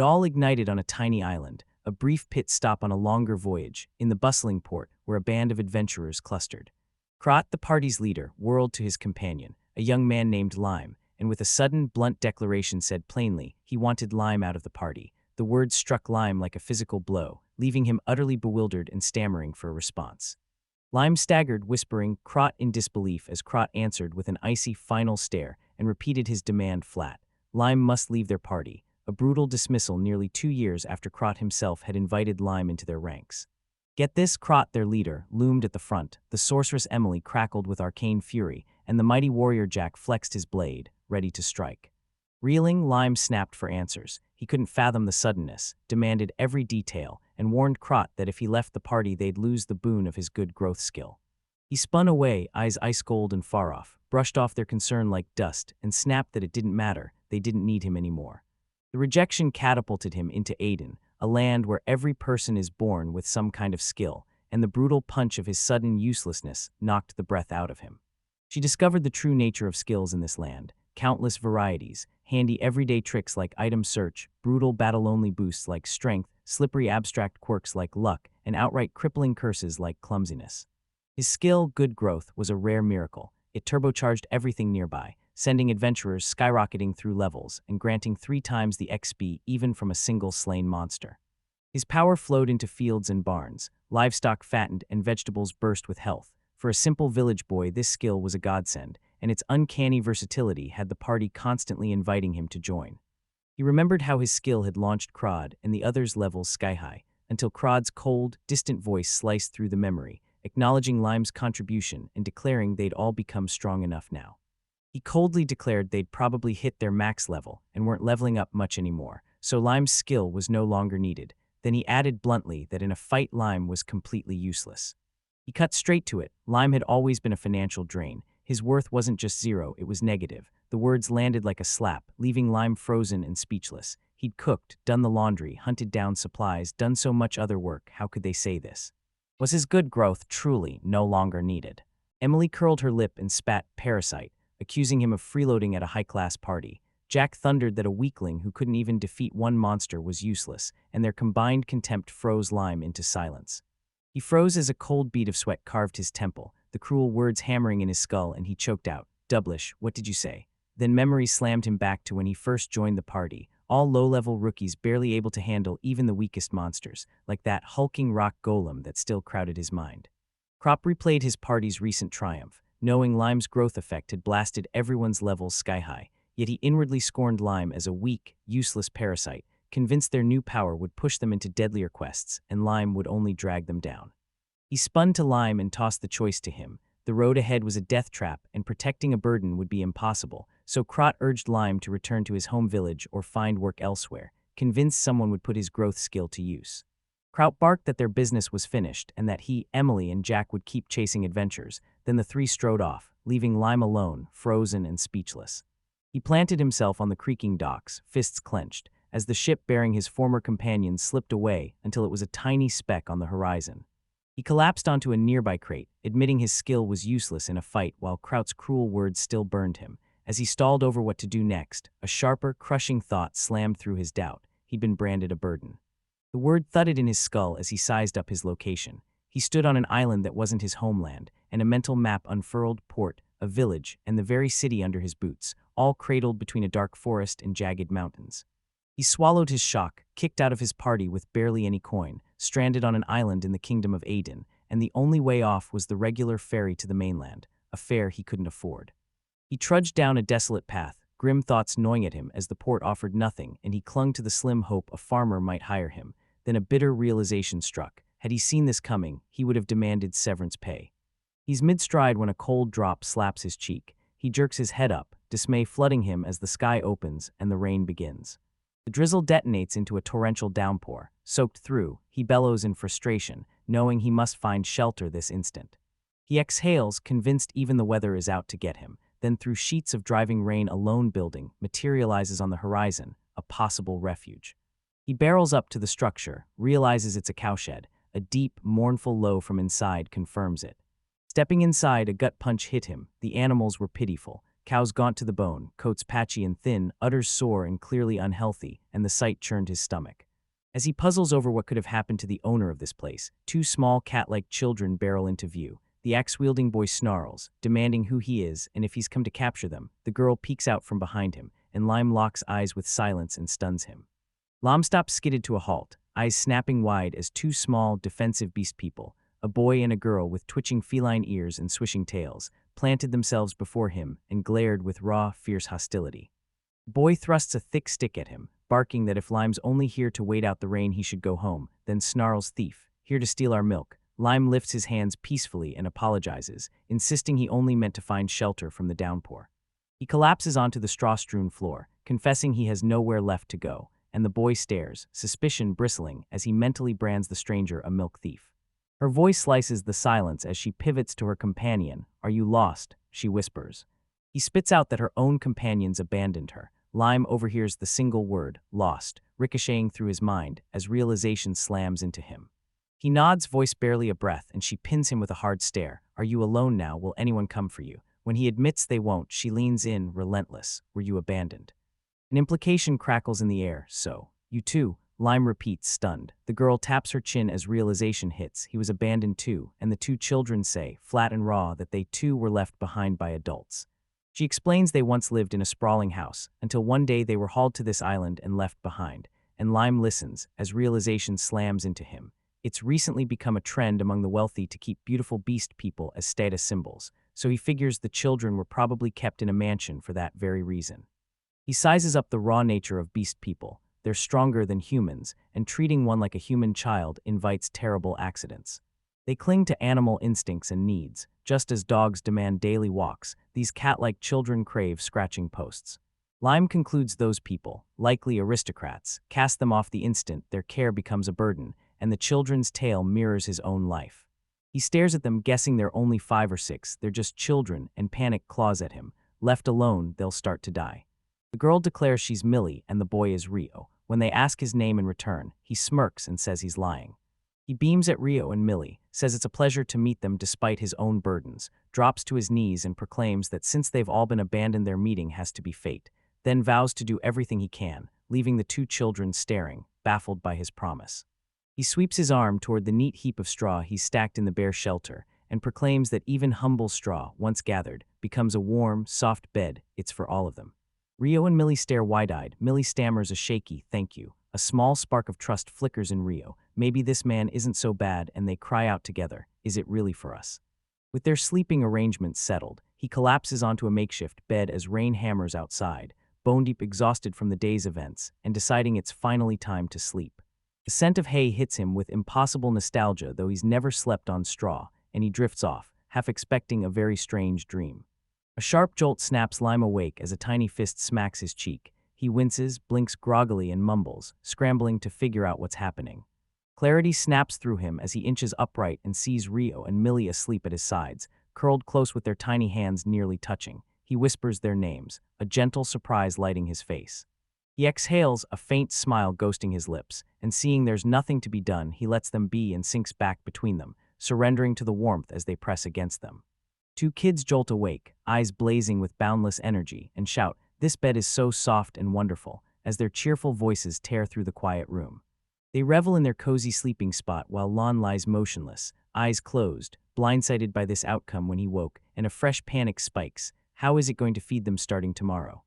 It all ignited on a tiny island, a brief pit stop on a longer voyage, in the bustling port where a band of adventurers clustered. Crot, the party's leader, whirled to his companion, a young man named Lime, and with a sudden, blunt declaration said plainly he wanted Lime out of the party. The words struck Lime like a physical blow, leaving him utterly bewildered and stammering for a response. Lime staggered, whispering Crot in disbelief as Crot answered with an icy final stare and repeated his demand flat. Lime must leave their party, a brutal dismissal nearly 2 years after Crot himself had invited Lime into their ranks. Get this, Crot, their leader, loomed at the front. The sorceress Emily crackled with arcane fury, and the mighty warrior Jack flexed his blade, ready to strike. Reeling, Lime snapped for answers. He couldn't fathom the suddenness, demanded every detail, and warned Crot that if he left the party they'd lose the boon of his good growth skill. He spun away, eyes ice-cold and far off, brushed off their concern like dust, and snapped that it didn't matter, they didn't need him anymore. The rejection catapulted him into Aden, a land where every person is born with some kind of skill, and the brutal punch of his sudden uselessness knocked the breath out of him. She discovered the true nature of skills in this land, countless varieties, handy everyday tricks like item search, brutal battle-only boosts like strength, slippery abstract quirks like luck, and outright crippling curses like clumsiness. His skill, good growth, was a rare miracle. It turbocharged everything nearby, sending adventurers skyrocketing through levels and granting 3 times the XP even from a single slain monster. His power flowed into fields and barns, livestock fattened and vegetables burst with health. For a simple village boy, this skill was a godsend, and its uncanny versatility had the party constantly inviting him to join. He remembered how his skill had launched Crot and the others' levels sky-high, until Crot's cold, distant voice sliced through the memory, acknowledging Lime's contribution and declaring they'd all become strong enough now. He coldly declared they'd probably hit their max level and weren't leveling up much anymore, so Lime's skill was no longer needed. Then he added bluntly that in a fight Lime was completely useless. He cut straight to it. Lime had always been a financial drain. His worth wasn't just 0, it was negative. The words landed like a slap, leaving Lime frozen and speechless. He'd cooked, done the laundry, hunted down supplies, done so much other work. How could they say this? Was his good growth truly no longer needed? Emily curled her lip and spat parasite, accusing him of freeloading at a high-class party. Jack thundered that a weakling who couldn't even defeat one monster was useless, and their combined contempt froze Lime into silence. He froze as a cold bead of sweat carved his temple, the cruel words hammering in his skull, and he choked out, "Doublish, what did you say?" Then memory slammed him back to when he first joined the party, all low-level rookies barely able to handle even the weakest monsters, like that hulking rock golem that still crowded his mind. Crop replayed his party's recent triumph, knowing Lime's growth effect had blasted everyone's levels sky-high, yet he inwardly scorned Lime as a weak, useless parasite, convinced their new power would push them into deadlier quests, and Lime would only drag them down. He spun to Lime and tossed the choice to him. The road ahead was a death trap, and protecting a burden would be impossible, so Crot urged Lime to return to his home village or find work elsewhere, convinced someone would put his growth skill to use. Crot barked that their business was finished and that he, Emily, and Jack would keep chasing adventures. Then the 3 strode off, leaving Lime alone, frozen and speechless. He planted himself on the creaking docks, fists clenched, as the ship bearing his former companions slipped away until it was a tiny speck on the horizon. He collapsed onto a nearby crate, admitting his skill was useless in a fight while Crot's cruel words still burned him. As he stalled over what to do next, a sharper, crushing thought slammed through his doubt. He'd been branded a burden. The word thudded in his skull as he sized up his location. He stood on an island that wasn't his homeland, and a mental map unfurled, port, a village, and the very city under his boots, all cradled between a dark forest and jagged mountains. He swallowed his shock, kicked out of his party with barely any coin, stranded on an island in the kingdom of Aden, and the only way off was the regular ferry to the mainland, a fare he couldn't afford. He trudged down a desolate path, grim thoughts gnawing at him as the port offered nothing, and he clung to the slim hope a farmer might hire him. Then a bitter realization struck. Had he seen this coming, he would have demanded severance pay. He's mid-stride when a cold drop slaps his cheek. He jerks his head up, dismay flooding him as the sky opens and the rain begins. The drizzle detonates into a torrential downpour. Soaked through, he bellows in frustration, knowing he must find shelter this instant. He exhales, convinced even the weather is out to get him. Then through sheets of driving rain a lone building materializes on the horizon, a possible refuge. He barrels up to the structure, realizes it's a cowshed. A deep, mournful low from inside confirms it. Stepping inside, a gut punch hit him. The animals were pitiful. cows gaunt to the bone, coats patchy and thin, udders sore and clearly unhealthy, and the sight churned his stomach. As he puzzles over what could have happened to the owner of this place, two small cat-like children barrel into view. The axe-wielding boy snarls, demanding who he is and if he's come to capture them. The girl peeks out from behind him, and Lime locks eyes with silence and stuns him. Lime stops skidded to a halt, eyes snapping wide as two small, defensive beast people, a boy and a girl with twitching feline ears and swishing tails, planted themselves before him and glared with raw, fierce hostility. The boy thrusts a thick stick at him, barking that if Lime's only here to wait out the rain he should go home, then snarls thief, here to steal our milk. Lime lifts his hands peacefully and apologizes, insisting he only meant to find shelter from the downpour. He collapses onto the straw-strewn floor, confessing he has nowhere left to go, and the boy stares, suspicion bristling as he mentally brands the stranger a milk thief. Her voice slices the silence as she pivots to her companion. "Are you lost?" she whispers. He spits out that her own companions abandoned her. Lime overhears the single word, lost, ricocheting through his mind as realization slams into him. He nods, voice barely a breath, and she pins him with a hard stare. "Are you alone now? Will anyone come for you?" When he admits they won't, she leans in, relentless. "Were you abandoned?" An implication crackles in the air. "So, you too?" Lime repeats, stunned. The girl taps her chin as realization hits. He was abandoned too, and the two children say, flat and raw, that they too were left behind by adults. She explains they once lived in a sprawling house, until one day they were hauled to this island and left behind. And Lime listens, as realization slams into him. It's recently become a trend among the wealthy to keep beautiful beast people as status symbols, so he figures the children were probably kept in a mansion for that very reason. He sizes up the raw nature of beast people. They're stronger than humans, and treating one like a human child invites terrible accidents. They cling to animal instincts and needs. Just as dogs demand daily walks, these cat-like children crave scratching posts. Lime concludes those people, likely aristocrats, cast them off the instant their care becomes a burden, and the children's tale mirrors his own life. He stares at them, guessing they're only 5 or 6, they're just children, and panic claws at him. Left alone, they'll start to die. The girl declares she's Millie and the boy is Rio. When they ask his name in return, he smirks and says he's lying. He beams at Rio and Millie, says it's a pleasure to meet them despite his own burdens, drops to his knees and proclaims that since they've all been abandoned their meeting has to be fate, then vows to do everything he can, leaving the two children staring, baffled by his promise. He sweeps his arm toward the neat heap of straw he's stacked in the bare shelter, and proclaims that even humble straw, once gathered, becomes a warm, soft bed. It's for all of them. Rio and Millie stare wide-eyed. Millie stammers a shaky, "Thank you." A small spark of trust flickers in Rio. Maybe this man isn't so bad, and they cry out together, "Is it really for us?" With their sleeping arrangements settled, he collapses onto a makeshift bed as rain hammers outside, bone-deep exhausted from the day's events, and deciding it's finally time to sleep. The scent of hay hits him with impossible nostalgia, though he's never slept on straw, and he drifts off, half expecting a very strange dream. A sharp jolt snaps Lime awake as a tiny fist smacks his cheek. He winces, blinks groggily, and mumbles, scrambling to figure out what's happening. Clarity snaps through him as he inches upright and sees Rio and Millie asleep at his sides, curled close with their tiny hands nearly touching. He whispers their names, a gentle surprise lighting his face. He exhales, a faint smile ghosting his lips, and seeing there's nothing to be done, he lets them be and sinks back between them, surrendering to the warmth as they press against them. Two kids jolt awake, eyes blazing with boundless energy, and shout, "This bed is so soft and wonderful," as their cheerful voices tear through the quiet room. They revel in their cozy sleeping spot while Lon lies motionless, eyes closed, blindsided by this outcome when he woke, and a fresh panic spikes. How is it going to feed them starting tomorrow?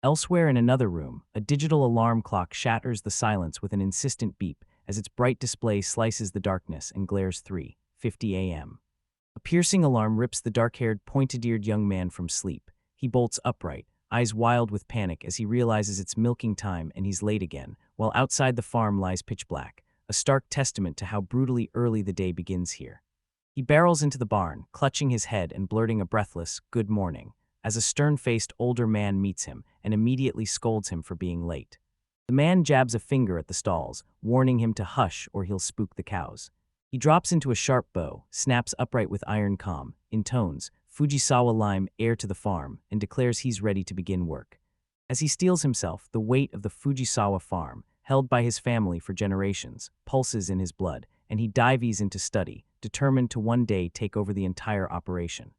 Elsewhere in another room, a digital alarm clock shatters the silence with an insistent beep as its bright display slices the darkness and glares 3:50 a.m. A piercing alarm rips the dark-haired, pointed-eared young man from sleep. He bolts upright, eyes wild with panic as he realizes it's milking time and he's late again, while outside the farm lies pitch black, a stark testament to how brutally early the day begins here. He barrels into the barn, clutching his head and blurting a breathless, "Good morning," as a stern-faced older man meets him and immediately scolds him for being late. The man jabs a finger at the stalls, warning him to hush or he'll spook the cows. He drops into a sharp bow, snaps upright with iron calm, intones, "Fujisawa Lime, heir to the farm," and declares he's ready to begin work. As he steels himself, the weight of the Fujisawa farm, held by his family for generations, pulses in his blood, and he dives into study, determined to one day take over the entire operation.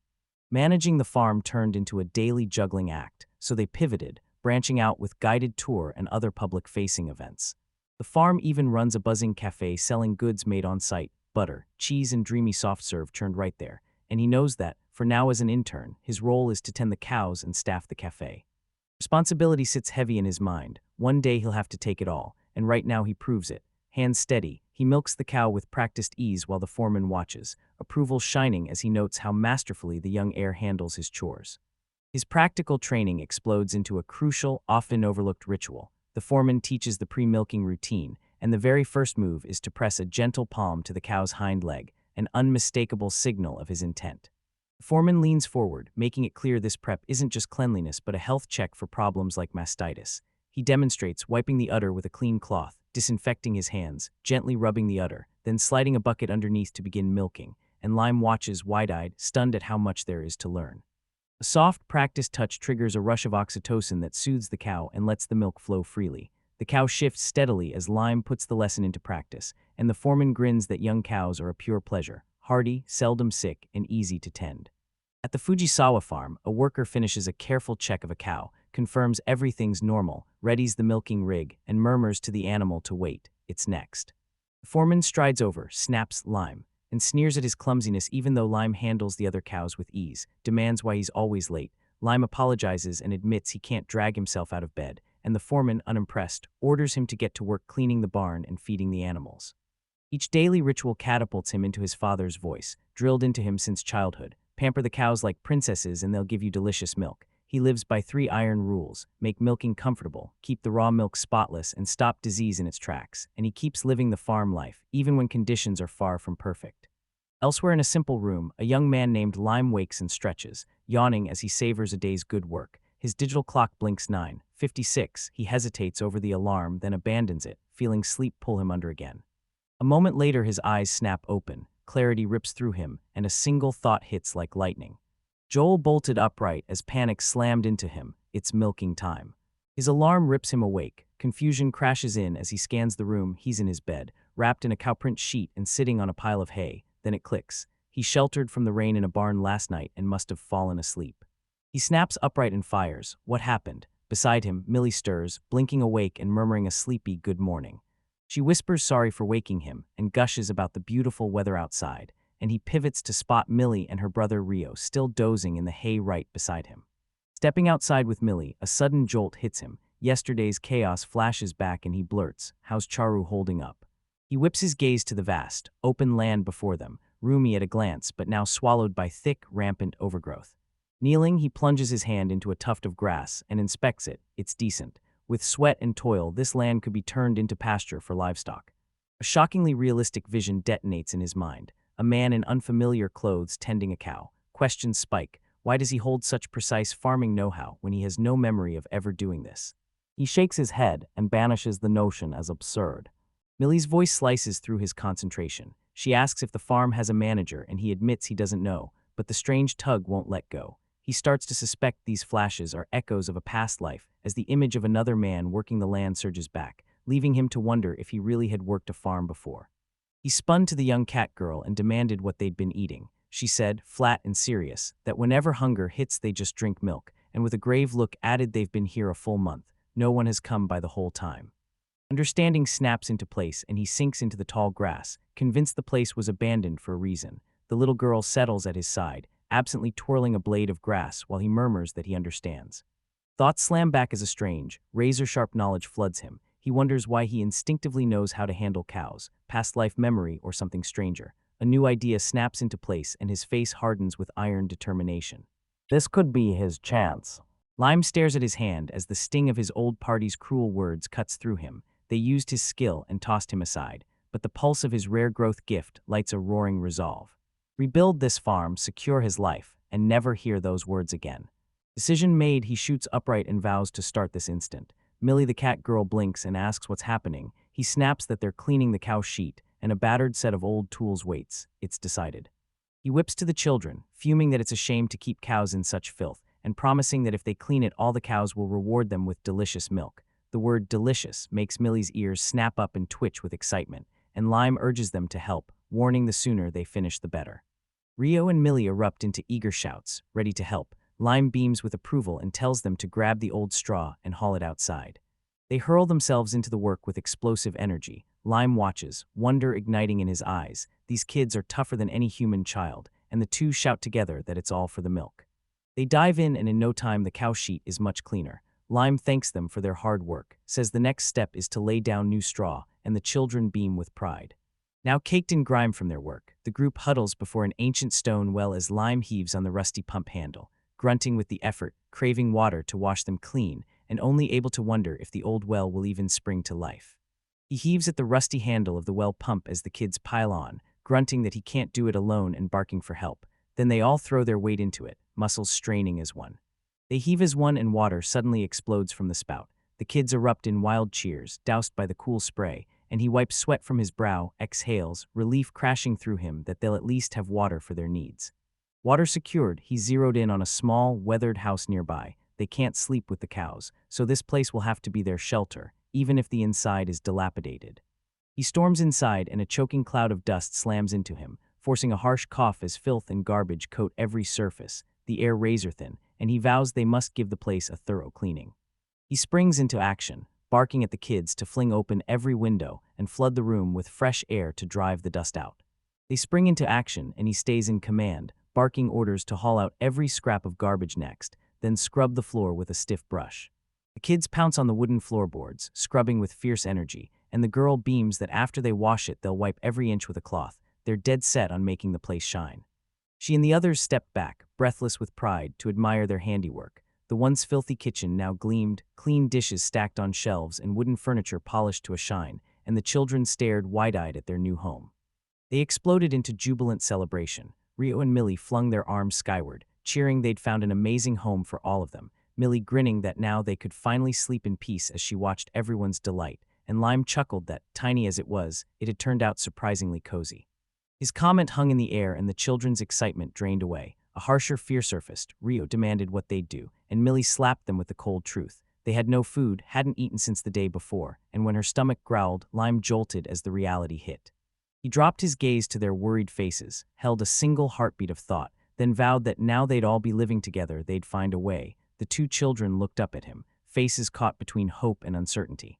Managing the farm turned into a daily juggling act, so they pivoted, branching out with guided tour and other public-facing events. The farm even runs a buzzing cafe selling goods made on site, butter, cheese and dreamy soft serve churned right there, and he knows that, for now as an intern, his role is to tend the cows and staff the cafe. Responsibility sits heavy in his mind. One day he'll have to take it all, and right now he proves it. Hands steady, he milks the cow with practiced ease while the foreman watches, approval shining as he notes how masterfully the young heir handles his chores. His practical training explodes into a crucial, often overlooked ritual. The foreman teaches the pre-milking routine, and the very first move is to press a gentle palm to the cow's hind leg, an unmistakable signal of his intent. The foreman leans forward, making it clear this prep isn't just cleanliness but a health check for problems like mastitis. He demonstrates wiping the udder with a clean cloth, disinfecting his hands, gently rubbing the udder, then sliding a bucket underneath to begin milking, and Lime watches wide-eyed, stunned at how much there is to learn. A soft, practiced touch triggers a rush of oxytocin that soothes the cow and lets the milk flow freely. The cow shifts steadily as Lime puts the lesson into practice, and the foreman grins that young cows are a pure pleasure, hardy, seldom sick, and easy to tend. At the Fujisawa farm, a worker finishes a careful check of a cow, confirms everything's normal, readies the milking rig, and murmurs to the animal to wait. It's next. The foreman strides over, snaps Lime, and sneers at his clumsiness even though Lime handles the other cows with ease, demands why he's always late. Lime apologizes and admits he can't drag himself out of bed, and the foreman, unimpressed, orders him to get to work cleaning the barn and feeding the animals. Each daily ritual catapults him into his father's voice, drilled into him since childhood. Pamper the cows like princesses and they'll give you delicious milk. He lives by 3 iron rules: make milking comfortable, keep the raw milk spotless, and stop disease in its tracks. And he keeps living the farm life, even when conditions are far from perfect. Elsewhere in a simple room, a young man named Lime wakes and stretches, yawning as he savors a day's good work. His digital clock blinks 9:56. He hesitates over the alarm, then abandons it, feeling sleep pull him under again. A moment later, his eyes snap open. Clarity rips through him, and a single thought hits like lightning. Joel bolted upright as panic slammed into him. It's milking time. His alarm rips him awake. Confusion crashes in as he scans the room. He's in his bed, wrapped in a cowprint sheet and sitting on a pile of hay. Then it clicks. He sheltered from the rain in a barn last night and must have fallen asleep. He snaps upright and fires. What happened? Beside him, Millie stirs, blinking awake and murmuring a sleepy good morning. She whispers sorry for waking him and gushes about the beautiful weather outside, and he pivots to spot Millie and her brother Rio still dozing in the hay right beside him. Stepping outside with Millie, a sudden jolt hits him. Yesterday's chaos flashes back and he blurts, "How's Charu holding up?" He whips his gaze to the vast, open land before them, roomy at a glance but now swallowed by thick, rampant overgrowth. Kneeling, he plunges his hand into a tuft of grass and inspects it. It's decent. With sweat and toil, this land could be turned into pasture for livestock. A shockingly realistic vision detonates in his mind. A man in unfamiliar clothes tending a cow. Questions spike. Why does he hold such precise farming know-how when he has no memory of ever doing this? He shakes his head and banishes the notion as absurd. Millie's voice slices through his concentration. She asks if the farm has a manager and he admits he doesn't know, but the strange tug won't let go. He starts to suspect these flashes are echoes of a past life as the image of another man working the land surges back, leaving him to wonder if he really had worked a farm before. He spun to the young cat girl and demanded what they'd been eating. She said, flat and serious, that whenever hunger hits they just drink milk, and with a grave look added they've been here a full month. No one has come by the whole time. Understanding snaps into place and he sinks into the tall grass, convinced the place was abandoned for a reason. The little girl settles at his side, absently twirling a blade of grass while he murmurs that he understands. Thoughts slam back as a strange, razor-sharp knowledge floods him. He wonders why he instinctively knows how to handle cows, past life memory or something stranger. A new idea snaps into place and his face hardens with iron determination. This could be his chance. Lime stares at his hand as the sting of his old party's cruel words cuts through him. They used his skill and tossed him aside, but the pulse of his rare growth gift lights a roaring resolve. Rebuild this farm, secure his life, and never hear those words again. Decision made, he shoots upright and vows to start this instant. Millie the cat girl blinks and asks what's happening. He snaps that they're cleaning the cow sheet, and a battered set of old tools waits. It's decided. He whips to the children, fuming that it's a shame to keep cows in such filth, and promising that if they clean it all the cows will reward them with delicious milk. The word delicious makes Millie's ears snap up and twitch with excitement, and Lime urges them to help, warning the sooner they finish the better. Rio and Millie erupt into eager shouts, ready to help. Lime beams with approval and tells them to grab the old straw and haul it outside. They hurl themselves into the work with explosive energy. Lime watches, wonder igniting in his eyes. These kids are tougher than any human child, and the two shout together that it's all for the milk. They dive in, and in no time the cow sheet is much cleaner. Lime thanks them for their hard work, says the next step is to lay down new straw, and the children beam with pride. Now caked in grime from their work, the group huddles before an ancient stone well as Lime heaves on the rusty pump handle, grunting with the effort, craving water to wash them clean, and only able to wonder if the old well will even spring to life. He heaves at the rusty handle of the well pump as the kids pile on, grunting that he can't do it alone and barking for help. Then they all throw their weight into it, muscles straining as one. They heave as one, and water suddenly explodes from the spout. The kids erupt in wild cheers, doused by the cool spray, and he wipes sweat from his brow, exhales, relief crashing through him that they'll at least have water for their needs. Water secured, he zeroed in on a small, weathered house nearby. They can't sleep with the cows, so this place will have to be their shelter, even if the inside is dilapidated. He storms inside, and a choking cloud of dust slams into him, forcing a harsh cough as filth and garbage coat every surface, the air razor-thin, and he vows they must give the place a thorough cleaning. He springs into action, barking at the kids to fling open every window and flood the room with fresh air to drive the dust out. They spring into action, and he stays in command, barking orders to haul out every scrap of garbage next, then scrub the floor with a stiff brush. The kids pounce on the wooden floorboards, scrubbing with fierce energy, and the girl beams that after they wash it they'll wipe every inch with a cloth. They're dead set on making the place shine. She and the others stepped back, breathless with pride, to admire their handiwork. The once filthy kitchen now gleamed, clean dishes stacked on shelves and wooden furniture polished to a shine, and the children stared wide-eyed at their new home. They exploded into jubilant celebration. Rio and Millie flung their arms skyward, cheering they'd found an amazing home for all of them, Millie grinning that now they could finally sleep in peace as she watched everyone's delight, and Lime chuckled that, tiny as it was, it had turned out surprisingly cozy. His comment hung in the air, and the children's excitement drained away. A harsher fear surfaced. Rio demanded what they'd do, and Millie slapped them with the cold truth. They had no food, hadn't eaten since the day before, and when her stomach growled, Lime jolted as the reality hit. He dropped his gaze to their worried faces, held a single heartbeat of thought, then vowed that now they'd all be living together, they'd find a way. The two children looked up at him, faces caught between hope and uncertainty.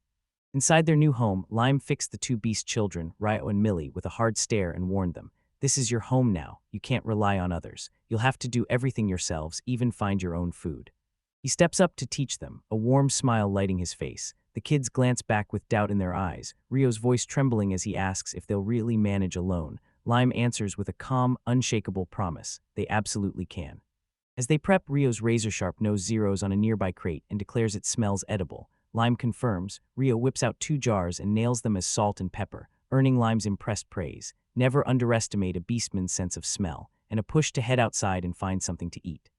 Inside their new home, Lime fixed the two beast children, Rio and Millie, with a hard stare and warned them, "This is your home now. You can't rely on others. You'll have to do everything yourselves, even find your own food." He steps up to teach them, a warm smile lighting his face. The kids glance back with doubt in their eyes, Rio's voice trembling as he asks if they'll really manage alone. Lime answers with a calm, unshakable promise. They absolutely can. As they prep, Rio's razor-sharp nose zeroes on a nearby crate and declares it smells edible. Lime confirms. Rio whips out 2 jars and nails them as salt and pepper, earning Lime's impressed praise. Never underestimate a beastman's sense of smell, and a push to head outside and find something to eat.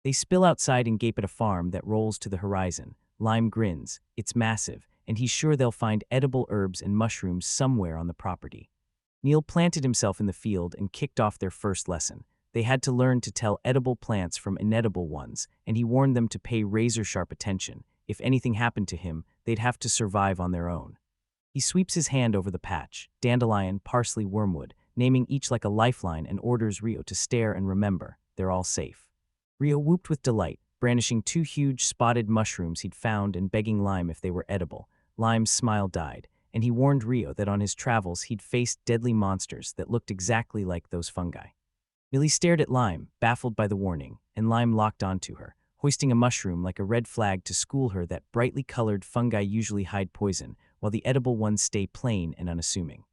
They spill outside and gape at a farm that rolls to the horizon. Lime grins. It's massive, and he's sure they'll find edible herbs and mushrooms somewhere on the property. Neil planted himself in the field and kicked off their first lesson. They had to learn to tell edible plants from inedible ones, and he warned them to pay razor-sharp attention. If anything happened to him, they'd have to survive on their own. He sweeps his hand over the patch, dandelion, parsley, wormwood, naming each like a lifeline, and orders Rio to stare and remember, they're all safe. Rio whooped with delight, brandishing 2 huge spotted mushrooms he'd found and begging Lime if they were edible. Lime's smile died, and he warned Rio that on his travels he'd faced deadly monsters that looked exactly like those fungi. Millie stared at Lime, baffled by the warning, and Lime locked onto her, hoisting a mushroom like a red flag to school her that brightly colored fungi usually hide poison, while the edible ones stay plain and unassuming.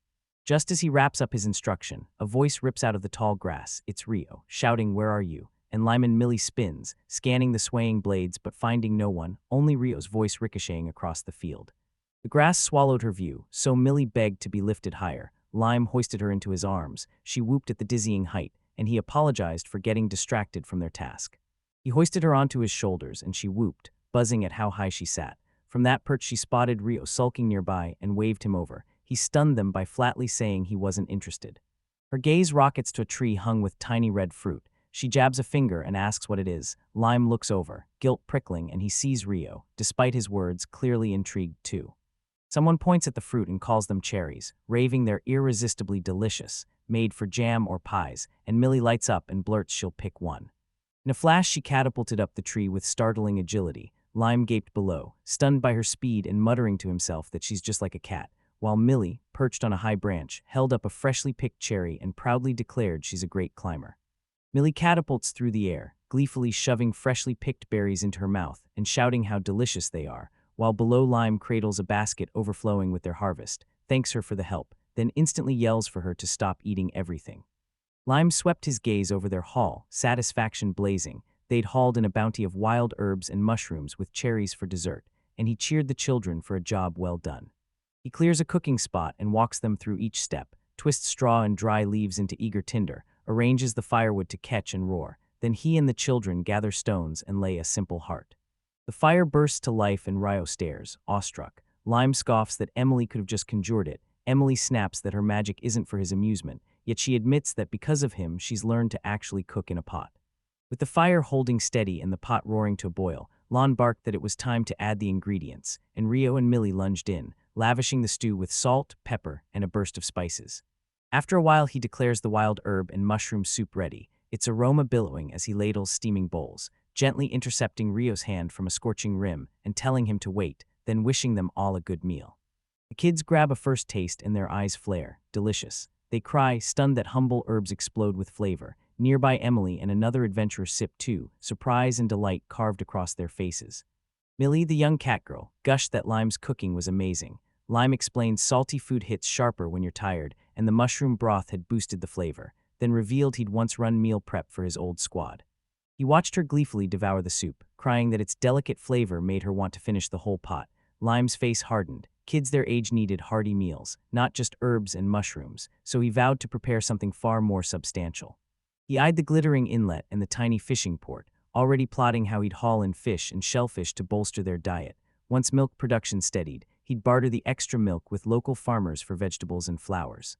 Just as he wraps up his instruction, a voice rips out of the tall grass. It's Rio, shouting, "Where are you?" And Lime and Millie spins, scanning the swaying blades but finding no one, only Rio's voice ricocheting across the field. The grass swallowed her view, so Millie begged to be lifted higher. Lime hoisted her into his arms. She whooped at the dizzying height, and he apologized for getting distracted from their task. He hoisted her onto his shoulders, and she whooped, buzzing at how high she sat. From that perch she spotted Rio sulking nearby and waved him over. He stunned them by flatly saying he wasn't interested. Her gaze rockets to a tree hung with tiny red fruit. She jabs a finger and asks what it is. Lime looks over, guilt prickling, and he sees Rio, despite his words, clearly intrigued too. Someone points at the fruit and calls them cherries, raving they're irresistibly delicious, made for jam or pies, and Millie lights up and blurts she'll pick one. In a flash, she catapulted up the tree with startling agility. Lime gaped below, stunned by her speed and muttering to himself that she's just like a cat, while Millie, perched on a high branch, held up a freshly picked cherry and proudly declared she's a great climber. Millie catapults through the air, gleefully shoving freshly picked berries into her mouth and shouting how delicious they are, while below Lime cradles a basket overflowing with their harvest, thanks her for the help, then instantly yells for her to stop eating everything. Lime swept his gaze over their haul, satisfaction blazing. They'd hauled in a bounty of wild herbs and mushrooms with cherries for dessert, and he cheered the children for a job well done. He clears a cooking spot and walks them through each step, twists straw and dry leaves into eager tinder, arranges the firewood to catch and roar. Then he and the children gather stones and lay a simple heart. The fire bursts to life and Rio stares, awestruck. Lime scoffs that Emily could have just conjured it. Emily snaps that her magic isn't for his amusement, yet she admits that because of him she's learned to actually cook in a pot. With the fire holding steady and the pot roaring to a boil, Lon barked that it was time to add the ingredients, and Rio and Millie lunged in, lavishing the stew with salt, pepper, and a burst of spices. After a while he declares the wild herb and mushroom soup ready, its aroma billowing as he ladles steaming bowls, gently intercepting Rio's hand from a scorching rim and telling him to wait, then wishing them all a good meal. The kids grab a first taste and their eyes flare, delicious. They cry, stunned that humble herbs explode with flavor. Nearby Emily and another adventurer sip too, surprise and delight carved across their faces. Millie, the young cat girl, gushed that Lime's cooking was amazing. Lime explained salty food hits sharper when you're tired, and the mushroom broth had boosted the flavor, then revealed he'd once run meal prep for his old squad. He watched her gleefully devour the soup, crying that its delicate flavor made her want to finish the whole pot. Lime's face hardened. Kids their age needed hearty meals, not just herbs and mushrooms, so he vowed to prepare something far more substantial. He eyed the glittering inlet and the tiny fishing port, already plotting how he'd haul in fish and shellfish to bolster their diet. Once milk production steadied, he'd barter the extra milk with local farmers for vegetables and flowers.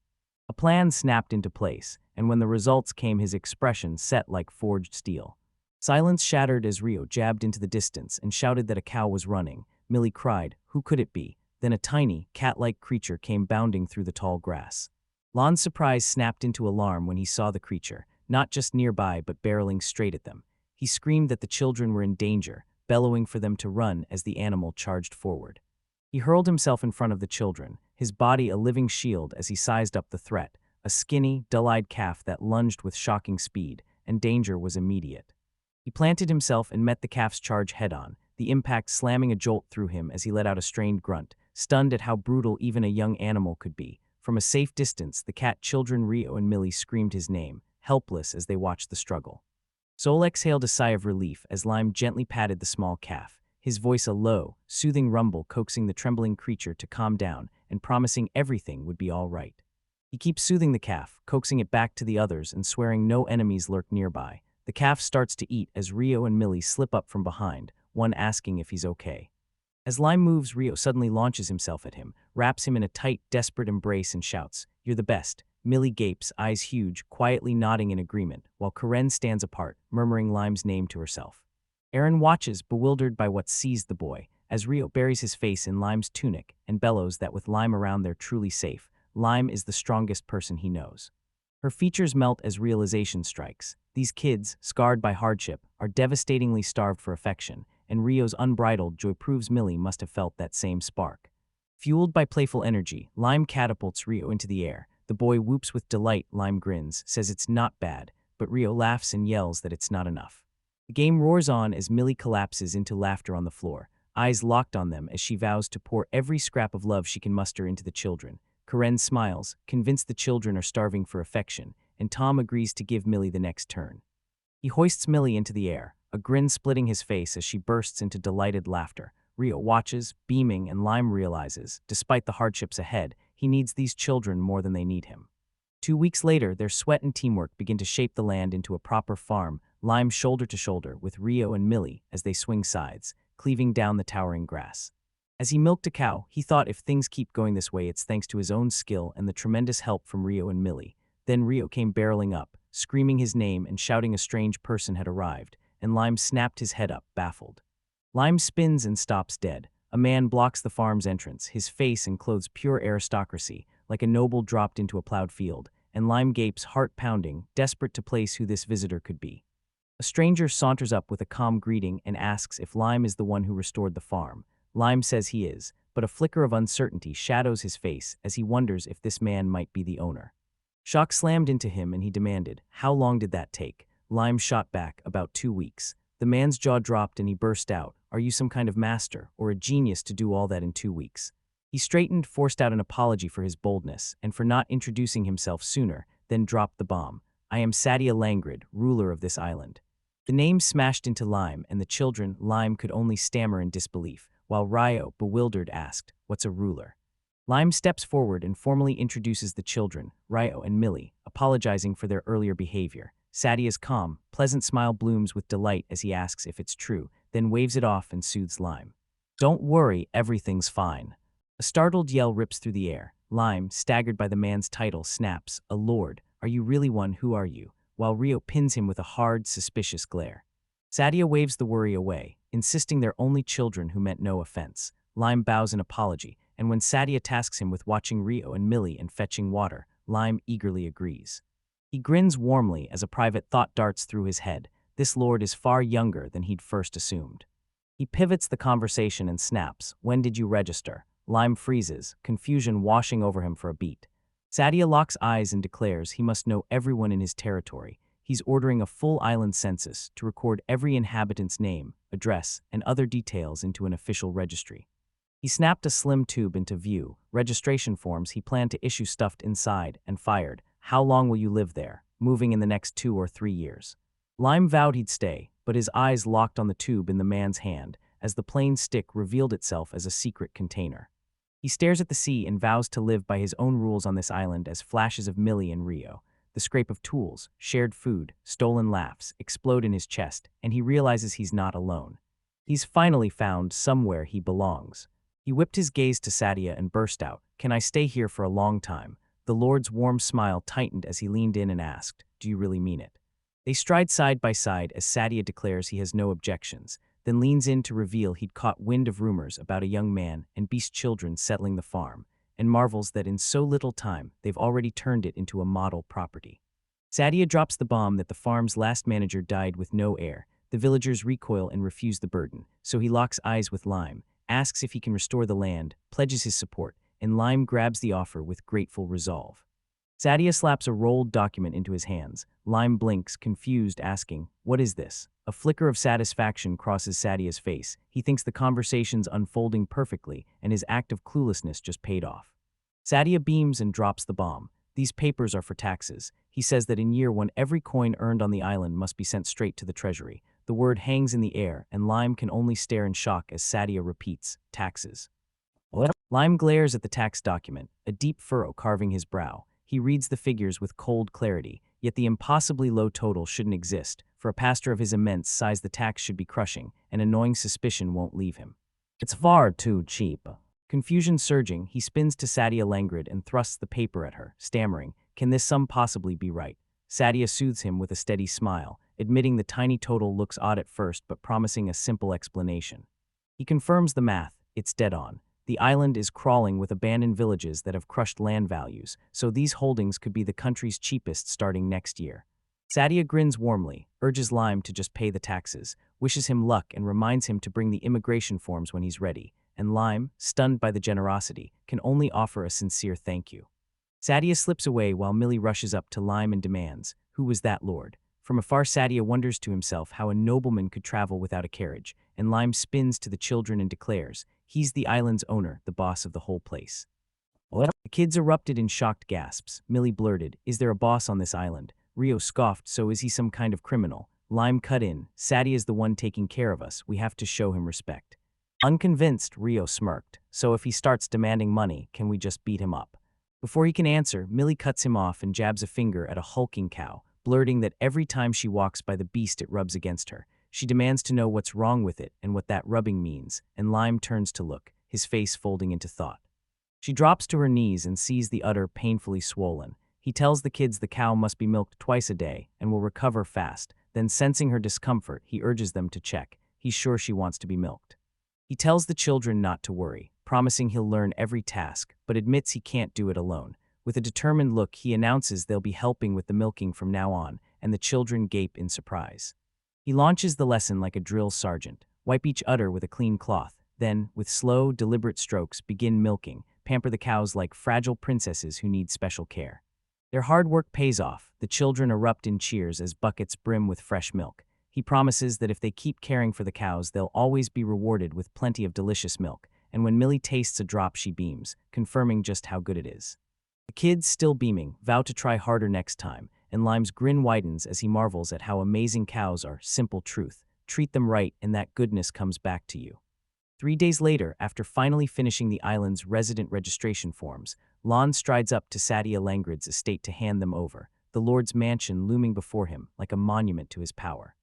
A plan snapped into place, and when the results came his expression set like forged steel. Silence shattered as Rio jabbed into the distance and shouted that a cow was running. Millie cried, "Who could it be?" Then a tiny, cat-like creature came bounding through the tall grass. Lon's surprise snapped into alarm when he saw the creature, not just nearby but barreling straight at them. He screamed that the children were in danger, bellowing for them to run as the animal charged forward. He hurled himself in front of the children, his body a living shield as he sized up the threat, a skinny, dull-eyed calf that lunged with shocking speed, and danger was immediate. He planted himself and met the calf's charge head-on, the impact slamming a jolt through him as he let out a strained grunt, stunned at how brutal even a young animal could be. From a safe distance, the cat children Rio and Millie screamed his name, helpless as they watched the struggle. Sol exhaled a sigh of relief as Lime gently patted the small calf, his voice a low, soothing rumble coaxing the trembling creature to calm down and promising everything would be all right. He keeps soothing the calf, coaxing it back to the others and swearing no enemies lurk nearby. The calf starts to eat as Rio and Millie slip up from behind, one asking if he's okay. As Lime moves, Rio suddenly launches himself at him, wraps him in a tight, desperate embrace and shouts, "You're the best." Millie gapes, eyes huge, quietly nodding in agreement, while Karen stands apart, murmuring Lime's name to herself. Aaron watches, bewildered by what seized the boy, as Rio buries his face in Lime's tunic and bellows that with Lime around they're truly safe. Lime is the strongest person he knows. Her features melt as realization strikes. These kids, scarred by hardship, are devastatingly starved for affection, and Rio's unbridled joy proves Millie must have felt that same spark. Fueled by playful energy, Lime catapults Rio into the air. The boy whoops with delight. Lime grins, says it's not bad, but Rio laughs and yells that it's not enough. The game roars on as Millie collapses into laughter on the floor, eyes locked on them as she vows to pour every scrap of love she can muster into the children. Karen smiles, convinced the children are starving for affection, and Tom agrees to give Millie the next turn. He hoists Millie into the air, a grin splitting his face as she bursts into delighted laughter. Rio watches, beaming, and Lime realizes, despite the hardships ahead, he needs these children more than they need him. 2 weeks later, their sweat and teamwork begin to shape the land into a proper farm, Lime shoulder to shoulder with Rio and Millie as they swing sides, cleaving down the towering grass. As he milked a cow, he thought if things keep going this way it's thanks to his own skill and the tremendous help from Rio and Millie. Then Rio came barreling up, screaming his name and shouting a strange person had arrived, and Lime snapped his head up, baffled. Lime spins and stops dead, A man blocks the farm's entrance, his face and clothes pure aristocracy, like a noble dropped into a plowed field, and Lime gapes, heart pounding, desperate to place who this visitor could be. A stranger saunters up with a calm greeting and asks if Lime is the one who restored the farm. Lime says he is, but a flicker of uncertainty shadows his face as he wonders if this man might be the owner. Shock slammed into him and he demanded, "How long did that take?" Lime shot back, "About 2 weeks." The man's jaw dropped and he burst out, "Are you some kind of master, or a genius to do all that in 2 weeks?" He straightened, forced out an apology for his boldness, and for not introducing himself sooner, then dropped the bomb. "I am Sadia Langrid, ruler of this island." The name smashed into Lime, and the children, Lime could only stammer in disbelief, while Rio, bewildered, asked, "What's a ruler?" Lime steps forward and formally introduces the children, Rio and Millie, apologizing for their earlier behavior. Sadia's calm, pleasant smile blooms with delight as he asks if it's true, then waves it off and soothes Lime. "Don't worry, everything's fine." A startled yell rips through the air. Lime, staggered by the man's title, snaps, "A lord, are you really one? Who are you?" while Rio pins him with a hard, suspicious glare. Sadia waves the worry away, insisting they're only children who meant no offense. Lime bows in apology, and when Sadia tasks him with watching Rio and Millie and fetching water, Lime eagerly agrees. He grins warmly as a private thought darts through his head. This lord is far younger than he'd first assumed. He pivots the conversation and snaps, "When did you register?" Lime freezes, confusion washing over him for a beat. Sadia locks eyes and declares he must know everyone in his territory. He's ordering a full island census to record every inhabitant's name, address, and other details into an official registry. He snapped a slim tube into view, registration forms he planned to issue stuffed inside, and fired, "How long will you live there? Moving in the next 2 or 3 years." Lime vowed he'd stay, but his eyes locked on the tube in the man's hand as the plain stick revealed itself as a secret container. He stares at the sea and vows to live by his own rules on this island as flashes of Millie and Rio. The scrape of tools, shared food, stolen laughs explode in his chest, and he realizes he's not alone. He's finally found somewhere he belongs. He whipped his gaze to Sadia and burst out, "Can I stay here for a long time?" The Lord's warm smile tightened as he leaned in and asked, "Do you really mean it?" They stride side by side as Sadia declares he has no objections, then leans in to reveal he'd caught wind of rumors about a young man and beast children settling the farm, and marvels that in so little time they've already turned it into a model property. Sadia drops the bomb that the farm's last manager died with no heir. The villagers recoil and refuse the burden, so he locks eyes with Lime, asks if he can restore the land, pledges his support, and Lime grabs the offer with grateful resolve. Sadia slaps a rolled document into his hands. Lime blinks, confused, asking, "What is this?" A flicker of satisfaction crosses Sadia's face. He thinks the conversation's unfolding perfectly, and his act of cluelessness just paid off. Sadia beams and drops the bomb. "These papers are for taxes." He says that in year 1 every coin earned on the island must be sent straight to the treasury. The word hangs in the air, and Lime can only stare in shock as Sadia repeats, "Taxes." Lime glares at the tax document, a deep furrow carving his brow. He reads the figures with cold clarity, yet the impossibly low total shouldn't exist. For a pastor of his immense size, the tax should be crushing, and annoying suspicion won't leave him. "It's far too cheap." Confusion surging, he spins to Sadia Langrid and thrusts the paper at her, stammering, "Can this sum possibly be right?" Sadia soothes him with a steady smile, admitting the tiny total looks odd at first but promising a simple explanation. He confirms the math, it's dead on. The island is crawling with abandoned villages that have crushed land values, so these holdings could be the country's cheapest starting next year. Sadia grins warmly, urges Lime to just pay the taxes, wishes him luck and reminds him to bring the immigration forms when he's ready, and Lime, stunned by the generosity, can only offer a sincere thank you. Sadia slips away while Millie rushes up to Lime and demands, "Who was that lord?" From afar, Sadia wonders to himself how a nobleman could travel without a carriage, and Lime spins to the children and declares, "He's the island's owner, the boss of the whole place." The kids erupted in shocked gasps. Millie blurted, "Is there a boss on this island?" Rio scoffed, "So is he some kind of criminal?" Lime cut in, "Sadia's the one taking care of us, we have to show him respect." Unconvinced, Rio smirked, "So if he starts demanding money, can we just beat him up?" Before he can answer, Millie cuts him off and jabs a finger at a hulking cow, blurting that every time she walks by the beast it rubs against her. She demands to know what's wrong with it and what that rubbing means, and Lime turns to look, his face folding into thought. She drops to her knees and sees the udder painfully swollen. He tells the kids the cow must be milked twice a day and will recover fast, then sensing her discomfort, he urges them to check. He's sure she wants to be milked. He tells the children not to worry, promising he'll learn every task, but admits he can't do it alone. With a determined look, he announces they'll be helping with the milking from now on, and the children gape in surprise. He launches the lesson like a drill sergeant. Wipe each udder with a clean cloth, then, with slow, deliberate strokes, begin milking, pamper the cows like fragile princesses who need special care. Their hard work pays off. The children erupt in cheers as buckets brim with fresh milk. He promises that if they keep caring for the cows, they'll always be rewarded with plenty of delicious milk, and when Millie tastes a drop, she beams, confirming just how good it is. The kids, still beaming, vow to try harder next time, and Lime's grin widens as he marvels at how amazing cows are. Simple truth. Treat them right and that goodness comes back to you. 3 days later, after finally finishing the island's resident registration forms, Lon strides up to Sadia Langrid's estate to hand them over, the Lord's mansion looming before him like a monument to his power.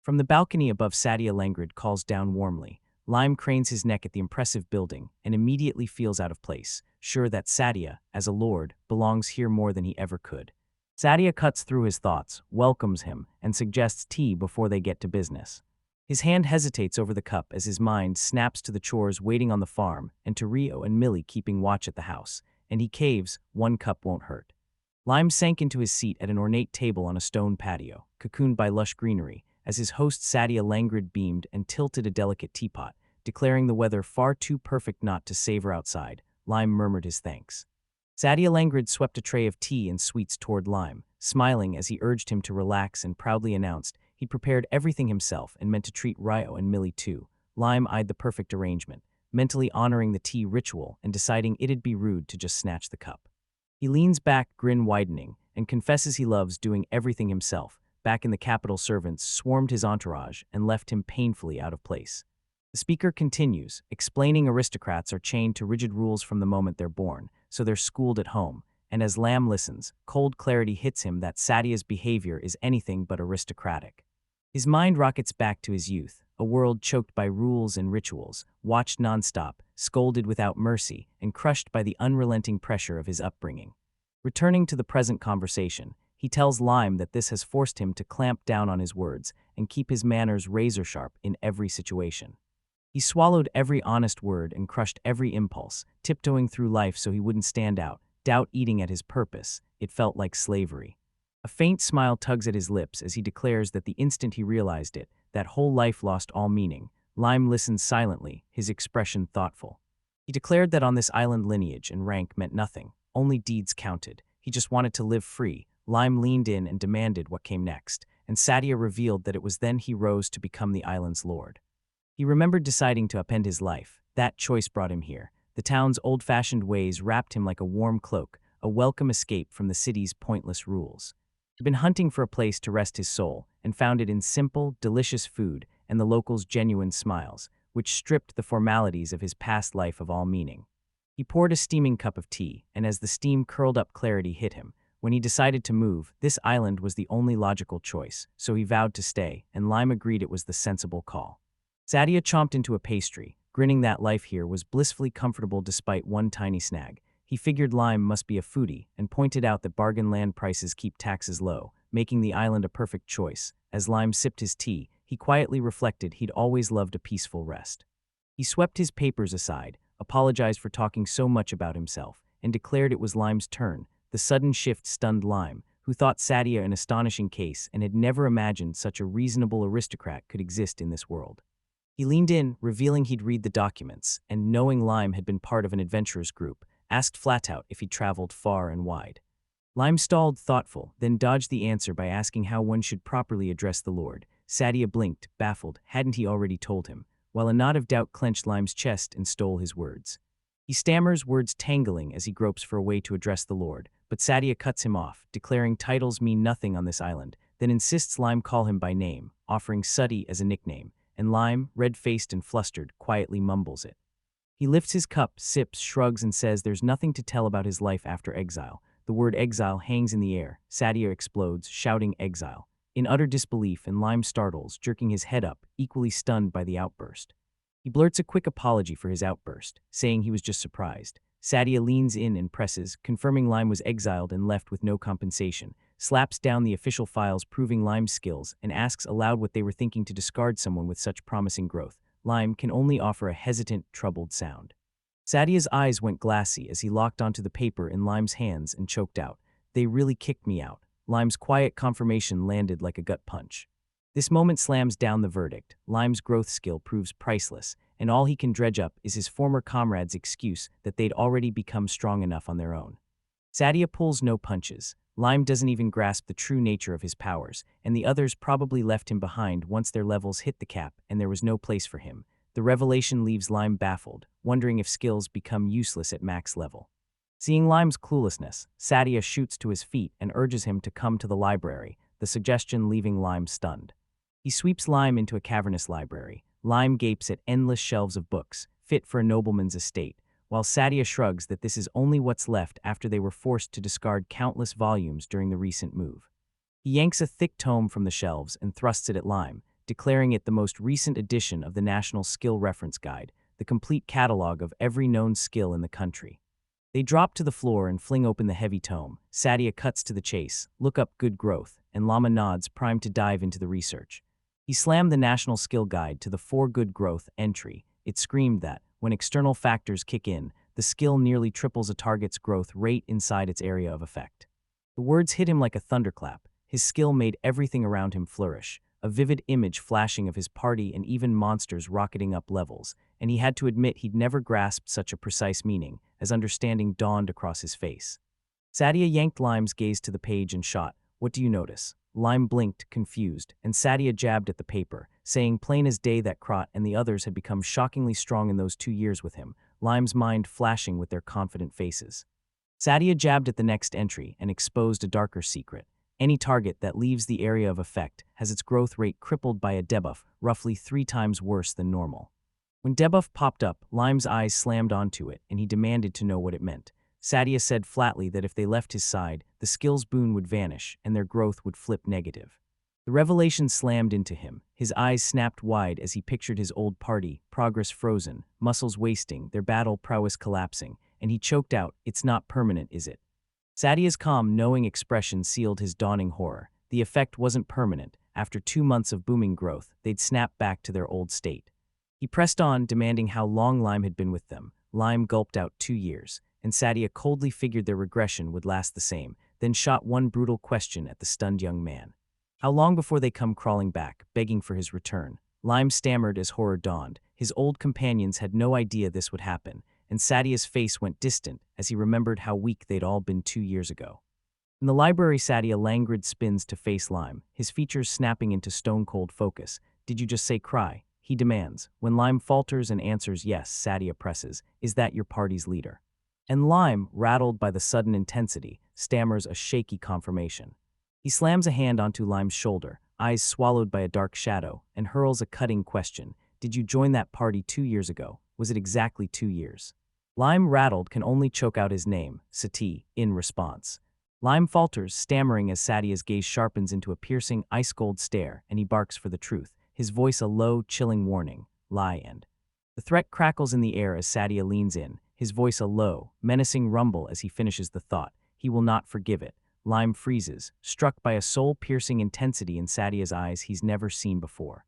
From the balcony above, Sadia Langrid calls down warmly. Lime cranes his neck at the impressive building and immediately feels out of place, sure that Sadia, as a lord, belongs here more than he ever could. Sadia cuts through his thoughts, welcomes him, and suggests tea before they get to business. His hand hesitates over the cup as his mind snaps to the chores waiting on the farm and to Rio and Millie keeping watch at the house, and he caves. One cup won't hurt. Lime sank into his seat at an ornate table on a stone patio, cocooned by lush greenery, as his host Sadia Langrid beamed and tilted a delicate teapot, declaring the weather far too perfect not to savor outside. Lime murmured his thanks. Sadia Langrid swept a tray of tea and sweets toward Lime, smiling as he urged him to relax, and proudly announced he'd prepared everything himself and meant to treat Rio and Millie too. Lime eyed the perfect arrangement, mentally honoring the tea ritual and deciding it'd be rude to just snatch the cup. He leans back, grin widening, and confesses he loves doing everything himself. Back in the capital, servants swarmed his entourage and left him painfully out of place. The speaker continues, explaining aristocrats are chained to rigid rules from the moment they're born, so they're schooled at home, and as Lam listens, cold clarity hits him that Sadia's behavior is anything but aristocratic. His mind rockets back to his youth, a world choked by rules and rituals, watched nonstop, scolded without mercy, and crushed by the unrelenting pressure of his upbringing. Returning to the present conversation, he tells Lime that this has forced him to clamp down on his words and keep his manners razor-sharp in every situation. He swallowed every honest word and crushed every impulse, tiptoeing through life so he wouldn't stand out, doubt eating at his purpose. It felt like slavery. A faint smile tugs at his lips as he declares that the instant he realized it, that whole life lost all meaning. Lime listens silently, his expression thoughtful. He declared that on this island lineage and rank meant nothing, only deeds counted. He just wanted to live free. Lime leaned in and demanded what came next, and Sadia revealed that it was then he rose to become the island's lord. He remembered deciding to upend his life. That choice brought him here. The town's old-fashioned ways wrapped him like a warm cloak, a welcome escape from the city's pointless rules. He'd been hunting for a place to rest his soul, and found it in simple, delicious food and the locals' genuine smiles, which stripped the formalities of his past life of all meaning. He poured a steaming cup of tea, and as the steam curled up, clarity hit him. When he decided to move, this island was the only logical choice, so he vowed to stay, and Lime agreed it was the sensible call. Sadia chomped into a pastry, grinning that life here was blissfully comfortable despite one tiny snag. He figured Lime must be a foodie, and pointed out that bargain land prices keep taxes low, making the island a perfect choice. As Lime sipped his tea, he quietly reflected he'd always loved a peaceful rest. He swept his papers aside, apologized for talking so much about himself, and declared it was Lime's turn. The sudden shift stunned Lime, who thought Sadia an astonishing case and had never imagined such a reasonable aristocrat could exist in this world. He leaned in, revealing he'd read the documents, and knowing Lime had been part of an adventurers group, asked flat out if he'd traveled far and wide. Lime stalled, thoughtful, then dodged the answer by asking how one should properly address the Lord. Sadia blinked, baffled. Hadn't he already told him? While a knot of doubt clenched Lime's chest and stole his words. He stammers, words tangling as he gropes for a way to address the Lord, but Sadia cuts him off, declaring titles mean nothing on this island, then insists Lime call him by name, offering Suddy as a nickname, and Lime, red-faced and flustered, quietly mumbles it. He lifts his cup, sips, shrugs, and says there's nothing to tell about his life after exile. The word exile hangs in the air. Sadia explodes, shouting exile. In utter disbelief, and Lime startles, jerking his head up, equally stunned by the outburst. He blurts a quick apology for his outburst, saying he was just surprised. Sadia leans in and presses, confirming Lime was exiled and left with no compensation, slaps down the official files proving Lime's skills, and asks aloud what they were thinking to discard someone with such promising growth. Lime can only offer a hesitant, troubled sound. Sadia's eyes went glassy as he locked onto the paper in Lime's hands and choked out. They really kicked me out. Lime's quiet confirmation landed like a gut punch. This moment slams down the verdict. Lime's growth skill proves priceless, and all he can dredge up is his former comrade's excuse that they'd already become strong enough on their own. Sadia pulls no punches. Lime doesn't even grasp the true nature of his powers, and the others probably left him behind once their levels hit the cap and there was no place for him. The revelation leaves Lime baffled, wondering if skills become useless at max level. Seeing Lime's cluelessness, Sadia shoots to his feet and urges him to come to the library, the suggestion leaving Lime stunned. He sweeps Lime into a cavernous library. Lime gapes at endless shelves of books, fit for a nobleman's estate, while Sadia shrugs that this is only what's left after they were forced to discard countless volumes during the recent move. He yanks a thick tome from the shelves and thrusts it at Lime, declaring it the most recent edition of the National Skill Reference Guide, the complete catalog of every known skill in the country. They drop to the floor and fling open the heavy tome. Sadia cuts to the chase, look up good growth, and Llama nods, primed to dive into the research. He slammed the National Skill Guide to the For Good Growth entry. It screamed that, when external factors kick in, the skill nearly triples a target's growth rate inside its area of effect. The words hit him like a thunderclap. His skill made everything around him flourish, a vivid image flashing of his party and even monsters rocketing up levels, and he had to admit he'd never grasped such a precise meaning, as understanding dawned across his face. Sadia yanked Lime's gaze to the page and shot, "What do you notice?" Lime blinked, confused, and Sadia jabbed at the paper, saying plain as day that Crot and the others had become shockingly strong in those 2 years with him, Lime's mind flashing with their confident faces. Sadia jabbed at the next entry and exposed a darker secret. Any target that leaves the area of effect has its growth rate crippled by a debuff, roughly 3 times worse than normal. When Debuff popped up, Lime's eyes slammed onto it, and he demanded to know what it meant. Sadia said flatly that if they left his side, the skill's boon would vanish and their growth would flip negative. The revelation slammed into him. His eyes snapped wide as he pictured his old party, progress frozen, muscles wasting, their battle prowess collapsing, and he choked out, "It's not permanent, is it?" Sadia's calm, knowing expression sealed his dawning horror. The effect wasn't permanent. After 2 months of booming growth, they'd snap back to their old state. He pressed on, demanding how long Lime had been with them. Lime gulped out 2 years, and Sadia coldly figured their regression would last the same, then shot one brutal question at the stunned young man. How long before they come crawling back, begging for his return? Lime stammered as horror dawned. His old companions had no idea this would happen, and Sadia's face went distant as he remembered how weak they'd all been 2 years ago. In the library, Sadia languid spins to face Lime, his features snapping into stone-cold focus. "Did you just say cry?" he demands. When Lime falters and answers yes, Sadia presses, "Is that your party's leader?" And Lime, rattled by the sudden intensity, stammers a shaky confirmation. He slams a hand onto Lime's shoulder, eyes swallowed by a dark shadow, and hurls a cutting question. "Did you join that party 2 years ago? Was it exactly 2 years?" Lime, rattled, can only choke out his name, Sati, in response. Lime falters, stammering as Sadia's gaze sharpens into a piercing, ice-cold stare, and he barks for the truth, his voice a low, chilling warning, "Lie and..." The threat crackles in the air as Sadia leans in, his voice a low, menacing rumble as he finishes the thought. He will not forgive it. Lime freezes, struck by a soul-piercing intensity in Sadia's eyes he's never seen before.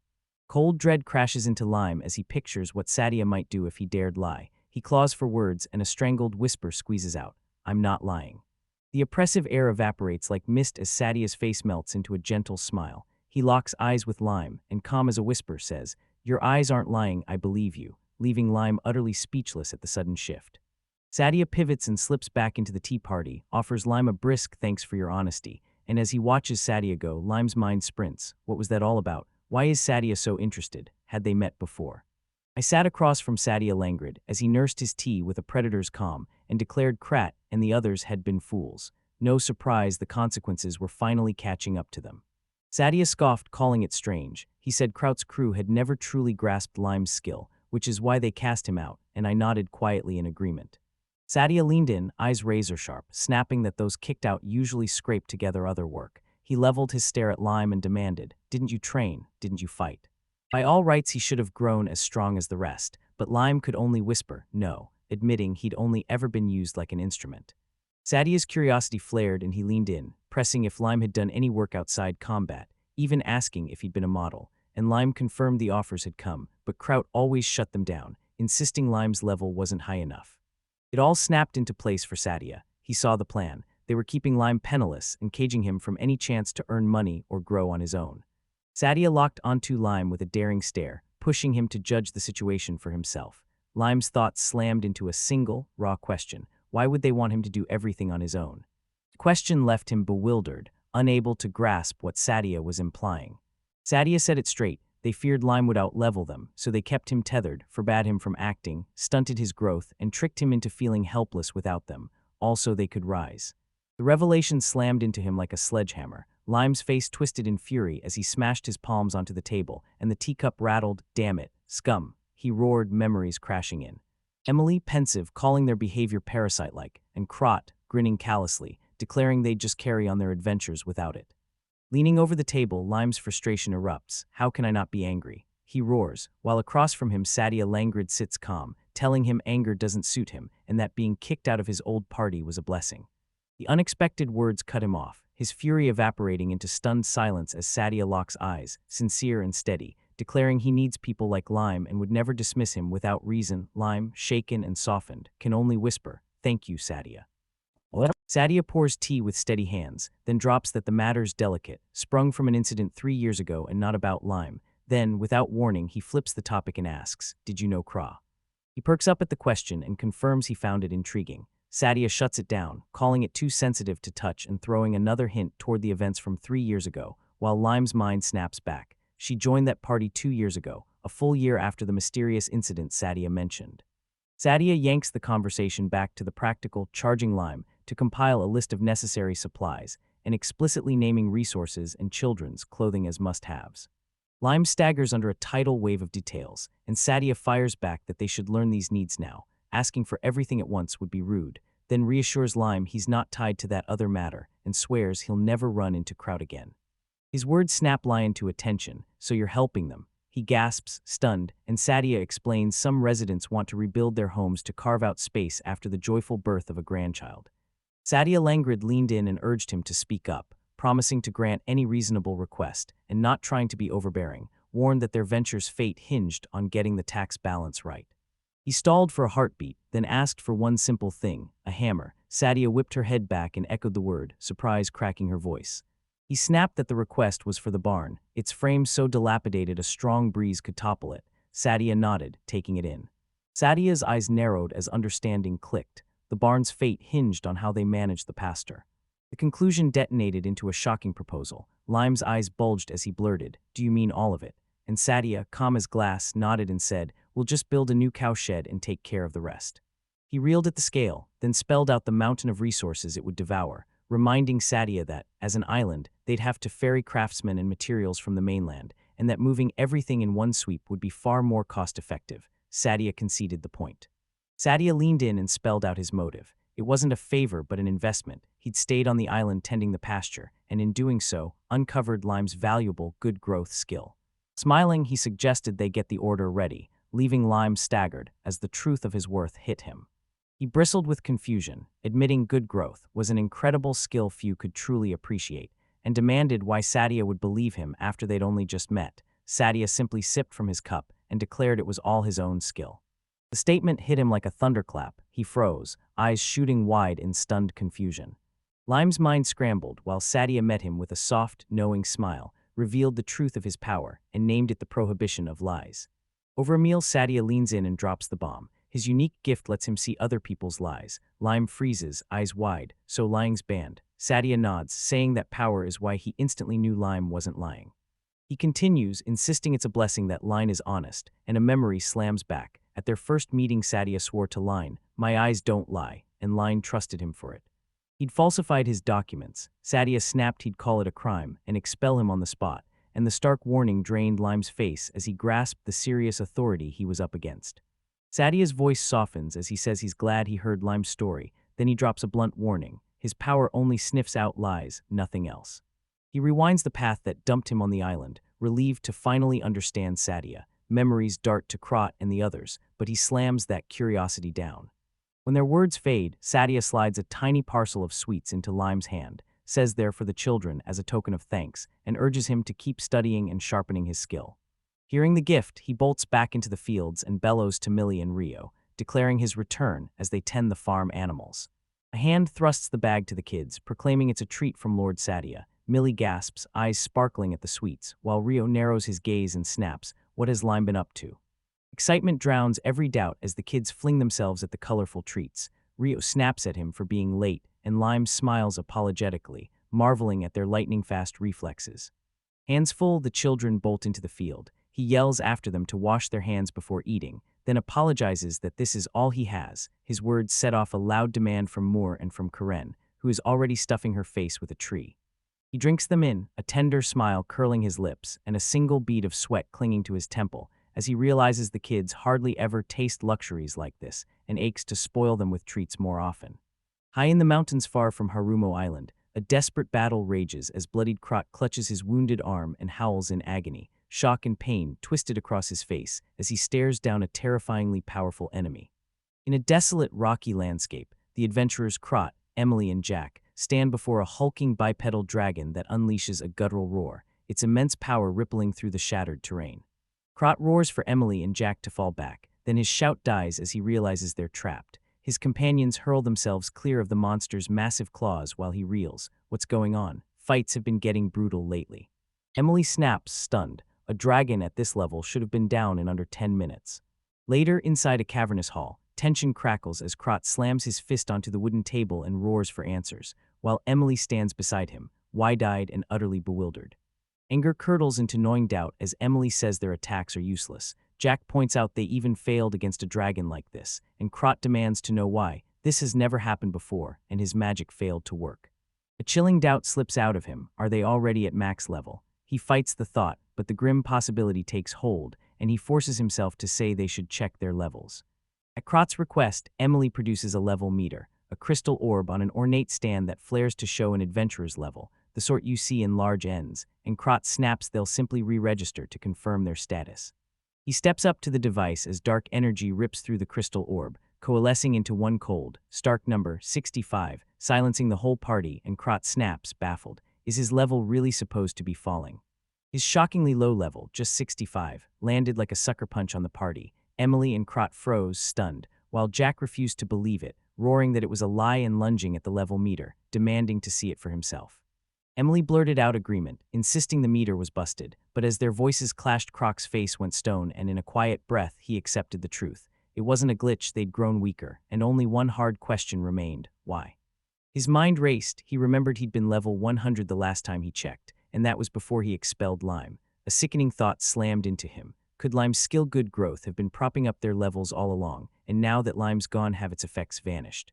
Cold dread crashes into Lime as he pictures what Sadia might do if he dared lie. He claws for words, and a strangled whisper squeezes out, "I'm not lying." The oppressive air evaporates like mist as Sadia's face melts into a gentle smile. He locks eyes with Lime, and calm as a whisper says, "Your eyes aren't lying, I believe you," leaving Lime utterly speechless at the sudden shift. Sadia pivots and slips back into the tea party, offers Lime a brisk "thanks for your honesty," and as he watches Sadia go, Lime's mind sprints. What was that all about? Why is Sadia so interested? Had they met before? I sat across from Sadia languid as he nursed his tea with a predator's calm and declared Crot and the others had been fools. No surprise, the consequences were finally catching up to them. Sadia scoffed, calling it strange. He said Kraut's crew had never truly grasped Lime's skill, which is why they cast him out, and I nodded quietly in agreement. Sadia leaned in, eyes razor-sharp, snapping that those kicked out usually scraped together other work. He leveled his stare at Lime and demanded, "Didn't you train? Didn't you fight?" By all rights he should have grown as strong as the rest, but Lime could only whisper, no, admitting he'd only ever been used like an instrument. Sadia's curiosity flared and he leaned in, pressing if Lime had done any work outside combat, even asking if he'd been a model. and Lime confirmed the offers had come, but Crot always shut them down, insisting Lime's level wasn't high enough. It all snapped into place for Sadia. He saw the plan. They were keeping Lime penniless and caging him from any chance to earn money or grow on his own. Sadia locked onto Lime with a daring stare, pushing him to judge the situation for himself. Lime's thoughts slammed into a single, raw question. Why would they want him to do everything on his own? The question left him bewildered, unable to grasp what Sadia was implying. Sadia said it straight. They feared Lime would outlevel them, so they kept him tethered, forbade him from acting, stunted his growth, and tricked him into feeling helpless without them, all so they could rise. The revelation slammed into him like a sledgehammer. Lime's face twisted in fury as he smashed his palms onto the table, and the teacup rattled. Damn it, scum, he roared, memories crashing in. Emily, pensive, calling their behavior parasite-like, and Crot, grinning callously, declaring they'd just carry on their adventures without it. Leaning over the table, Lime's frustration erupts. How can I not be angry? He roars, while across from him Sadia Langrid sits calm, telling him anger doesn't suit him and that being kicked out of his old party was a blessing. The unexpected words cut him off, his fury evaporating into stunned silence as Sadia locks eyes, sincere and steady, declaring he needs people like Lime and would never dismiss him without reason. Lime, shaken and softened, can only whisper, "Thank you, Sadia." Sadia pours tea with steady hands, then drops that the matter's delicate, sprung from an incident 3 years ago and not about Lime. Then, without warning, he flips the topic and asks, "Did you know Crot?" He perks up at the question and confirms he found it intriguing. Sadia shuts it down, calling it too sensitive to touch and throwing another hint toward the events from 3 years ago, while Lime's mind snaps back. She joined that party 2 years ago, a full year after the mysterious incident Sadia mentioned. Sadia yanks the conversation back to the practical, charging Lime to compile a list of necessary supplies and explicitly naming resources and children's clothing as must-haves. Lime staggers under a tidal wave of details, and Sadia fires back that they should learn these needs now. Asking for everything at once would be rude, then reassures Lime he's not tied to that other matter and swears he'll never run into Crot again. His words snap Lion to attention, "So you're helping them." He gasps, stunned, and Sadia explains some residents want to rebuild their homes to carve out space after the joyful birth of a grandchild. Sadia Langrid leaned in and urged him to speak up, promising to grant any reasonable request and not trying to be overbearing, warned that their venture's fate hinged on getting the tax balance right. He stalled for a heartbeat, then asked for one simple thing, a hammer. Sadia whipped her head back and echoed the word, surprise cracking her voice. He snapped that the request was for the barn, its frame so dilapidated a strong breeze could topple it. Sadia nodded, taking it in. Sadia's eyes narrowed as understanding clicked. The barn's fate hinged on how they managed the pasture. The conclusion detonated into a shocking proposal. Lime's eyes bulged as he blurted, "Do you mean all of it?" And Sadia, calm as glass, nodded and said, "We'll just build a new cow shed and take care of the rest." He reeled at the scale, then spelled out the mountain of resources it would devour, reminding Sadia that, as an island, they'd have to ferry craftsmen and materials from the mainland, and that moving everything in one sweep would be far more cost-effective. Sadia conceded the point. Sadia leaned in and spelled out his motive. It wasn't a favor but an investment. He'd stayed on the island tending the pasture, and in doing so, uncovered Lime's valuable good growth skill. Smiling, he suggested they get the order ready, leaving Lime staggered as the truth of his worth hit him. He bristled with confusion, admitting good growth was an incredible skill few could truly appreciate, and demanded why Sadia would believe him after they'd only just met. Sadia simply sipped from his cup and declared it was all his own skill. The statement hit him like a thunderclap. He froze, eyes shooting wide in stunned confusion. Lime's mind scrambled while Sadia met him with a soft, knowing smile, revealed the truth of his power, and named it the prohibition of lies. Over a meal, Sadia leans in and drops the bomb. His unique gift lets him see other people's lies. Lime freezes, eyes wide, so lying's banned. Sadia nods, saying that power is why he instantly knew Lime wasn't lying. He continues, insisting it's a blessing that Line is honest, and a memory slams back. At their first meeting, Sadia swore to Line, "My eyes don't lie," and Line trusted him for it. He'd falsified his documents. Sadia snapped he'd call it a crime and expel him on the spot, and the stark warning drained Lime's face as he grasped the serious authority he was up against. Sadia's voice softens as he says he's glad he heard Lime's story, then he drops a blunt warning. His power only sniffs out lies, nothing else. He rewinds the path that dumped him on the island, relieved to finally understand Sadia. Memories dart to Crot and the others, but he slams that curiosity down. When their words fade, Sadia slides a tiny parcel of sweets into Lime's hand. says they're for the children as a token of thanks, and urges him to keep studying and sharpening his skill. Hearing the gift, he bolts back into the fields and bellows to Millie and Rio, declaring his return as they tend the farm animals. A hand thrusts the bag to the kids, proclaiming it's a treat from Lord Sadia. Millie gasps, eyes sparkling at the sweets, while Rio narrows his gaze and snaps, "What has Lime been up to?" Excitement drowns every doubt as the kids fling themselves at the colorful treats. Rio snaps at him for being late, and Lime smiles apologetically, marveling at their lightning-fast reflexes. Hands full, the children bolt into the field. He yells after them to wash their hands before eating, then apologizes that this is all he has. His words set off a loud demand from Moore and from Karen, who is already stuffing her face with a tree. He drinks them in, a tender smile curling his lips and a single bead of sweat clinging to his temple, as he realizes the kids hardly ever taste luxuries like this and aches to spoil them with treats more often. High in the mountains far from Harumo Island, a desperate battle rages as bloodied Crot clutches his wounded arm and howls in agony, shock and pain twisted across his face as he stares down a terrifyingly powerful enemy. In a desolate, rocky landscape, the adventurers Crot, Emily, and Jack stand before a hulking bipedal dragon that unleashes a guttural roar, its immense power rippling through the shattered terrain. Crot roars for Emily and Jack to fall back, then his shout dies as he realizes they're trapped. His companions hurl themselves clear of the monster's massive claws while he reels. What's going on? Fights have been getting brutal lately. Emily snaps, stunned. A dragon at this level should have been down in under 10 minutes. Later, inside a cavernous hall, tension crackles as Crot slams his fist onto the wooden table and roars for answers, while Emily stands beside him, wide-eyed and utterly bewildered. Anger curdles into gnawing doubt as Emily says their attacks are useless. Jack points out they even failed against a dragon like this, and Crot demands to know why. This has never happened before, and his magic failed to work. A chilling doubt slips out of him. Are they already at max level? He fights the thought, but the grim possibility takes hold, and he forces himself to say they should check their levels. At Crot's request, Emily produces a level meter, a crystal orb on an ornate stand that flares to show an adventurer's level, the sort you see in large ends, and Crot snaps they'll simply re-register to confirm their status. He steps up to the device as dark energy rips through the crystal orb, coalescing into one cold, stark number, 65, silencing the whole party, and Crot snaps, baffled. Is his level really supposed to be falling? His shockingly low level, just 65, landed like a sucker punch on the party. Emily and Crot froze, stunned, while Jack refused to believe it, roaring that it was a lie and lunging at the level meter, demanding to see it for himself. Emily blurted out agreement, insisting the meter was busted, but as their voices clashed, Croc's face went stone, and in a quiet breath he accepted the truth. It wasn't a glitch, they'd grown weaker, and only one hard question remained: why? His mind raced. He remembered he'd been level 100 the last time he checked, and that was before he expelled Lime. A sickening thought slammed into him. Could Lime's skill-good growth have been propping up their levels all along, and now that Lime's gone have its effects vanished?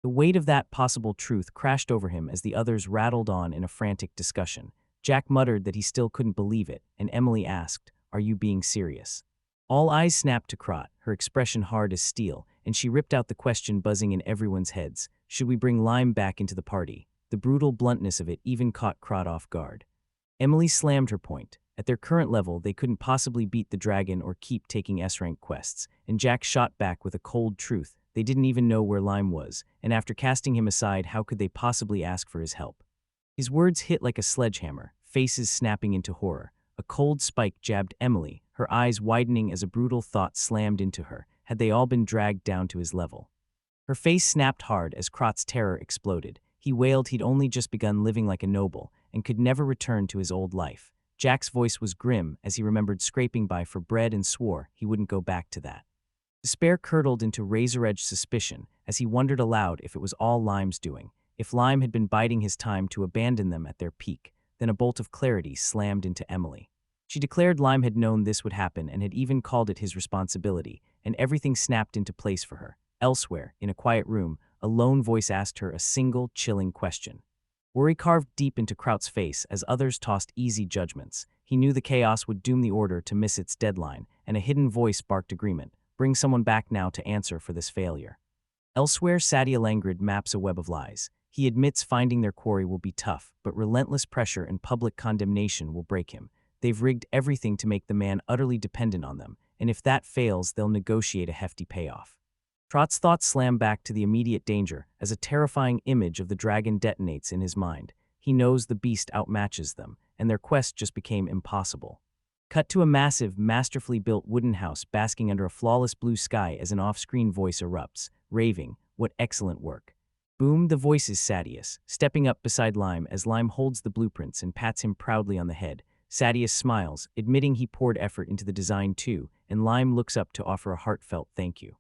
The weight of that possible truth crashed over him as the others rattled on in a frantic discussion. Jack muttered that he still couldn't believe it, and Emily asked, "Are you being serious?" All eyes snapped to Crot, her expression hard as steel, and she ripped out the question buzzing in everyone's heads. Should we bring Lime back into the party? The brutal bluntness of it even caught Crot off guard. Emily slammed her point. At their current level, they couldn't possibly beat the dragon or keep taking S-rank quests, and Jack shot back with a cold truth. They didn't even know where Lime was, and after casting him aside, how could they possibly ask for his help? His words hit like a sledgehammer, faces snapping into horror. A cold spike jabbed Emily, her eyes widening as a brutal thought slammed into her. Had they all been dragged down to his level? Her face snapped hard as Crot's terror exploded. He wailed he'd only just begun living like a noble and could never return to his old life. Jack's voice was grim as he remembered scraping by for bread and swore he wouldn't go back to that. Despair curdled into razor-edged suspicion as he wondered aloud if it was all Lime's doing. If Lime had been biding his time to abandon them at their peak, then a bolt of clarity slammed into Emily. She declared Lime had known this would happen and had even called it his responsibility, and everything snapped into place for her. Elsewhere, in a quiet room, a lone voice asked her a single, chilling question. Worry carved deep into Crot's face as others tossed easy judgments. He knew the chaos would doom the order to miss its deadline, and a hidden voice barked agreement. Bring someone back now to answer for this failure. Elsewhere, Sadia Langrid maps a web of lies. He admits finding their quarry will be tough, but relentless pressure and public condemnation will break him. They've rigged everything to make the man utterly dependent on them, and if that fails, they'll negotiate a hefty payoff. Crot's thoughts slam back to the immediate danger as a terrifying image of the dragon detonates in his mind. He knows the beast outmatches them, and their quest just became impossible. Cut to a massive, masterfully built wooden house basking under a flawless blue sky as an off-screen voice erupts, raving, "What excellent work." Boom, the voice is Sadia's, stepping up beside Lime as Lime holds the blueprints and pats him proudly on the head. Sadia smiles, admitting he poured effort into the design too, and Lime looks up to offer a heartfelt thank you.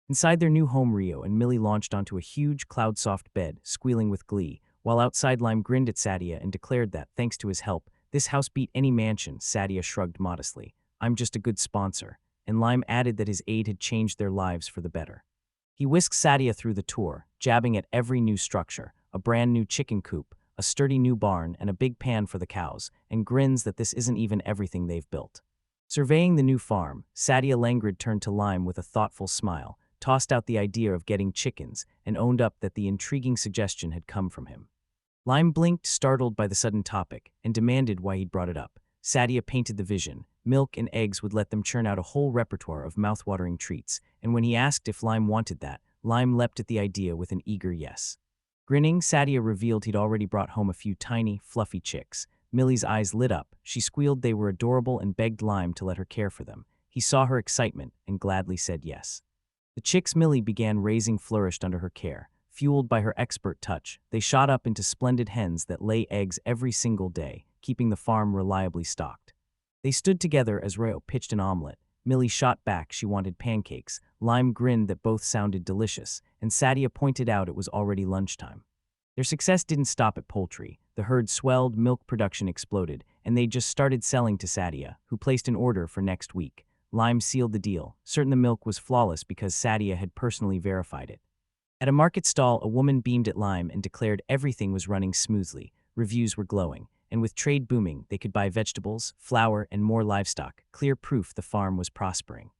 Inside their new home, Rio and Millie launched onto a huge cloud-soft bed, squealing with glee, while outside Lime grinned at Sadia and declared that, thanks to his help, this house beat any mansion. Sadia shrugged modestly. "I'm just a good sponsor," and Lime added that his aid had changed their lives for the better. He whisked Sadia through the tour, jabbing at every new structure, a brand new chicken coop, a sturdy new barn, and a big pan for the cows, and grins that this isn't even everything they've built. Surveying the new farm, Sadia Langrid turned to Lime with a thoughtful smile, tossed out the idea of getting chickens, and owned up that the intriguing suggestion had come from him. Lime blinked, startled by the sudden topic, and demanded why he'd brought it up. Sadia painted the vision. Milk and eggs would let them churn out a whole repertoire of mouthwatering treats, and when he asked if Lime wanted that, Lime leapt at the idea with an eager yes. Grinning, Sadia revealed he'd already brought home a few tiny, fluffy chicks. Millie's eyes lit up. She squealed they were adorable and begged Lime to let her care for them. He saw her excitement and gladly said yes. The chicks Millie began raising flourished under her care. Fueled by her expert touch, they shot up into splendid hens that lay eggs every single day, keeping the farm reliably stocked. They stood together as Rio pitched an omelet. Millie shot back she wanted pancakes. Lime grinned that both sounded delicious, and Sadia pointed out it was already lunchtime. Their success didn't stop at poultry. The herd swelled, milk production exploded, and they just started selling to Sadia, who placed an order for next week. Lime sealed the deal, certain the milk was flawless because Sadia had personally verified it. At a market stall, a woman beamed at Lime and declared everything was running smoothly. Reviews were glowing, and with trade booming, they could buy vegetables, flour, and more livestock, clear proof the farm was prospering.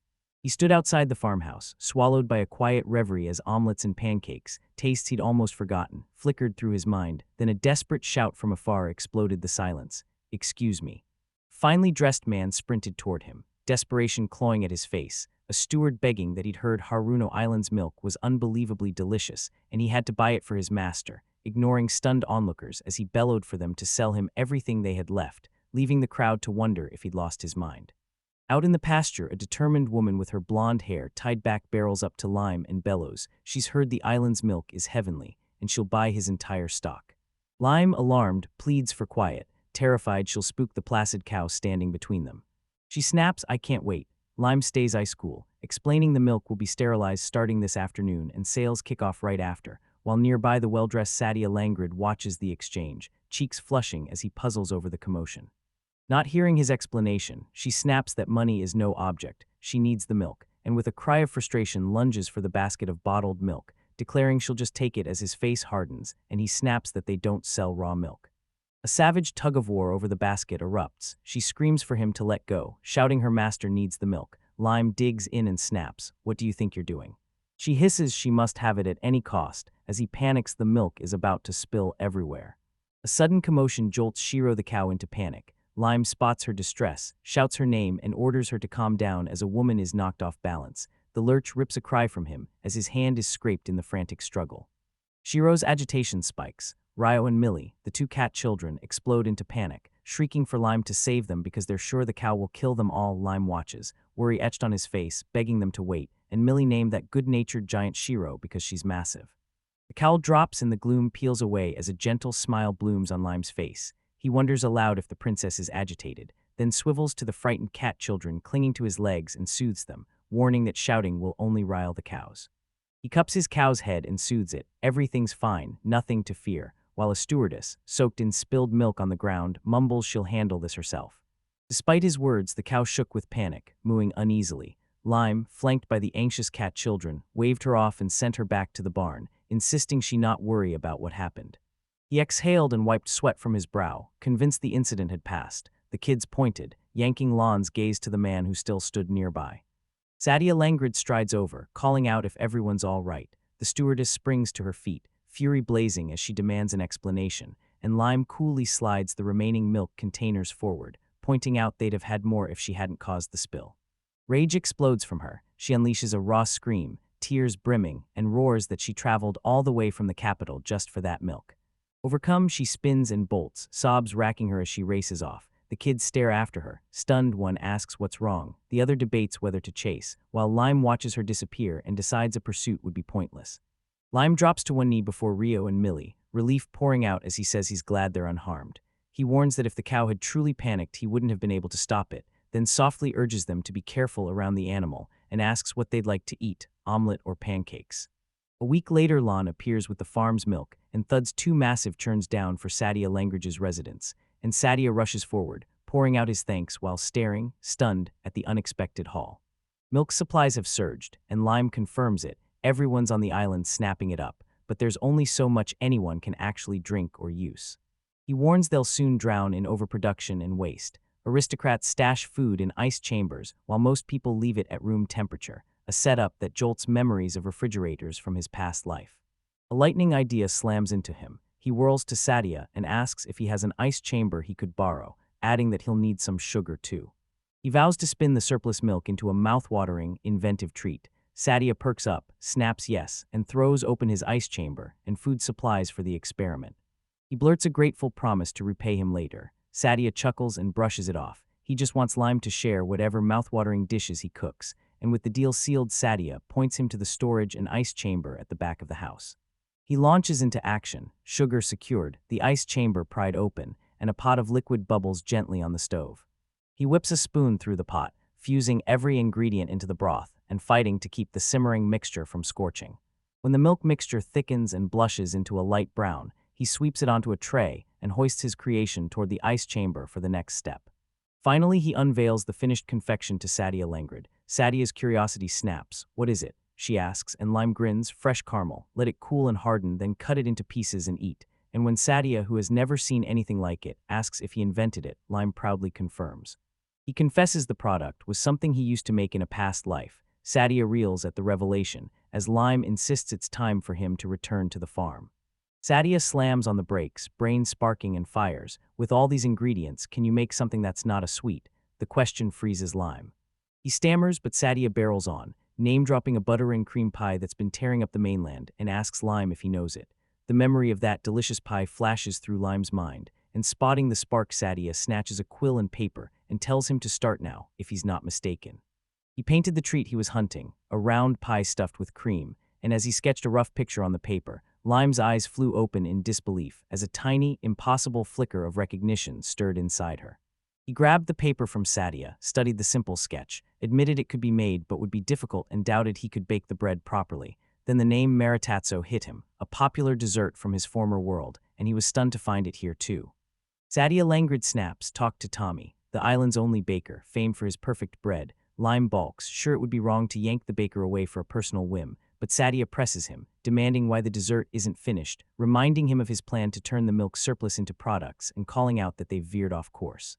He stood outside the farmhouse, swallowed by a quiet reverie as omelets and pancakes, tastes he'd almost forgotten, flickered through his mind. Then a desperate shout from afar exploded the silence. "Excuse me." A finely dressed man sprinted toward him, desperation clawing at his face, a steward begging that he'd heard Haruno Island's milk was unbelievably delicious, and he had to buy it for his master, ignoring stunned onlookers as he bellowed for them to sell him everything they had left, leaving the crowd to wonder if he'd lost his mind. Out in the pasture, a determined woman with her blonde hair tied back barrels up to Lime and bellows. She's heard the island's milk is heavenly, and she'll buy his entire stock. Lime, alarmed, pleads for quiet, terrified she'll spook the placid cow standing between them. She snaps, "I can't wait." Lime stays ice cool, explaining the milk will be sterilized starting this afternoon and sales kick off right after, while nearby the well-dressed Sadia Langrid watches the exchange, cheeks flushing as he puzzles over the commotion. Not hearing his explanation, she snaps that money is no object, she needs the milk, and with a cry of frustration lunges for the basket of bottled milk, declaring she'll just take it as his face hardens, and he snaps that they don't sell raw milk. A savage tug-of-war over the basket erupts. She screams for him to let go, shouting her master needs the milk. Lime digs in and snaps, "What do you think you're doing?" She hisses she must have it at any cost. As he panics, the milk is about to spill everywhere. A sudden commotion jolts Shiro the cow into panic. Lime spots her distress, shouts her name, and orders her to calm down as a woman is knocked off balance. The lurch rips a cry from him as his hand is scraped in the frantic struggle. Shiro's agitation spikes. Rio and Millie, the two cat children, explode into panic, shrieking for Lime to save them because they're sure the cow will kill them all. Lime watches, worry etched on his face, begging them to wait, and Millie named that good-natured giant Shiro because she's massive. The cowl drops and the gloom peels away as a gentle smile blooms on Lime's face. He wonders aloud if the princess is agitated, then swivels to the frightened cat children clinging to his legs and soothes them, warning that shouting will only rile the cows. He cups his cow's head and soothes it. Everything's fine, nothing to fear, while a stewardess, soaked in spilled milk on the ground, mumbles she'll handle this herself. Despite his words, the cow shook with panic, mooing uneasily. Lime, flanked by the anxious cat children, waved her off and sent her back to the barn, insisting she not worry about what happened. He exhaled and wiped sweat from his brow, convinced the incident had passed. The kids pointed, yanking Lon's gaze to the man who still stood nearby. Sadia Langrid strides over, calling out if everyone's all right. The stewardess springs to her feet, fury blazing as she demands an explanation, and Lime coolly slides the remaining milk containers forward, pointing out they'd have had more if she hadn't caused the spill. Rage explodes from her. She unleashes a raw scream, tears brimming, and roars that she traveled all the way from the capital just for that milk. Overcome, she spins and bolts, sobs racking her as she races off. The kids stare after her. Stunned, one asks what's wrong. The other debates whether to chase, while Lime watches her disappear and decides a pursuit would be pointless. Lime drops to one knee before Rio and Millie, relief pouring out as he says he's glad they're unharmed. He warns that if the cow had truly panicked, he wouldn't have been able to stop it, then softly urges them to be careful around the animal and asks what they'd like to eat, omelet or pancakes. A week later, Lon appears with the farm's milk and thuds 2 massive churns down for Sadia Langridge's residence, and Sadia rushes forward, pouring out his thanks while staring, stunned, at the unexpected haul. Milk supplies have surged, and Lime confirms it. Everyone's on the island snapping it up, but there's only so much anyone can actually drink or use. He warns they'll soon drown in overproduction and waste. Aristocrats stash food in ice chambers, while most people leave it at room temperature, a setup that jolts memories of refrigerators from his past life. A lightning idea slams into him. He whirls to Sadia and asks if he has an ice chamber he could borrow, adding that he'll need some sugar too. He vows to spin the surplus milk into a mouth-watering, inventive treat. Sadia perks up, snaps yes, and throws open his ice chamber and food supplies for the experiment. He blurts a grateful promise to repay him later. Sadia chuckles and brushes it off. He just wants Lime to share whatever mouth-watering dishes he cooks, and with the deal sealed, Sadia points him to the storage and ice chamber at the back of the house. He launches into action, sugar secured, the ice chamber pried open, and a pot of liquid bubbles gently on the stove. He whips a spoon through the pot, fusing every ingredient into the broth and fighting to keep the simmering mixture from scorching. When the milk mixture thickens and blushes into a light brown, he sweeps it onto a tray and hoists his creation toward the ice chamber for the next step. Finally, he unveils the finished confection to Sadia Langrid. Sadia's curiosity snaps. "What is it?" she asks, and Lime grins. "Fresh caramel. Let it cool and harden, then cut it into pieces and eat." And when Sadia, who has never seen anything like it, asks if he invented it, Lime proudly confirms. He confesses the product was something he used to make in a past life. Sadia reels at the revelation, as Lime insists it's time for him to return to the farm. Sadia slams on the brakes, brain sparking and fires. "With all these ingredients, can you make something that's not a sweet?" The question freezes Lime. He stammers, but Sadia barrels on, name-dropping a butter and cream pie that's been tearing up the mainland, and asks Lime if he knows it. The memory of that delicious pie flashes through Lime's mind, and spotting the spark, Sadia snatches a quill and paper and tells him to start now, if he's not mistaken. He painted the treat he was hunting, a round pie stuffed with cream, and as he sketched a rough picture on the paper, Lime's eyes flew open in disbelief as a tiny, impossible flicker of recognition stirred inside her. He grabbed the paper from Sadia, studied the simple sketch, admitted it could be made but would be difficult, and doubted he could bake the bread properly. Then the name Meritatso hit him, a popular dessert from his former world, and he was stunned to find it here too. Sadia Langrid snaps, "Talk to Tommy, the island's only baker, famed for his perfect bread." Lime balks, sure it would be wrong to yank the baker away for a personal whim, but Sadia presses him, demanding why the dessert isn't finished, reminding him of his plan to turn the milk surplus into products and calling out that they've veered off course.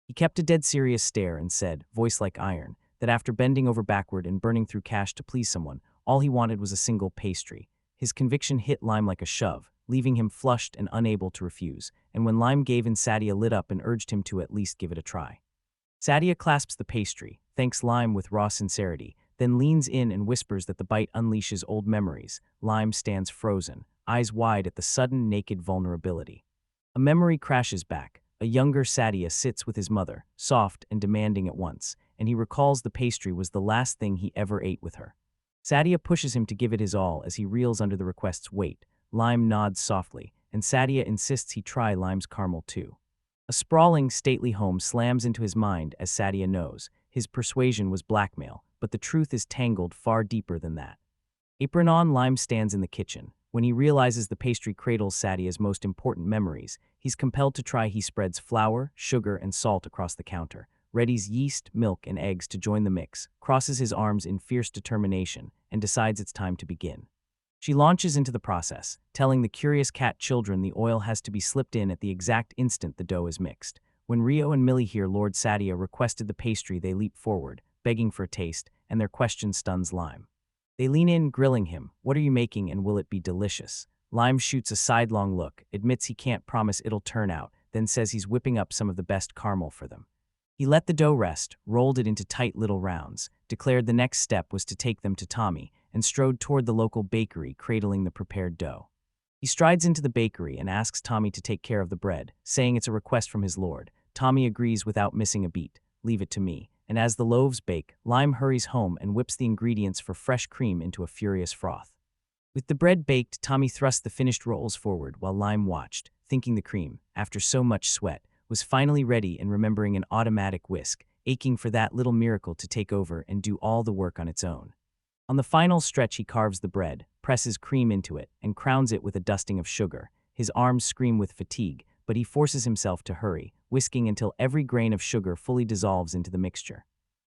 He kept a dead serious stare and said, voice like iron, that after bending over backward and burning through cash to please someone, all he wanted was a single pastry. His conviction hit Lime like a shove, leaving him flushed and unable to refuse, and when Lime gave in, Sadia lit up and urged him to at least give it a try. Sadia clasps the pastry, thanks Lime with raw sincerity, then leans in and whispers that the bite unleashes old memories. Lime stands frozen, eyes wide at the sudden naked vulnerability. A memory crashes back. A younger Sadia sits with his mother, soft and demanding at once, and he recalls the pastry was the last thing he ever ate with her. Sadia pushes him to give it his all as he reels under the request's weight. Lime nods softly, and Sadia insists he try Lime's caramel too. A sprawling, stately home slams into his mind as Sadia knows. His persuasion was blackmail, but the truth is tangled far deeper than that. Apron on, Lime stands in the kitchen. When he realizes the pastry cradles Sadia's most important memories, he's compelled to try. He spreads flour, sugar, and salt across the counter, readies yeast, milk, and eggs to join the mix, crosses his arms in fierce determination, and decides it's time to begin. She launches into the process, telling the curious cat children the oil has to be slipped in at the exact instant the dough is mixed. When Rio and Millie hear Lord Sadia requested the pastry, they leap forward, begging for a taste, and their question stuns Lime. They lean in, grilling him. "What are you making, and will it be delicious?" Lime shoots a sidelong look, admits he can't promise it'll turn out, then says he's whipping up some of the best caramel for them. He let the dough rest, rolled it into tight little rounds, declared the next step was to take them to Tommy, and strode toward the local bakery, cradling the prepared dough. He strides into the bakery and asks Tommy to take care of the bread, saying it's a request from his lord. Tommy agrees without missing a beat. Leave it to me. And as the loaves bake, Lime hurries home and whips the ingredients for fresh cream into a furious froth. With the bread baked, Tommy thrust the finished rolls forward while Lime watched, thinking the cream, after so much sweat, was finally ready and remembering an automatic whisk, aching for that little miracle to take over and do all the work on its own. On the final stretch, he carves the bread, presses cream into it, and crowns it with a dusting of sugar. His arms scream with fatigue, but he forces himself to hurry, whisking until every grain of sugar fully dissolves into the mixture.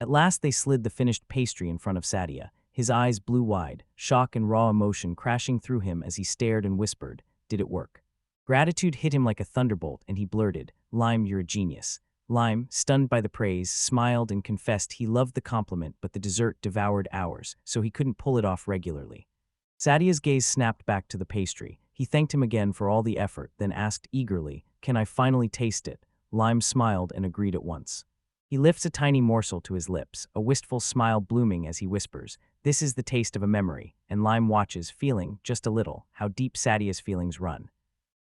At last they slid the finished pastry in front of Sadia, his eyes blue-wide, shock and raw emotion crashing through him as he stared and whispered, "Did it work?" Gratitude hit him like a thunderbolt, and he blurted, "Lime, you're a genius." Lime, stunned by the praise, smiled and confessed he loved the compliment, but the dessert devoured hours, so he couldn't pull it off regularly. Sadia's gaze snapped back to the pastry. He thanked him again for all the effort, then asked eagerly, "Can I finally taste it?" Lime smiled and agreed at once. He lifts a tiny morsel to his lips, a wistful smile blooming as he whispers, "This is the taste of a memory," and Lime watches, feeling, just a little, how deep Sadia's feelings run.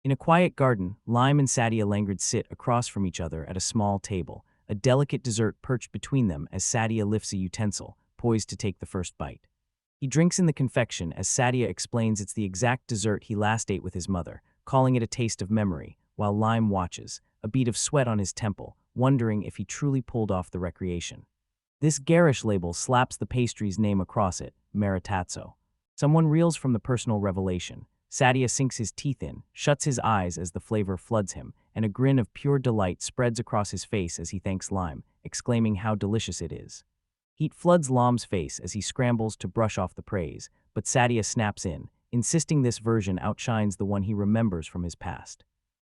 In a quiet garden, Lime and Sadia languid sit across from each other at a small table, a delicate dessert perched between them as Sadia lifts a utensil, poised to take the first bite. He drinks in the confection as Sadia explains it's the exact dessert he last ate with his mother, calling it a taste of memory, while Lime watches, a bead of sweat on his temple, wondering if he truly pulled off the recreation. This garish label slaps the pastry's name across it, Meritatso. Someone reels from the personal revelation. Sadia sinks his teeth in, shuts his eyes as the flavor floods him, and a grin of pure delight spreads across his face as he thanks Lime, exclaiming how delicious it is. Heat floods Lime's face as he scrambles to brush off the praise, but Sadia snaps in, insisting this version outshines the one he remembers from his past.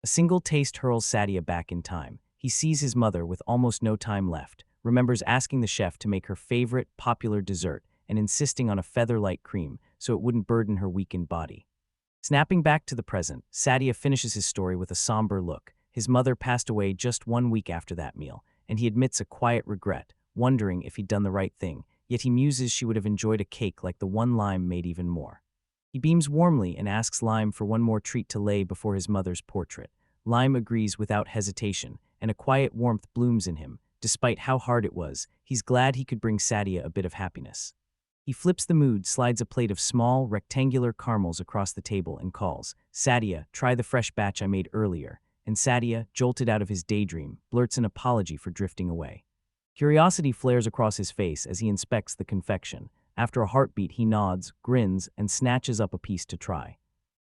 A single taste hurls Sadia back in time. He sees his mother with almost no time left, remembers asking the chef to make her favorite, popular dessert, and insisting on a feather-light cream so it wouldn't burden her weakened body. Snapping back to the present, Sadia finishes his story with a somber look. His mother passed away just 1 week after that meal, and he admits a quiet regret, wondering if he'd done the right thing, yet he muses she would have enjoyed a cake like the one Lime made even more. He beams warmly and asks Lime for one more treat to lay before his mother's portrait. Lime agrees without hesitation, and a quiet warmth blooms in him. Despite how hard it was, he's glad he could bring Sadia a bit of happiness. He flips the mood, slides a plate of small, rectangular caramels across the table and calls, "Sadia, try the fresh batch I made earlier." And Sadia, jolted out of his daydream, blurts an apology for drifting away. Curiosity flares across his face as he inspects the confection. After a heartbeat, he nods, grins, and snatches up a piece to try.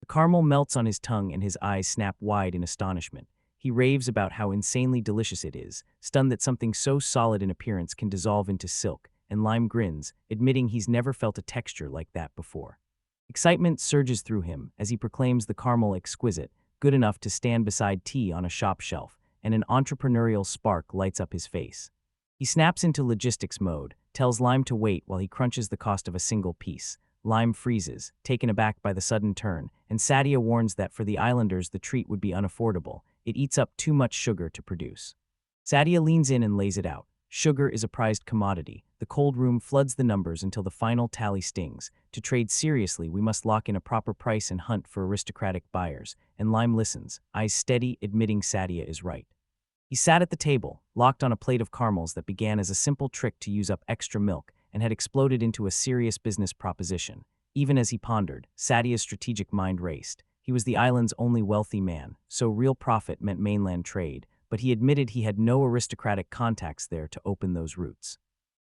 The caramel melts on his tongue and his eyes snap wide in astonishment. He raves about how insanely delicious it is, stunned that something so solid in appearance can dissolve into silk, and Lime grins, admitting he's never felt a texture like that before. Excitement surges through him as he proclaims the caramel exquisite, good enough to stand beside tea on a shop shelf, and an entrepreneurial spark lights up his face. He snaps into logistics mode, tells Lime to wait while he crunches the cost of a single piece. Lime freezes, taken aback by the sudden turn, and Sadia warns that for the islanders the treat would be unaffordable. It eats up too much sugar to produce. Sadia leans in and lays it out. Sugar is a prized commodity. The cold room floods the numbers until the final tally stings. To trade seriously, we must lock in a proper price and hunt for aristocratic buyers. And Lime listens, eyes steady, admitting Sadia is right. He sat at the table, locked on a plate of caramels that began as a simple trick to use up extra milk and had exploded into a serious business proposition. Even as he pondered, Sadia's strategic mind raced. He was the island's only wealthy man, so real profit meant mainland trade, but he admitted he had no aristocratic contacts there to open those routes.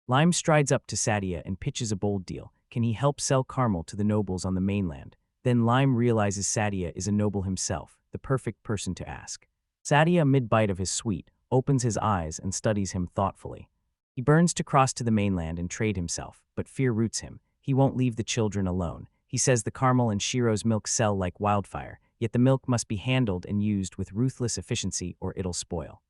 Lime strides up to Sadia and pitches a bold deal. Can he help sell caramel to the nobles on the mainland? Then Lime realizes Sadia is a noble himself, the perfect person to ask. Sadia, mid-bite of his sweet, opens his eyes and studies him thoughtfully. He burns to cross to the mainland and trade himself, but fear roots him. He won't leave the children alone. He says the caramel and Shiro's milk sell like wildfire, yet the milk must be handled and used with ruthless efficiency or it'll spoil.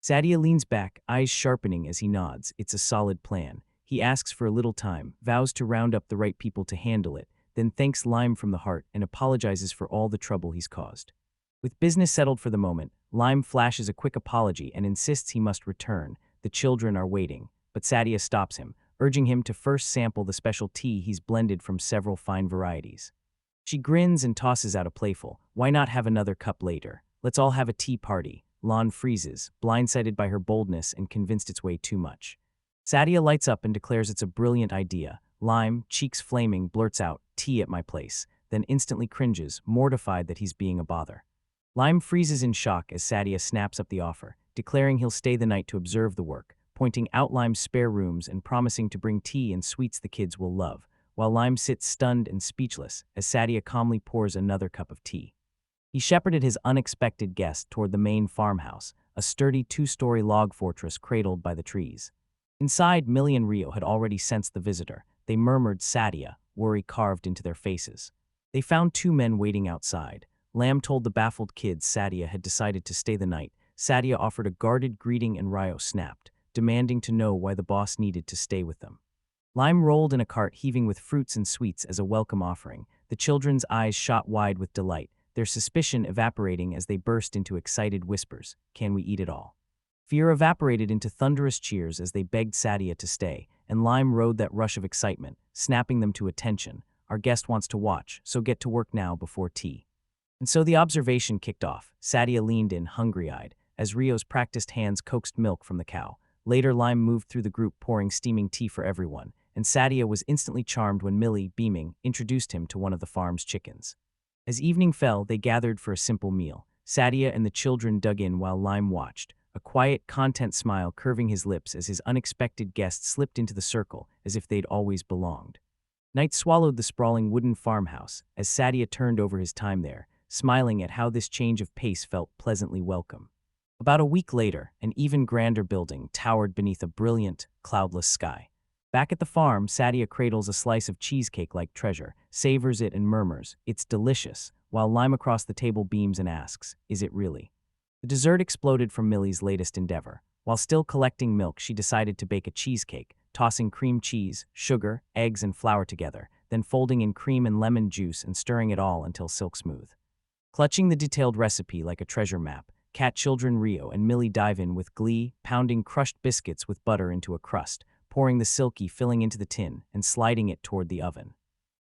Sadia leans back, eyes sharpening as he nods. It's a solid plan. He asks for a little time, vows to round up the right people to handle it, then thanks Lime from the heart and apologizes for all the trouble he's caused. With business settled for the moment, Lime flashes a quick apology and insists he must return. The children are waiting, but Sadia stops him, urging him to first sample the special tea he's blended from several fine varieties. She grins and tosses out a playful, "Why not have another cup later? Let's all have a tea party." Lon freezes, blindsided by her boldness and convinced it's way too much. Sadia lights up and declares it's a brilliant idea. Lime, cheeks flaming, blurts out, "Tea at my place," then instantly cringes, mortified that he's being a bother. Lime freezes in shock as Sadia snaps up the offer, declaring he'll stay the night to observe the work, pointing out Lime's spare rooms and promising to bring tea and sweets the kids will love, while Lime sits stunned and speechless as Sadia calmly pours another cup of tea. He shepherded his unexpected guest toward the main farmhouse, a sturdy two-story log fortress cradled by the trees. Inside, Millie and Rio had already sensed the visitor. They murmured Sadia, worry carved into their faces. They found two men waiting outside. Lamb told the baffled kids Sadia had decided to stay the night. Sadia offered a guarded greeting and Rio snapped, demanding to know why the boss needed to stay with them. Lime rolled in a cart heaving with fruits and sweets as a welcome offering. The children's eyes shot wide with delight, their suspicion evaporating as they burst into excited whispers, "Can we eat it all?" Fear evaporated into thunderous cheers as they begged Sadia to stay, and Lime rode that rush of excitement, snapping them to attention. "Our guest wants to watch, so get to work now before tea." And so the observation kicked off. Sadia leaned in, hungry-eyed, as Rio's practiced hands coaxed milk from the cow. Later, Lime moved through the group pouring steaming tea for everyone, and Sadia was instantly charmed when Millie, beaming, introduced him to one of the farm's chickens. As evening fell, they gathered for a simple meal. Sadia and the children dug in while Lime watched, a quiet, content smile curving his lips as his unexpected guest slipped into the circle as if they'd always belonged. Night swallowed the sprawling wooden farmhouse as Sadia turned over his time there, smiling at how this change of pace felt pleasantly welcome. About a week later, an even grander building towered beneath a brilliant, cloudless sky. Back at the farm, Sadia cradles a slice of cheesecake like treasure, savors it and murmurs, "It's delicious," while Lime across the table beams and asks, "Is it really?" The dessert exploded from Millie's latest endeavor. While still collecting milk, she decided to bake a cheesecake, tossing cream cheese, sugar, eggs, and flour together, then folding in cream and lemon juice and stirring it all until silk smooth. Clutching the detailed recipe like a treasure map, cat children Rio and Millie dive in with glee, pounding crushed biscuits with butter into a crust, pouring the silky filling into the tin and sliding it toward the oven.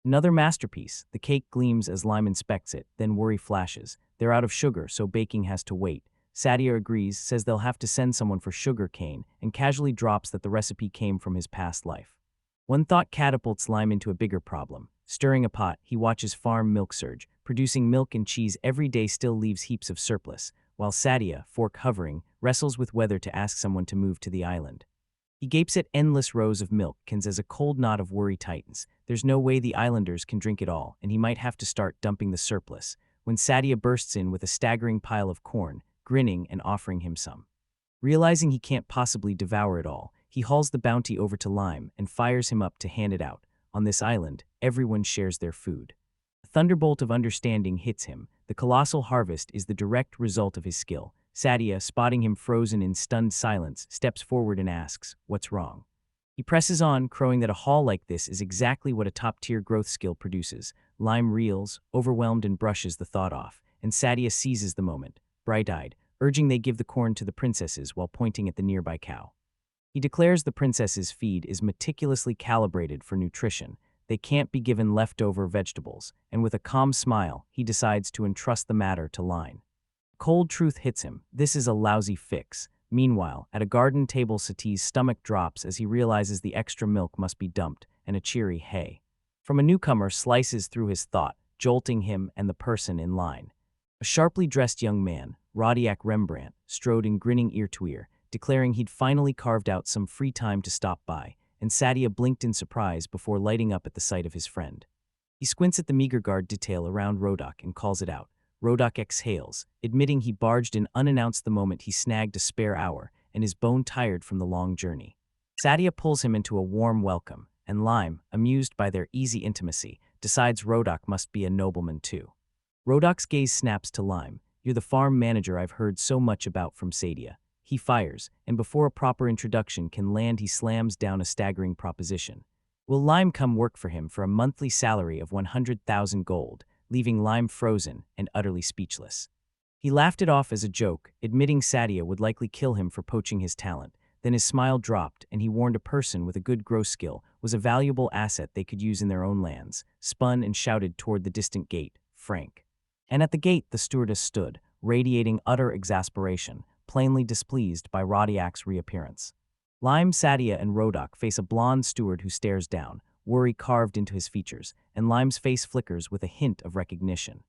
Another masterpiece, the cake gleams as Lime inspects it, then worry flashes. They're out of sugar, so baking has to wait. Sadia agrees, says they'll have to send someone for sugar cane, and casually drops that the recipe came from his past life. One thought catapults Lime into a bigger problem. Stirring a pot, he watches farm milk surge. Producing milk and cheese every day still leaves heaps of surplus, while Sadia, fork hovering, wrestles with whether to ask someone to move to the island. He gapes at endless rows of milk cans as a cold knot of worry tightens. There's no way the islanders can drink it all, and he might have to start dumping the surplus, when Sadia bursts in with a staggering pile of corn, grinning and offering him some. Realizing he can't possibly devour it all, he hauls the bounty over to Lime and fires him up to hand it out. On this island, everyone shares their food. A thunderbolt of understanding hits him. The colossal harvest is the direct result of his skill. Sadia, spotting him frozen in stunned silence, steps forward and asks, "What's wrong?" He presses on, crowing that a haul like this is exactly what a top-tier growth skill produces. Lime reels, overwhelmed, and brushes the thought off, and Sadia seizes the moment, bright-eyed, urging they give the corn to the princesses while pointing at the nearby cow. He declares the princesses' feed is meticulously calibrated for nutrition. They can't be given leftover vegetables, and with a calm smile, he decides to entrust the matter to Lime. Cold truth hits him. This is a lousy fix. Meanwhile, at a garden table, Satie's stomach drops as he realizes the extra milk must be dumped, and a cheery "hey" from a newcomer slices through his thought, jolting him and the person in line. A sharply dressed young man, Rodiak Rembrandt, strode in grinning ear to ear, declaring he'd finally carved out some free time to stop by, and Sadia blinked in surprise before lighting up at the sight of his friend. He squints at the meager guard detail around Rodak and calls it out. Rodak exhales, admitting he barged in unannounced the moment he snagged a spare hour and is bone-tired from the long journey. Sadia pulls him into a warm welcome, and Lime, amused by their easy intimacy, decides Rodak must be a nobleman too. Rodak's gaze snaps to Lime. "You're the farm manager I've heard so much about from Sadia." He fires, and before a proper introduction can land, he slams down a staggering proposition. Will Lime come work for him for a monthly salary of 100,000 gold, leaving Lime frozen and utterly speechless. He laughed it off as a joke, admitting Sadia would likely kill him for poaching his talent. Then his smile dropped, and he warned a person with a good grow skill was a valuable asset they could use in their own lands, spun and shouted toward the distant gate, Frank. And at the gate the stewardess stood, radiating utter exasperation, plainly displeased by Rodiak's reappearance. Lime, Sadia, and Rodak face a blonde steward who stares down, worry carved into his features, and Lime's face flickers with a hint of recognition.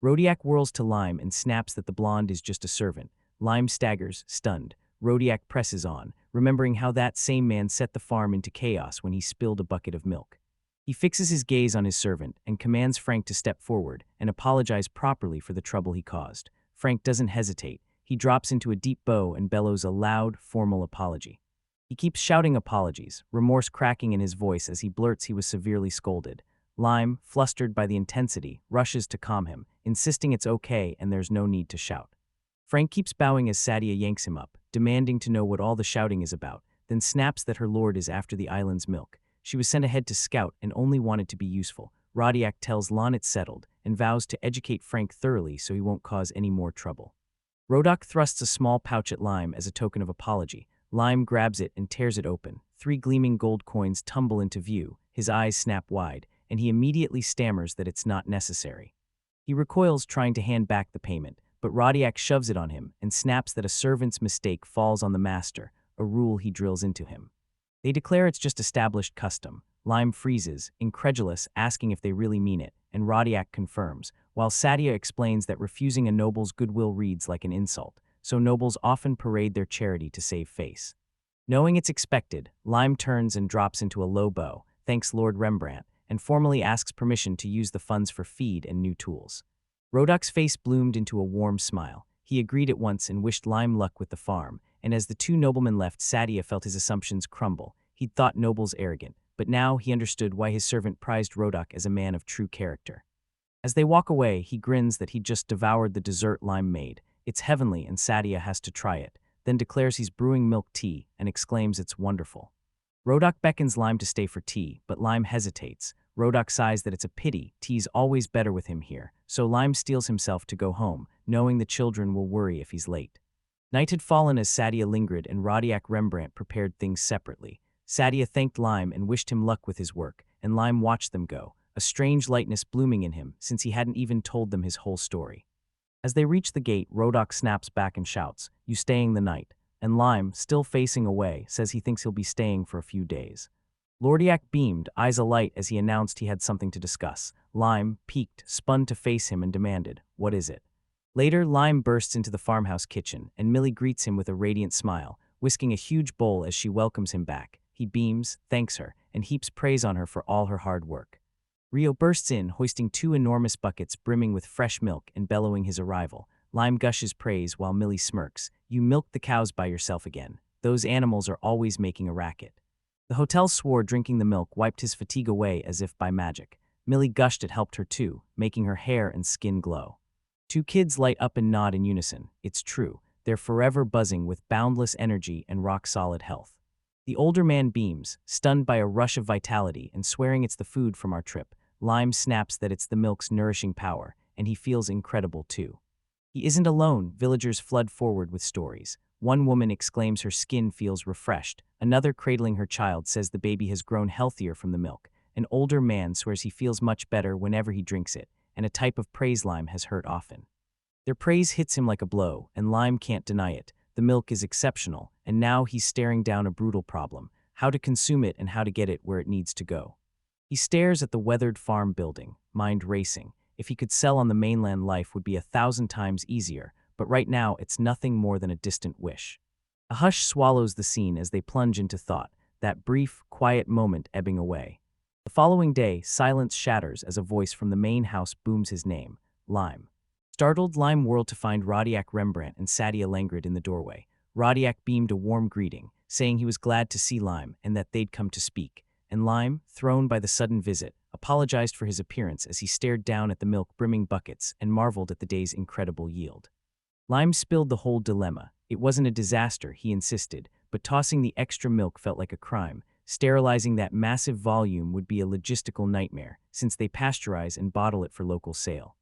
Rodiak whirls to Lime and snaps that the blonde is just a servant. Lime staggers, stunned. Rodiak presses on, remembering how that same man set the farm into chaos when he spilled a bucket of milk. He fixes his gaze on his servant and commands Frank to step forward and apologize properly for the trouble he caused. Frank doesn't hesitate. He drops into a deep bow and bellows a loud, formal apology. He keeps shouting apologies, remorse cracking in his voice as he blurts he was severely scolded. Lime, flustered by the intensity, rushes to calm him, insisting it's okay and there's no need to shout. Frank keeps bowing as Sadia yanks him up, demanding to know what all the shouting is about, then snaps that her lord is after the island's milk. She was sent ahead to scout and only wanted to be useful. Rodiak tells Lon it's settled and vows to educate Frank thoroughly so he won't cause any more trouble. Rodak thrusts a small pouch at Lime as a token of apology. Lime grabs it and tears it open. 3 gleaming gold coins tumble into view, his eyes snap wide, and he immediately stammers that it's not necessary. He recoils, trying to hand back the payment, but Rodiak shoves it on him and snaps that a servant's mistake falls on the master, a rule he drills into him. They declare it's just established custom. Lime freezes, incredulous, asking if they really mean it, and Rodiak confirms, while Sadia explains that refusing a noble's goodwill reads like an insult, so nobles often parade their charity to save face. Knowing it's expected, Lime turns and drops into a low bow, thanks Lord Rembrandt, and formally asks permission to use the funds for feed and new tools. Rodak's face bloomed into a warm smile. He agreed at once and wished Lime luck with the farm, and as the 2 noblemen left, Sadia felt his assumptions crumble. He'd thought nobles arrogant, but now he understood why his servant prized Rodak as a man of true character. As they walk away, he grins that he'd just devoured the dessert Lime made. It's heavenly and Sadia has to try it, then declares he's brewing milk tea and exclaims it's wonderful. Rodak beckons Lime to stay for tea, but Lime hesitates. Rodak sighs that it's a pity, tea's always better with him here, so Lime steels himself to go home, knowing the children will worry if he's late. Night had fallen as Sadia lingered and Rodiak Rembrandt prepared things separately. Sadia thanked Lime and wished him luck with his work, and Lime watched them go, a strange lightness blooming in him since he hadn't even told them his whole story. As they reach the gate, Rodak snaps back and shouts, "You staying the night?" And Lime, still facing away, says he thinks he'll be staying for a few days. Lordiak beamed, eyes alight as he announced he had something to discuss. Lime, piqued, spun to face him and demanded, "What is it?" Later, Lime bursts into the farmhouse kitchen, and Millie greets him with a radiant smile, whisking a huge bowl as she welcomes him back. He beams, thanks her, and heaps praise on her for all her hard work. Rio bursts in, hoisting 2 enormous buckets brimming with fresh milk and bellowing his arrival. Lime gushes praise while Millie smirks. "You milked the cows by yourself again. Those animals are always making a racket." The hotel swore drinking the milk wiped his fatigue away as if by magic. Millie gushed it helped her too, making her hair and skin glow. 2 kids light up and nod in unison. It's true, they're forever buzzing with boundless energy and rock-solid health. The older man beams, stunned by a rush of vitality and swearing it's the food from our trip. Lime snaps that it's the milk's nourishing power, and he feels incredible too. He isn't alone. Villagers flood forward with stories. One woman exclaims her skin feels refreshed. Another, cradling her child, says the baby has grown healthier from the milk. An older man swears he feels much better whenever he drinks it, and a type of praise Lime has heard often. Their praise hits him like a blow, and Lime can't deny it. The milk is exceptional, and now he's staring down a brutal problem: how to consume it and how to get it where it needs to go. He stares at the weathered farm building, mind racing. If he could sell on the mainland, life would be 1,000 times easier, but right now it's nothing more than a distant wish. A hush swallows the scene as they plunge into thought, that brief, quiet moment ebbing away. The following day, silence shatters as a voice from the main house booms his name, Lime. Startled, Lime whirled to find Rodiak Rembrandt and Sadia lingered in the doorway. Rodiak beamed a warm greeting, saying he was glad to see Lime and that they'd come to speak. And Lime, thrown by the sudden visit, apologized for his appearance as he stared down at the milk-brimming buckets and marveled at the day's incredible yield. Lime spilled the whole dilemma. It wasn't a disaster, he insisted, but tossing the extra milk felt like a crime. Sterilizing that massive volume would be a logistical nightmare, since they pasteurize and bottle it for local sale.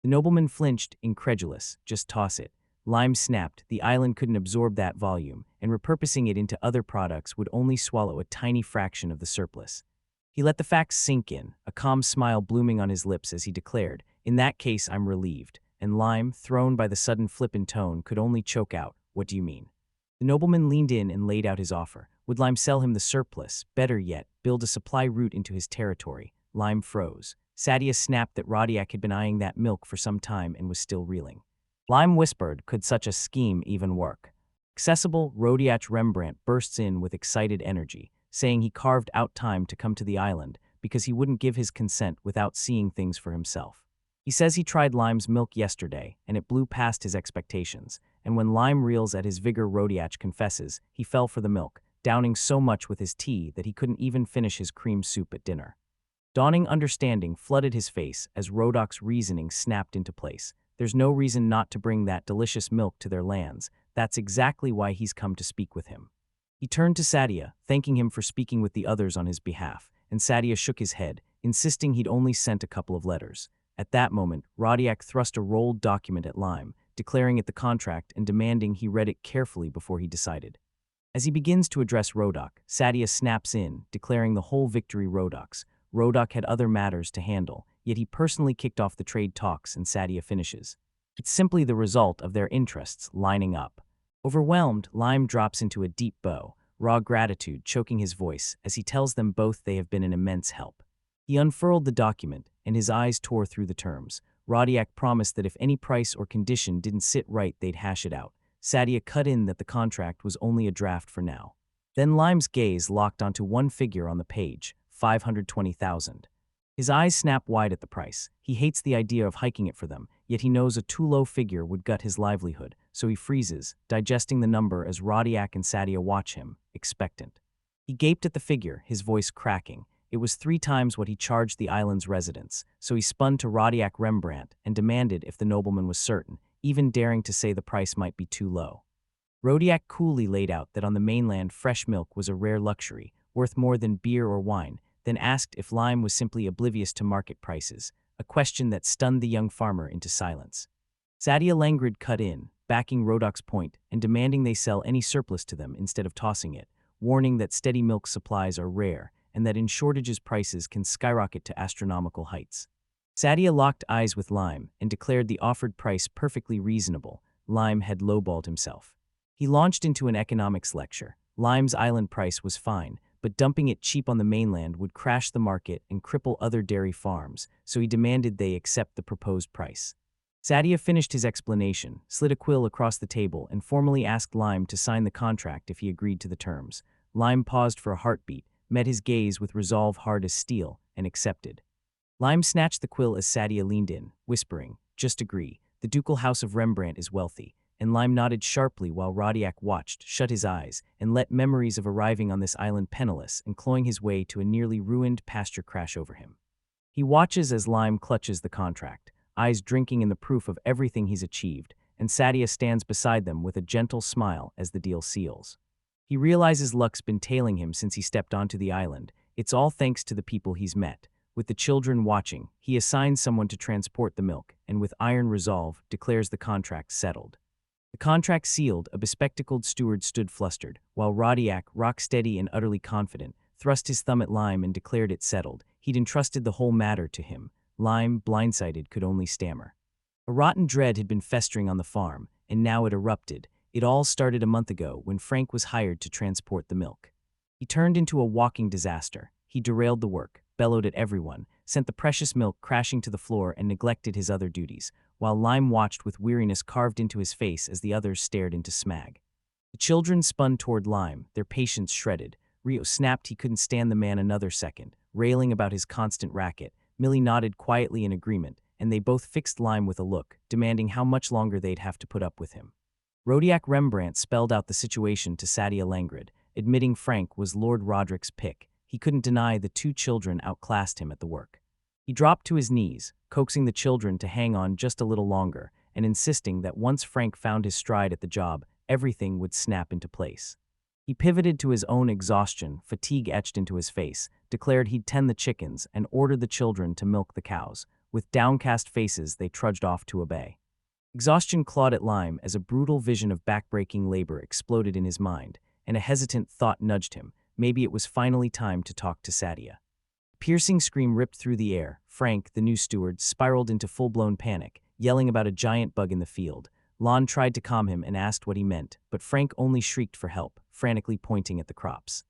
The nobleman flinched, incredulous. "Just toss it." Lime snapped. The island couldn't absorb that volume, and repurposing it into other products would only swallow a tiny fraction of the surplus. He let the facts sink in, a calm smile blooming on his lips as he declared, "In that case, I'm relieved." And Lime, thrown by the sudden flip in tone, could only choke out, "What do you mean?" The nobleman leaned in and laid out his offer. Would Lime sell him the surplus? Better yet, build a supply route into his territory. Lime froze. Sadia snapped that Rodiak had been eyeing that milk for some time and was still reeling. Lime whispered, could such a scheme even work? Accessible, Rodiak Rembrandt bursts in with excited energy, saying he carved out time to come to the island because he wouldn't give his consent without seeing things for himself. He says he tried Lime's milk yesterday, and it blew past his expectations, and when Lime reels at his vigor, Rodiak confesses he fell for the milk, downing so much with his tea that he couldn't even finish his cream soup at dinner. Dawning understanding flooded his face as Rodok's reasoning snapped into place. There's no reason not to bring that delicious milk to their lands. That's exactly why he's come to speak with him. He turned to Sadia, thanking him for speaking with the others on his behalf, and Sadia shook his head, insisting he'd only sent a couple of letters. At that moment, Rodiak thrust a rolled document at Lime, declaring it the contract and demanding he read it carefully before he decided. As he begins to address Rodok, Sadia snaps in, declaring the whole victory Rodok's. Rodok had other matters to handle, yet he personally kicked off the trade talks, and Sadia finishes. It's simply the result of their interests lining up. Overwhelmed, Lime drops into a deep bow, raw gratitude choking his voice as he tells them both they have been an immense help. He unfurled the document, and his eyes tore through the terms. Rodiak promised that if any price or condition didn't sit right, they'd hash it out. Sadia cut in that the contract was only a draft for now. Then Lime's gaze locked onto one figure on the page, 520,000. His eyes snap wide at the price. He hates the idea of hiking it for them, yet he knows a too low figure would gut his livelihood, so he freezes, digesting the number as Rodiak and Sadia watch him, expectant. He gaped at the figure, his voice cracking. It was 3 times what he charged the island's residents, so he spun to Rodiak Rembrandt and demanded if the nobleman was certain, even daring to say the price might be too low. Rodiak coolly laid out that on the mainland fresh milk was a rare luxury, worth more than beer or wine, then asked if Lime was simply oblivious to market prices, a question that stunned the young farmer into silence. Sadia Langrid cut in, backing Rodok's point and demanding they sell any surplus to them instead of tossing it, warning that steady milk supplies are rare and that in shortages prices can skyrocket to astronomical heights. Sadia locked eyes with Lime and declared the offered price perfectly reasonable. Lime had lowballed himself. He launched into an economics lecture. Lime's island price was fine, but dumping it cheap on the mainland would crash the market and cripple other dairy farms, so he demanded they accept the proposed price. Sadia finished his explanation, slid a quill across the table, and formally asked Lime to sign the contract if he agreed to the terms. Lime paused for a heartbeat, met his gaze with resolve hard as steel, and accepted. Lime snatched the quill as Sadia leaned in, whispering, "Just agree, the ducal house of Rembrandt is wealthy," and Lime nodded sharply while Rodiak watched, shut his eyes, and let memories of arriving on this island penniless and clawing his way to a nearly ruined pasture crash over him. He watches as Lime clutches the contract, eyes drinking in the proof of everything he's achieved, and Sadia stands beside them with a gentle smile as the deal seals. He realizes luck's been tailing him since he stepped onto the island. It's all thanks to the people he's met. With the children watching, he assigns someone to transport the milk, and with iron resolve, declares the contract settled. The contract sealed, a bespectacled steward stood flustered, while Rodiak, rock-steady and utterly confident, thrust his thumb at Lime and declared it settled. He'd entrusted the whole matter to him. Lime, blindsided, could only stammer. A rotten dread had been festering on the farm, and now it erupted. It all started a month ago when Frank was hired to transport the milk. He turned into a walking disaster. He derailed the work, bellowed at everyone, sent the precious milk crashing to the floor, and neglected his other duties, while Lime watched with weariness carved into his face as the others stared into smag. The children spun toward Lime, their patience shredded. Rio snapped he couldn't stand the man another second, railing about his constant racket. Millie nodded quietly in agreement, and they both fixed Lime with a look, demanding how much longer they'd have to put up with him. Rodiak Rembrandt spelled out the situation to Sadia Langrid, admitting Frank was Lord Roderick's pick. He couldn't deny the 2 children outclassed him at the work. He dropped to his knees, coaxing the children to hang on just a little longer, and insisting that once Frank found his stride at the job, everything would snap into place. He pivoted to his own exhaustion, fatigue etched into his face, declared he'd tend the chickens, and ordered the children to milk the cows. With downcast faces, they trudged off to obey. Exhaustion clawed at Lime as a brutal vision of backbreaking labor exploded in his mind, and a hesitant thought nudged him. Maybe it was finally time to talk to Sadia. A piercing scream ripped through the air. Frank, the new steward, spiraled into full-blown panic, yelling about a giant bug in the field. Lon tried to calm him and asked what he meant, but Frank only shrieked for help, frantically pointing at the crops.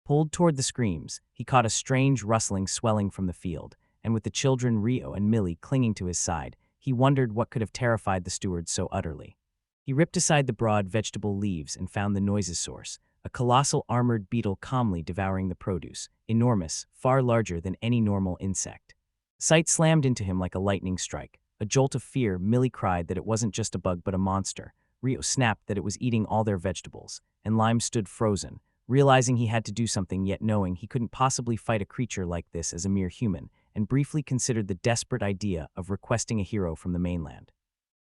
Pulled toward the screams, he caught a strange rustling swelling from the field, and with the children Rio and Millie clinging to his side, he wondered what could have terrified the steward so utterly. He ripped aside the broad vegetable leaves and found the noise's source, a colossal armored beetle calmly devouring the produce, enormous, far larger than any normal insect. The sight slammed into him like a lightning strike. A jolt of fear, Millie cried that it wasn't just a bug but a monster. Rio snapped that it was eating all their vegetables, and Lime stood frozen, realizing he had to do something yet knowing he couldn't possibly fight a creature like this as a mere human, and briefly considered the desperate idea of requesting a hero from the mainland.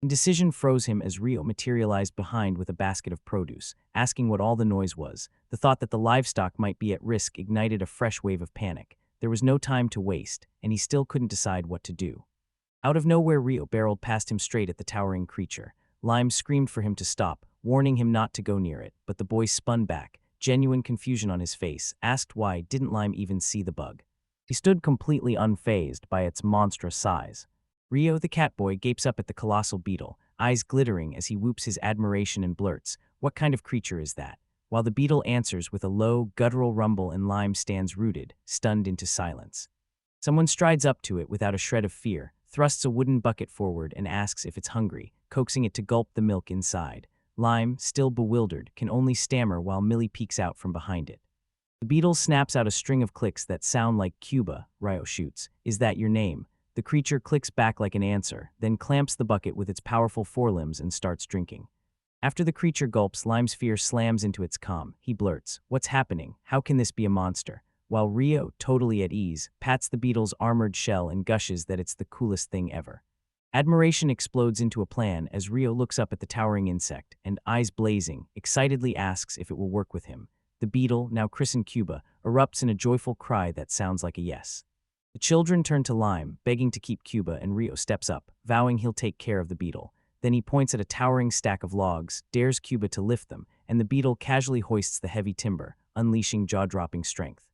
Indecision froze him as Rio materialized behind with a basket of produce, asking what all the noise was. The thought that the livestock might be at risk ignited a fresh wave of panic. There was no time to waste, and he still couldn't decide what to do. Out of nowhere, Rio barreled past him straight at the towering creature. Lime screamed for him to stop, warning him not to go near it, but the boy spun back, genuine confusion on his face, asked why didn't Lime even see the bug. He stood completely unfazed by its monstrous size. Rio the catboy gapes up at the colossal beetle, eyes glittering as he whoops his admiration and blurts, "What kind of creature is that?" While the beetle answers with a low, guttural rumble and Lime stands rooted, stunned into silence. Someone strides up to it without a shred of fear, thrusts a wooden bucket forward and asks if it's hungry, coaxing it to gulp the milk inside. Lime, still bewildered, can only stammer while Millie peeks out from behind it. The beetle snaps out a string of clicks that sound like Cuba, Rio shoots. "Is that your name?" The creature clicks back like an answer, then clamps the bucket with its powerful forelimbs and starts drinking. After the creature gulps, Lime's fear slams into its calm. He blurts, "What's happening? How can this be a monster?" While Rio, totally at ease, pats the beetle's armored shell and gushes that it's the coolest thing ever. Admiration explodes into a plan as Rio looks up at the towering insect and, eyes blazing, excitedly asks if it will work with him. The beetle, now christened Cuba, erupts in a joyful cry that sounds like a yes. The children turn to Lime, begging to keep Cuba, and Rio steps up, vowing he'll take care of the beetle. Then he points at a towering stack of logs, dares Cuba to lift them, and the beetle casually hoists the heavy timber, unleashing jaw-dropping strength.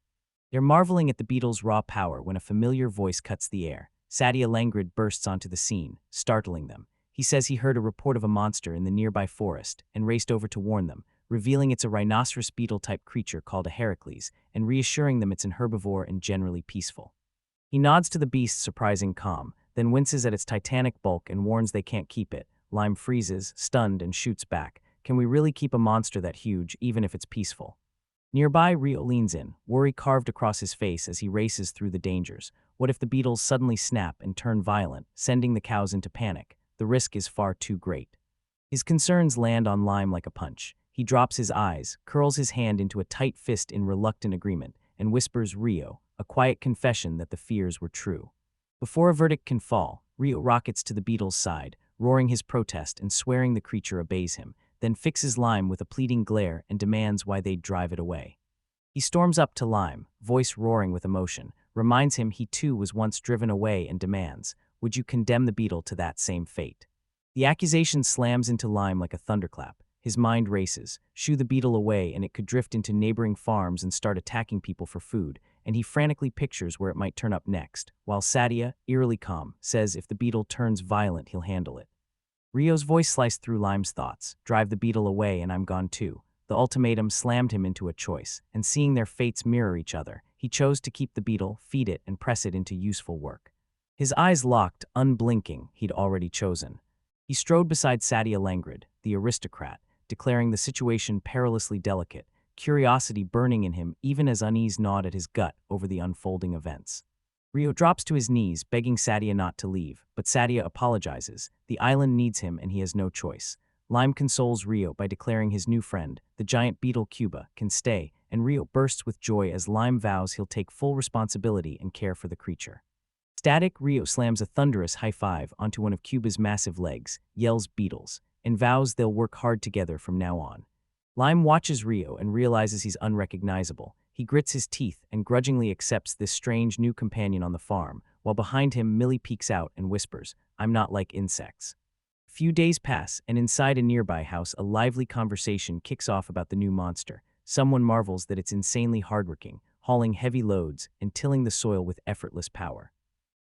They're marveling at the beetle's raw power when a familiar voice cuts the air. Sadia Langrid bursts onto the scene, startling them. He says he heard a report of a monster in the nearby forest and raced over to warn them, revealing it's a rhinoceros beetle-type creature called a Heracles, and reassuring them it's an herbivore and generally peaceful. He nods to the beast's surprising calm, then winces at its titanic bulk and warns they can't keep it. Lime freezes, stunned, and shoots back. "Can we really keep a monster that huge, even if it's peaceful?" Nearby, Rio leans in, worry carved across his face as he races through the dangers. What if the beetles suddenly snap and turn violent, sending the cows into panic? The risk is far too great. His concerns land on Lime like a punch. He drops his eyes, curls his hand into a tight fist in reluctant agreement, and whispers Rio, a quiet confession that the fears were true. Before a verdict can fall, Rio rockets to the beetle's side, roaring his protest and swearing the creature obeys him, then fixes Lime with a pleading glare and demands why they'd drive it away. He storms up to Lime, voice roaring with emotion, reminds him he too was once driven away and demands, "Would you condemn the beetle to that same fate?" The accusation slams into Lime like a thunderclap. His mind races, shoo the beetle away and it could drift into neighboring farms and start attacking people for food, and he frantically pictures where it might turn up next, while Sadia, eerily calm, says if the beetle turns violent he'll handle it. Rio's voice sliced through Lime's thoughts, "Drive the beetle away and I'm gone too." The ultimatum slammed him into a choice, and seeing their fates mirror each other, he chose to keep the beetle, feed it, and press it into useful work. His eyes locked, unblinking, he'd already chosen. He strode beside Sadia Langrid, the aristocrat, declaring the situation perilously delicate, curiosity burning in him even as unease gnawed at his gut over the unfolding events. Rio drops to his knees, begging Sadia not to leave, but Sadia apologizes. The island needs him and he has no choice. Lime consoles Rio by declaring his new friend, the giant beetle Cuba, can stay, and Rio bursts with joy as Lime vows he'll take full responsibility and care for the creature. Static, Rio slams a thunderous high five onto one of Cuba's massive legs, yells "Beetles," and vows they'll work hard together from now on. Lime watches Rio and realizes he's unrecognizable. He grits his teeth and grudgingly accepts this strange new companion on the farm, while behind him Millie peeks out and whispers, "I'm not like insects." Few days pass, and inside a nearby house, a lively conversation kicks off about the new monster. Someone marvels that it's insanely hardworking, hauling heavy loads and tilling the soil with effortless power.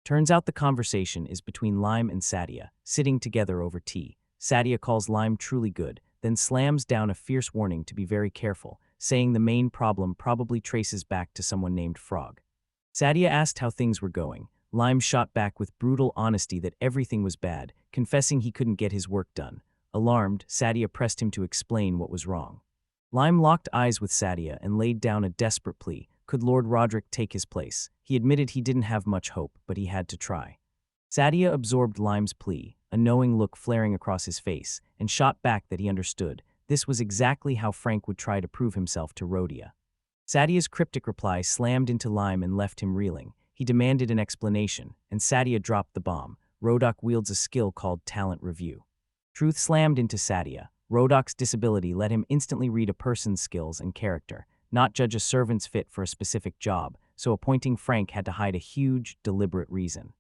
Turns out the conversation is between Lime and Sadia, sitting together over tea. Sadia calls Lime truly good, then slams down a fierce warning to be very careful, saying the main problem probably traces back to someone named Frog. Sadia asked how things were going. Lime shot back with brutal honesty that everything was bad, confessing he couldn't get his work done. Alarmed, Sadia pressed him to explain what was wrong. Lime locked eyes with Sadia and laid down a desperate plea. Could Lord Roderick take his place? He admitted he didn't have much hope, but he had to try. Sadia absorbed Lime's plea, a knowing look flaring across his face, and shot back that he understood. This was exactly how Frank would try to prove himself to Rhodia. Sadia's cryptic reply slammed into Lime and left him reeling. He demanded an explanation, and Sadia dropped the bomb. Rodok wields a skill called Talent Review. Truth slammed into Sadia. Rodok's disability let him instantly read a person's skills and character, not judge a servant's fit for a specific job, so appointing Frank had to hide a huge, deliberate reason.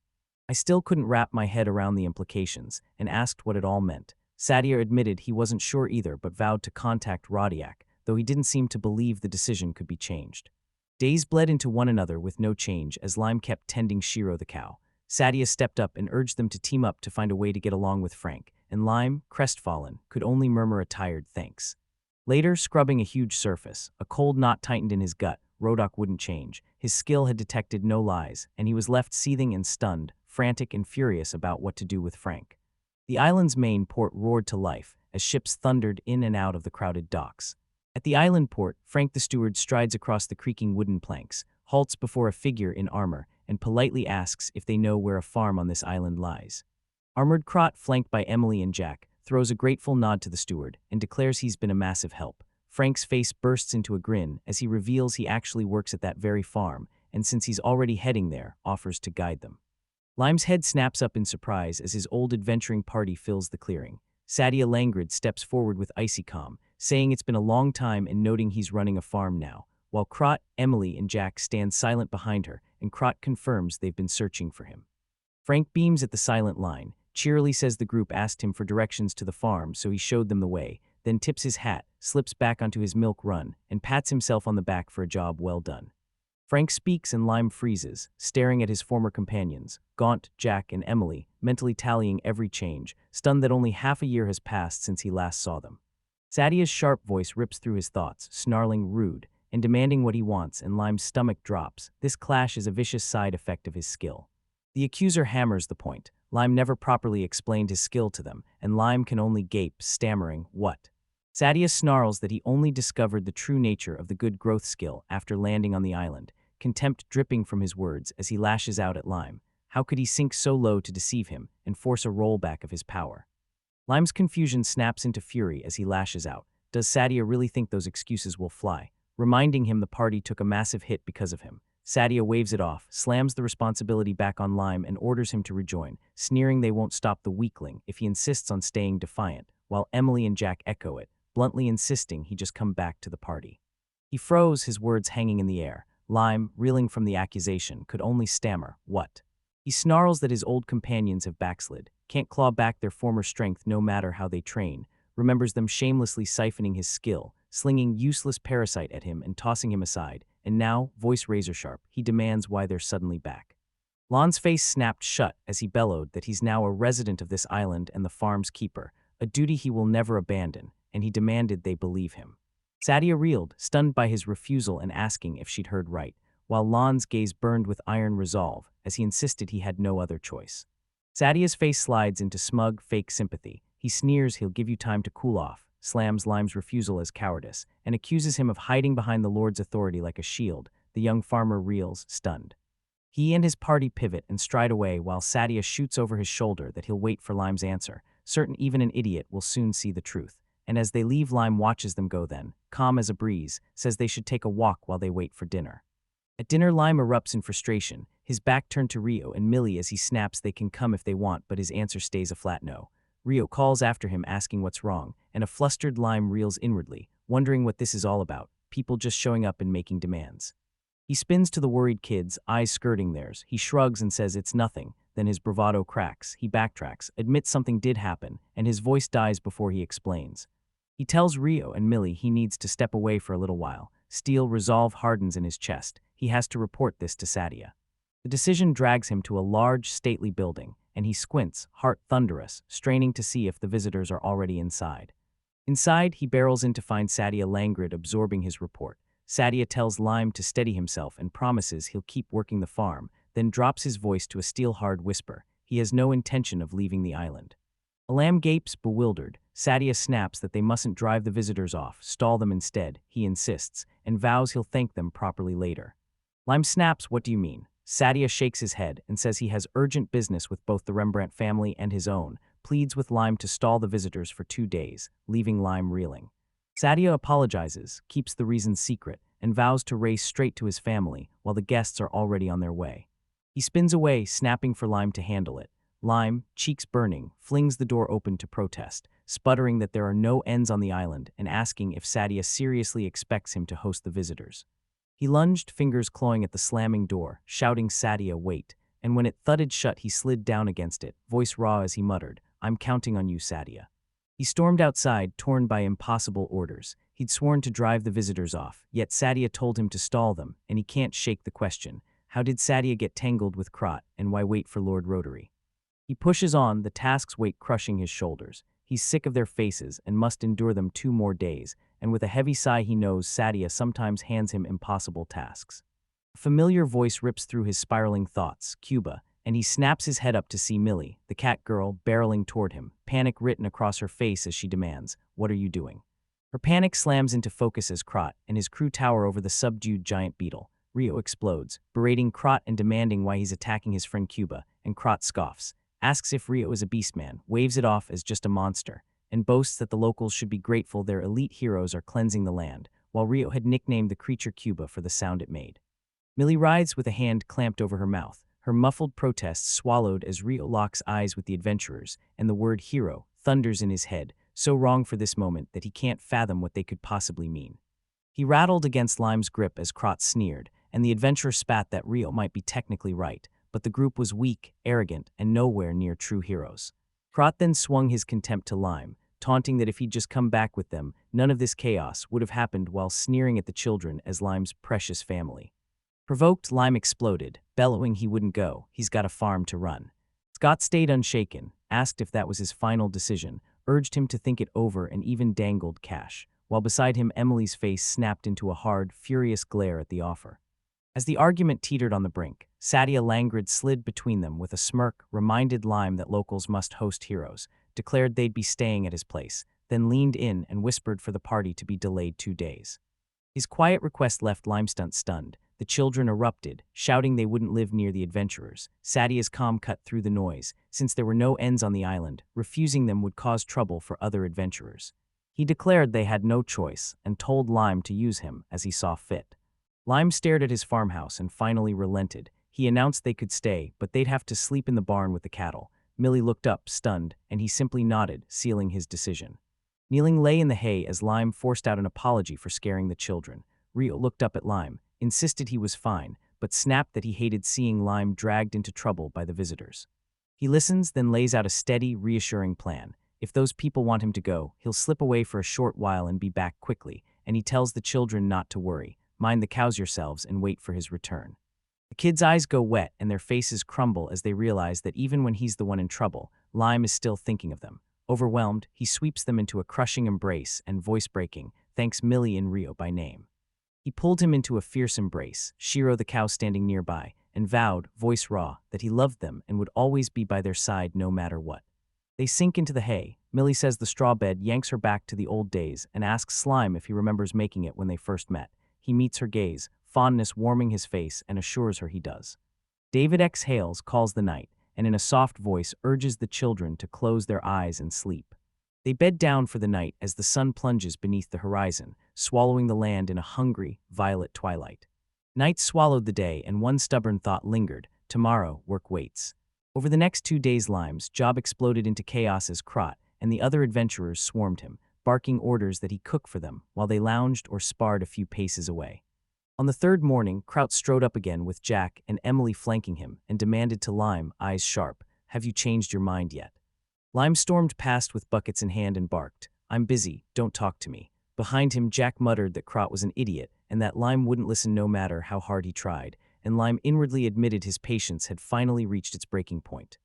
I still couldn't wrap my head around the implications, and asked what it all meant. Sadia admitted he wasn't sure either, but vowed to contact Rodiak, though he didn't seem to believe the decision could be changed. Days bled into one another with no change as Lime kept tending Shiro the cow. Sadia stepped up and urged them to team up to find a way to get along with Frank, and Lime, crestfallen, could only murmur a tired thanks. Later, scrubbing a huge surface, a cold knot tightened in his gut. Rodok wouldn't change. His skill had detected no lies, and he was left seething and stunned, frantic and furious about what to do with Frank. The island's main port roared to life as ships thundered in and out of the crowded docks. At the island port, Frank the steward strides across the creaking wooden planks, halts before a figure in armor, and politely asks if they know where a farm on this island lies. Armored Crot, flanked by Emily and Jack, throws a grateful nod to the steward and declares he's been a massive help. Frank's face bursts into a grin as he reveals he actually works at that very farm, and since he's already heading there, offers to guide them. Lime's head snaps up in surprise as his old adventuring party fills the clearing. Sadia Langrid steps forward with icy calm, saying it's been a long time and noting he's running a farm now, while Crot, Emily, and Jack stand silent behind her, and Crot confirms they've been searching for him. Frank beams at the silent line, cheerily says the group asked him for directions to the farm, so he showed them the way, then tips his hat, slips back onto his milk run, and pats himself on the back for a job well done. Frank speaks and Lime freezes, staring at his former companions, Gaunt, Jack, and Emily, mentally tallying every change, stunned that only half a year has passed since he last saw them. Sadia's sharp voice rips through his thoughts, snarling rude, and demanding what he wants, and Lime's stomach drops. This clash is a vicious side effect of his skill. The accuser hammers the point. Lime never properly explained his skill to them, and Lime can only gape, stammering, "What?" Sadia snarls that he only discovered the true nature of the good growth skill after landing on the island, contempt dripping from his words as he lashes out at Lime. How could he sink so low to deceive him and force a rollback of his power? Lime's confusion snaps into fury as he lashes out. Does Sadia really think those excuses will fly? Reminding him the party took a massive hit because of him. Sadia waves it off, slams the responsibility back on Lime, and orders him to rejoin, sneering they won't stop the weakling if he insists on staying defiant, while Emily and Jack echo it, bluntly insisting he just come back to the party. He froze, his words hanging in the air. Lime, reeling from the accusation, could only stammer, "What?" He snarls that his old companions have backslid, can't claw back their former strength no matter how they train, remembers them shamelessly siphoning his skill, slinging useless parasite at him and tossing him aside, and now, voice razor-sharp, he demands why they're suddenly back. Lon's face snapped shut as he bellowed that he's now a resident of this island and the farm's keeper, a duty he will never abandon, and he demanded they believe him. Sadia reeled, stunned by his refusal and asking if she'd heard right, while Lon's gaze burned with iron resolve as he insisted he had no other choice. Sadia's face slides into smug, fake sympathy. He sneers he'll give you time to cool off, slams Lime's refusal as cowardice, and accuses him of hiding behind the Lord's authority like a shield. The young farmer reels, stunned. He and his party pivot and stride away while Sadia shoots over his shoulder that he'll wait for Lime's answer, certain even an idiot will soon see the truth. And as they leave, Lime watches them go then, calm as a breeze, says they should take a walk while they wait for dinner. At dinner, Lime erupts in frustration, his back turned to Rio and Millie as he snaps they can come if they want, but his answer stays a flat no. Rio calls after him asking what's wrong, and a flustered Lime reels inwardly, wondering what this is all about, people just showing up and making demands. He spins to the worried kids, eyes skirting theirs. He shrugs and says it's nothing. Then his bravado cracks. He backtracks, admits something did happen, and his voice dies before he explains. He tells Rio and Millie he needs to step away for a little while. Steel resolve hardens in his chest. He has to report this to Sadia. The decision drags him to a large, stately building, and he squints, heart thunderous, straining to see if the visitors are already inside. Inside, he barrels in to find Sadia languid, absorbing his report. Sadia tells Lime to steady himself and promises he'll keep working the farm, then drops his voice to a steel-hard whisper. He has no intention of leaving the island. Alam gapes, bewildered. Sadia snaps that they mustn't drive the visitors off, stall them instead, he insists, and vows he'll thank them properly later. Lime snaps, what do you mean? Sadia shakes his head and says he has urgent business with both the Rembrandt family and his own, pleads with Lime to stall the visitors for 2 days, leaving Lime reeling. Sadia apologizes, keeps the reason secret, and vows to race straight to his family while the guests are already on their way. He spins away, snapping for Lime to handle it. Lime, cheeks burning, flings the door open to protest, sputtering that there are no ends on the island and asking if Sadia seriously expects him to host the visitors. He lunged, fingers clawing at the slamming door, shouting Sadia, wait, and when it thudded shut he slid down against it, voice raw as he muttered, I'm counting on you, Sadia. He stormed outside, torn by impossible orders. He'd sworn to drive the visitors off, yet Sadia told him to stall them, and he can't shake the question. How did Sadia get tangled with Crot, and why wait for Lord Rotary? He pushes on, the task's weight crushing his shoulders. He's sick of their faces and must endure them 2 more days, and with a heavy sigh he knows Sadia sometimes hands him impossible tasks. A familiar voice rips through his spiraling thoughts, Cuba, and he snaps his head up to see Millie, the cat girl, barreling toward him, panic written across her face as she demands, what are you doing? Her panic slams into focus as Crot and his crew tower over the subdued giant beetle. Rio explodes, berating Crot and demanding why he's attacking his friend Cuba, and Crot scoffs, asks if Rio is a beastman, waves it off as just a monster, and boasts that the locals should be grateful their elite heroes are cleansing the land, while Rio had nicknamed the creature Cuba for the sound it made. Millie writhes with a hand clamped over her mouth, her muffled protests swallowed as Rio locks eyes with the adventurers, and the word hero thunders in his head, so wrong for this moment that he can't fathom what they could possibly mean. He rattled against Lime's grip as Crot sneered, and the adventurer spat that Rio might be technically right, but the group was weak, arrogant, and nowhere near true heroes. Crot then swung his contempt to Lime, taunting that if he'd just come back with them, none of this chaos would have happened, while sneering at the children as Lime's precious family. Provoked, Lime exploded, bellowing he wouldn't go, he's got a farm to run. Scott stayed unshaken, asked if that was his final decision, urged him to think it over, and even dangled cash, while beside him Emily's face snapped into a hard, furious glare at the offer. As the argument teetered on the brink, Sadia languid slid between them with a smirk, reminded Lime that locals must host heroes, declared they'd be staying at his place, then leaned in and whispered for the party to be delayed 2 days. His quiet request left Limestunt stunned. The children erupted, shouting they wouldn't live near the adventurers. Sadia's calm cut through the noise, since there were no ends on the island, refusing them would cause trouble for other adventurers. He declared they had no choice, and told Lime to use him as he saw fit. Lime stared at his farmhouse and finally relented. He announced they could stay, but they'd have to sleep in the barn with the cattle. Millie looked up, stunned, and he simply nodded, sealing his decision. Kneeling lay in the hay as Lime forced out an apology for scaring the children. Rio looked up at Lime, insisted he was fine, but snapped that he hated seeing Lime dragged into trouble by the visitors. He listens, then lays out a steady, reassuring plan. If those people want him to go, he'll slip away for a short while and be back quickly, and he tells the children not to worry, mind the cows yourselves and wait for his return. The kids' eyes go wet and their faces crumble as they realize that even when he's the one in trouble, Lime is still thinking of them. Overwhelmed, he sweeps them into a crushing embrace and, voice-breaking, thanks Millie and Rio by name. He pulled him into a fierce embrace, Shiro the cow standing nearby, and vowed, voice raw, that he loved them and would always be by their side no matter what. They sink into the hay. Millie says the straw bed yanks her back to the old days and asks Slime if he remembers making it when they first met. He meets her gaze, fondness warming his face, and assures her he does. David exhales, calls the night, and in a soft voice urges the children to close their eyes and sleep. They bed down for the night as the sun plunges beneath the horizon, swallowing the land in a hungry, violet twilight. Night swallowed the day, and one stubborn thought lingered. Tomorrow, work waits. Over the next 2 days, Lime's job exploded into chaos as Crot and the other adventurers swarmed him, barking orders that he cook for them while they lounged or sparred a few paces away. On the third morning, Crot strode up again with Jack and Emily flanking him and demanded to Lime, eyes sharp, "Have you changed your mind yet?" Lime stormed past with buckets in hand and barked, "I'm busy, don't talk to me." Behind him, Jack muttered that Crot was an idiot and that Lime wouldn't listen no matter how hard he tried, and Lime inwardly admitted his patience had finally reached its breaking point.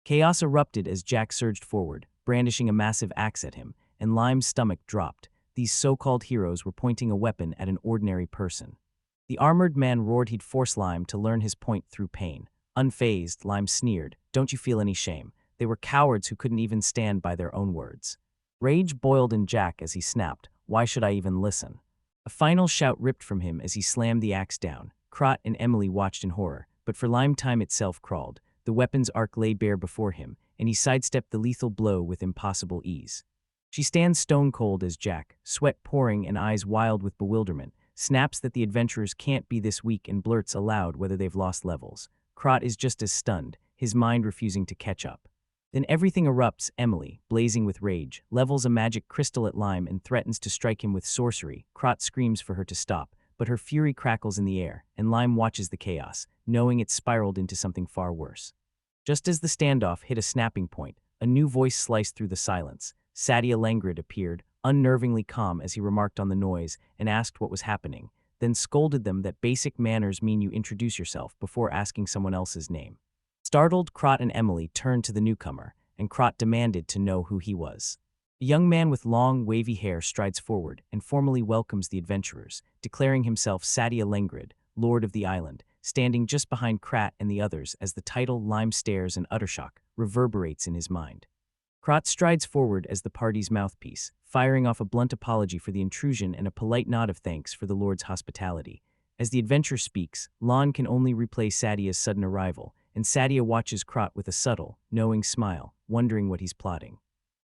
Chaos erupted as Jack surged forward, brandishing a massive axe at him, and Lime's stomach dropped. These so-called heroes were pointing a weapon at an ordinary person. The armored man roared he'd force Lime to learn his point through pain. Unfazed, Lime sneered, "Don't you feel any shame? They were cowards who couldn't even stand by their own words." Rage boiled in Jack as he snapped, "Why should I even listen?" A final shout ripped from him as he slammed the axe down. Crot and Emily watched in horror, but for Lime time itself crawled. The weapon's arc lay bare before him, and he sidestepped the lethal blow with impossible ease. She stands stone-cold as Jack, sweat pouring and eyes wild with bewilderment, snaps that the adventurers can't be this weak and blurts aloud whether they've lost levels. Crot is just as stunned, his mind refusing to catch up. Then everything erupts. Emily, blazing with rage, levels a magic crystal at Lime and threatens to strike him with sorcery. Crot screams for her to stop, but her fury crackles in the air, and Lime watches the chaos, knowing it's spiraled into something far worse. Just as the standoff hit a snapping point, a new voice sliced through the silence. Sadia Langrid appeared, unnervingly calm as he remarked on the noise and asked what was happening, then scolded them that basic manners mean you introduce yourself before asking someone else's name. Startled, Crot and Emily turned to the newcomer, and Crot demanded to know who he was. A young man with long, wavy hair strides forward and formally welcomes the adventurers, declaring himself Sadia Langrid, Lord of the Island, standing just behind Crot and the others as the title Lime stares in utter shock reverberates in his mind. Crot strides forward as the party's mouthpiece, firing off a blunt apology for the intrusion and a polite nod of thanks for the Lord's hospitality. As the adventurer speaks, Lon can only replay Sadia's sudden arrival, and Sadia watches Crot with a subtle, knowing smile, wondering what he's plotting.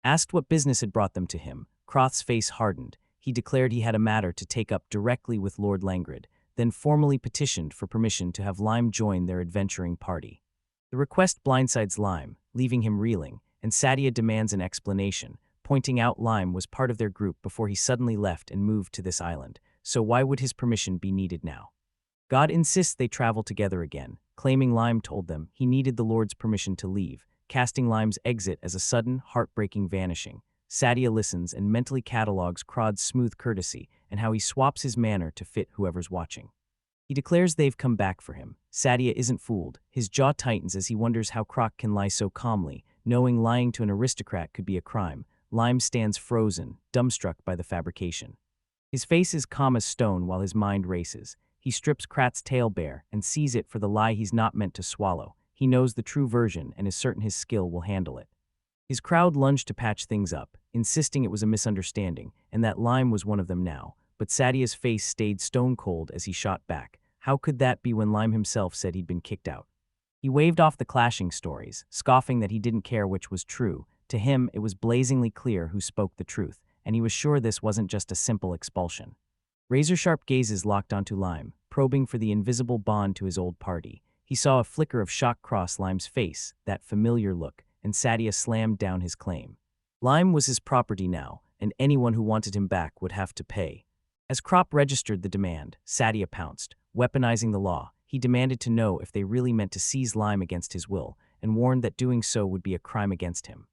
Asked what business had brought them to him, Crot's face hardened. He declared he had a matter to take up directly with Lord Langrid, then formally petitioned for permission to have Lime join their adventuring party. The request blindsides Lime, leaving him reeling, and Sadia demands an explanation, pointing out Lime was part of their group before he suddenly left and moved to this island, so why would his permission be needed now? God insists they travel together again, claiming Lime told them he needed the Lord's permission to leave, casting Lime's exit as a sudden, heartbreaking vanishing. Sadia listens and mentally catalogues Crod's smooth courtesy and how he swaps his manner to fit whoever's watching. He declares they've come back for him. Sadia isn't fooled. His jaw tightens as he wonders how Crot can lie so calmly, knowing lying to an aristocrat could be a crime. Lime stands frozen, dumbstruck by the fabrication. His face is calm as stone while his mind races. He strips Crot's tail bare and sees it for the lie he's not meant to swallow. He knows the true version and is certain his skill will handle it. His crowd lunged to patch things up, insisting it was a misunderstanding and that Lime was one of them now, but Sadia's face stayed stone-cold as he shot back. How could that be when Lime himself said he'd been kicked out? He waved off the clashing stories, scoffing that he didn't care which was true. To him, it was blazingly clear who spoke the truth, and he was sure this wasn't just a simple expulsion. Razor-sharp gazes locked onto Lime, probing for the invisible bond to his old party. He saw a flicker of shock cross Lime's face, that familiar look, and Sadia slammed down his claim. Lime was his property now, and anyone who wanted him back would have to pay. As Crot registered the demand, Sadia pounced, weaponizing the law. He demanded to know if they really meant to seize Lime against his will, and warned that doing so would be a crime against him.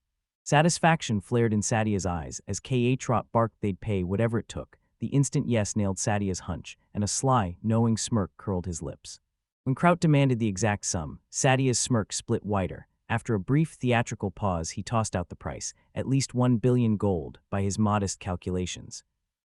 Satisfaction flared in Sadia's eyes as Crot barked they'd pay whatever it took. The instant yes nailed Sadia's hunch, and a sly, knowing smirk curled his lips. When Crot demanded the exact sum, Sadia's smirk split wider. After a brief theatrical pause, he tossed out the price, at least 1 billion gold, by his modest calculations.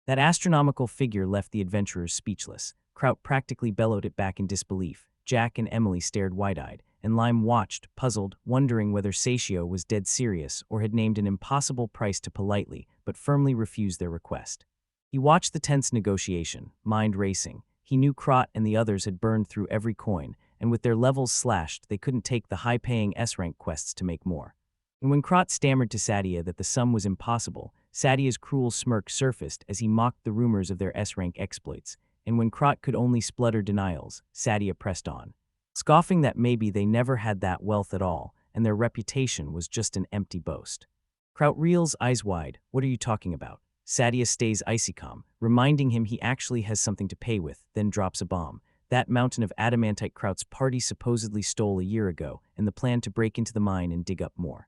That astronomical figure left the adventurers speechless. Crot practically bellowed it back in disbelief. Jack and Emily stared wide-eyed, and Lime watched, puzzled, wondering whether Satio was dead serious or had named an impossible price to politely, but firmly refuse their request. He watched the tense negotiation, mind racing. He knew Crot and the others had burned through every coin, and with their levels slashed, they couldn't take the high-paying S-rank quests to make more. And when Crot stammered to Sadia that the sum was impossible, Sadia's cruel smirk surfaced as he mocked the rumors of their S-rank exploits, and when Crot could only splutter denials, Sadia pressed on, scoffing that maybe they never had that wealth at all, and their reputation was just an empty boast. Crot reels, eyes wide. What are you talking about? Sadia stays icy calm, reminding him he actually has something to pay with, then drops a bomb. That mountain of adamantite Crot's party supposedly stole a year ago, and the plan to break into the mine and dig up more.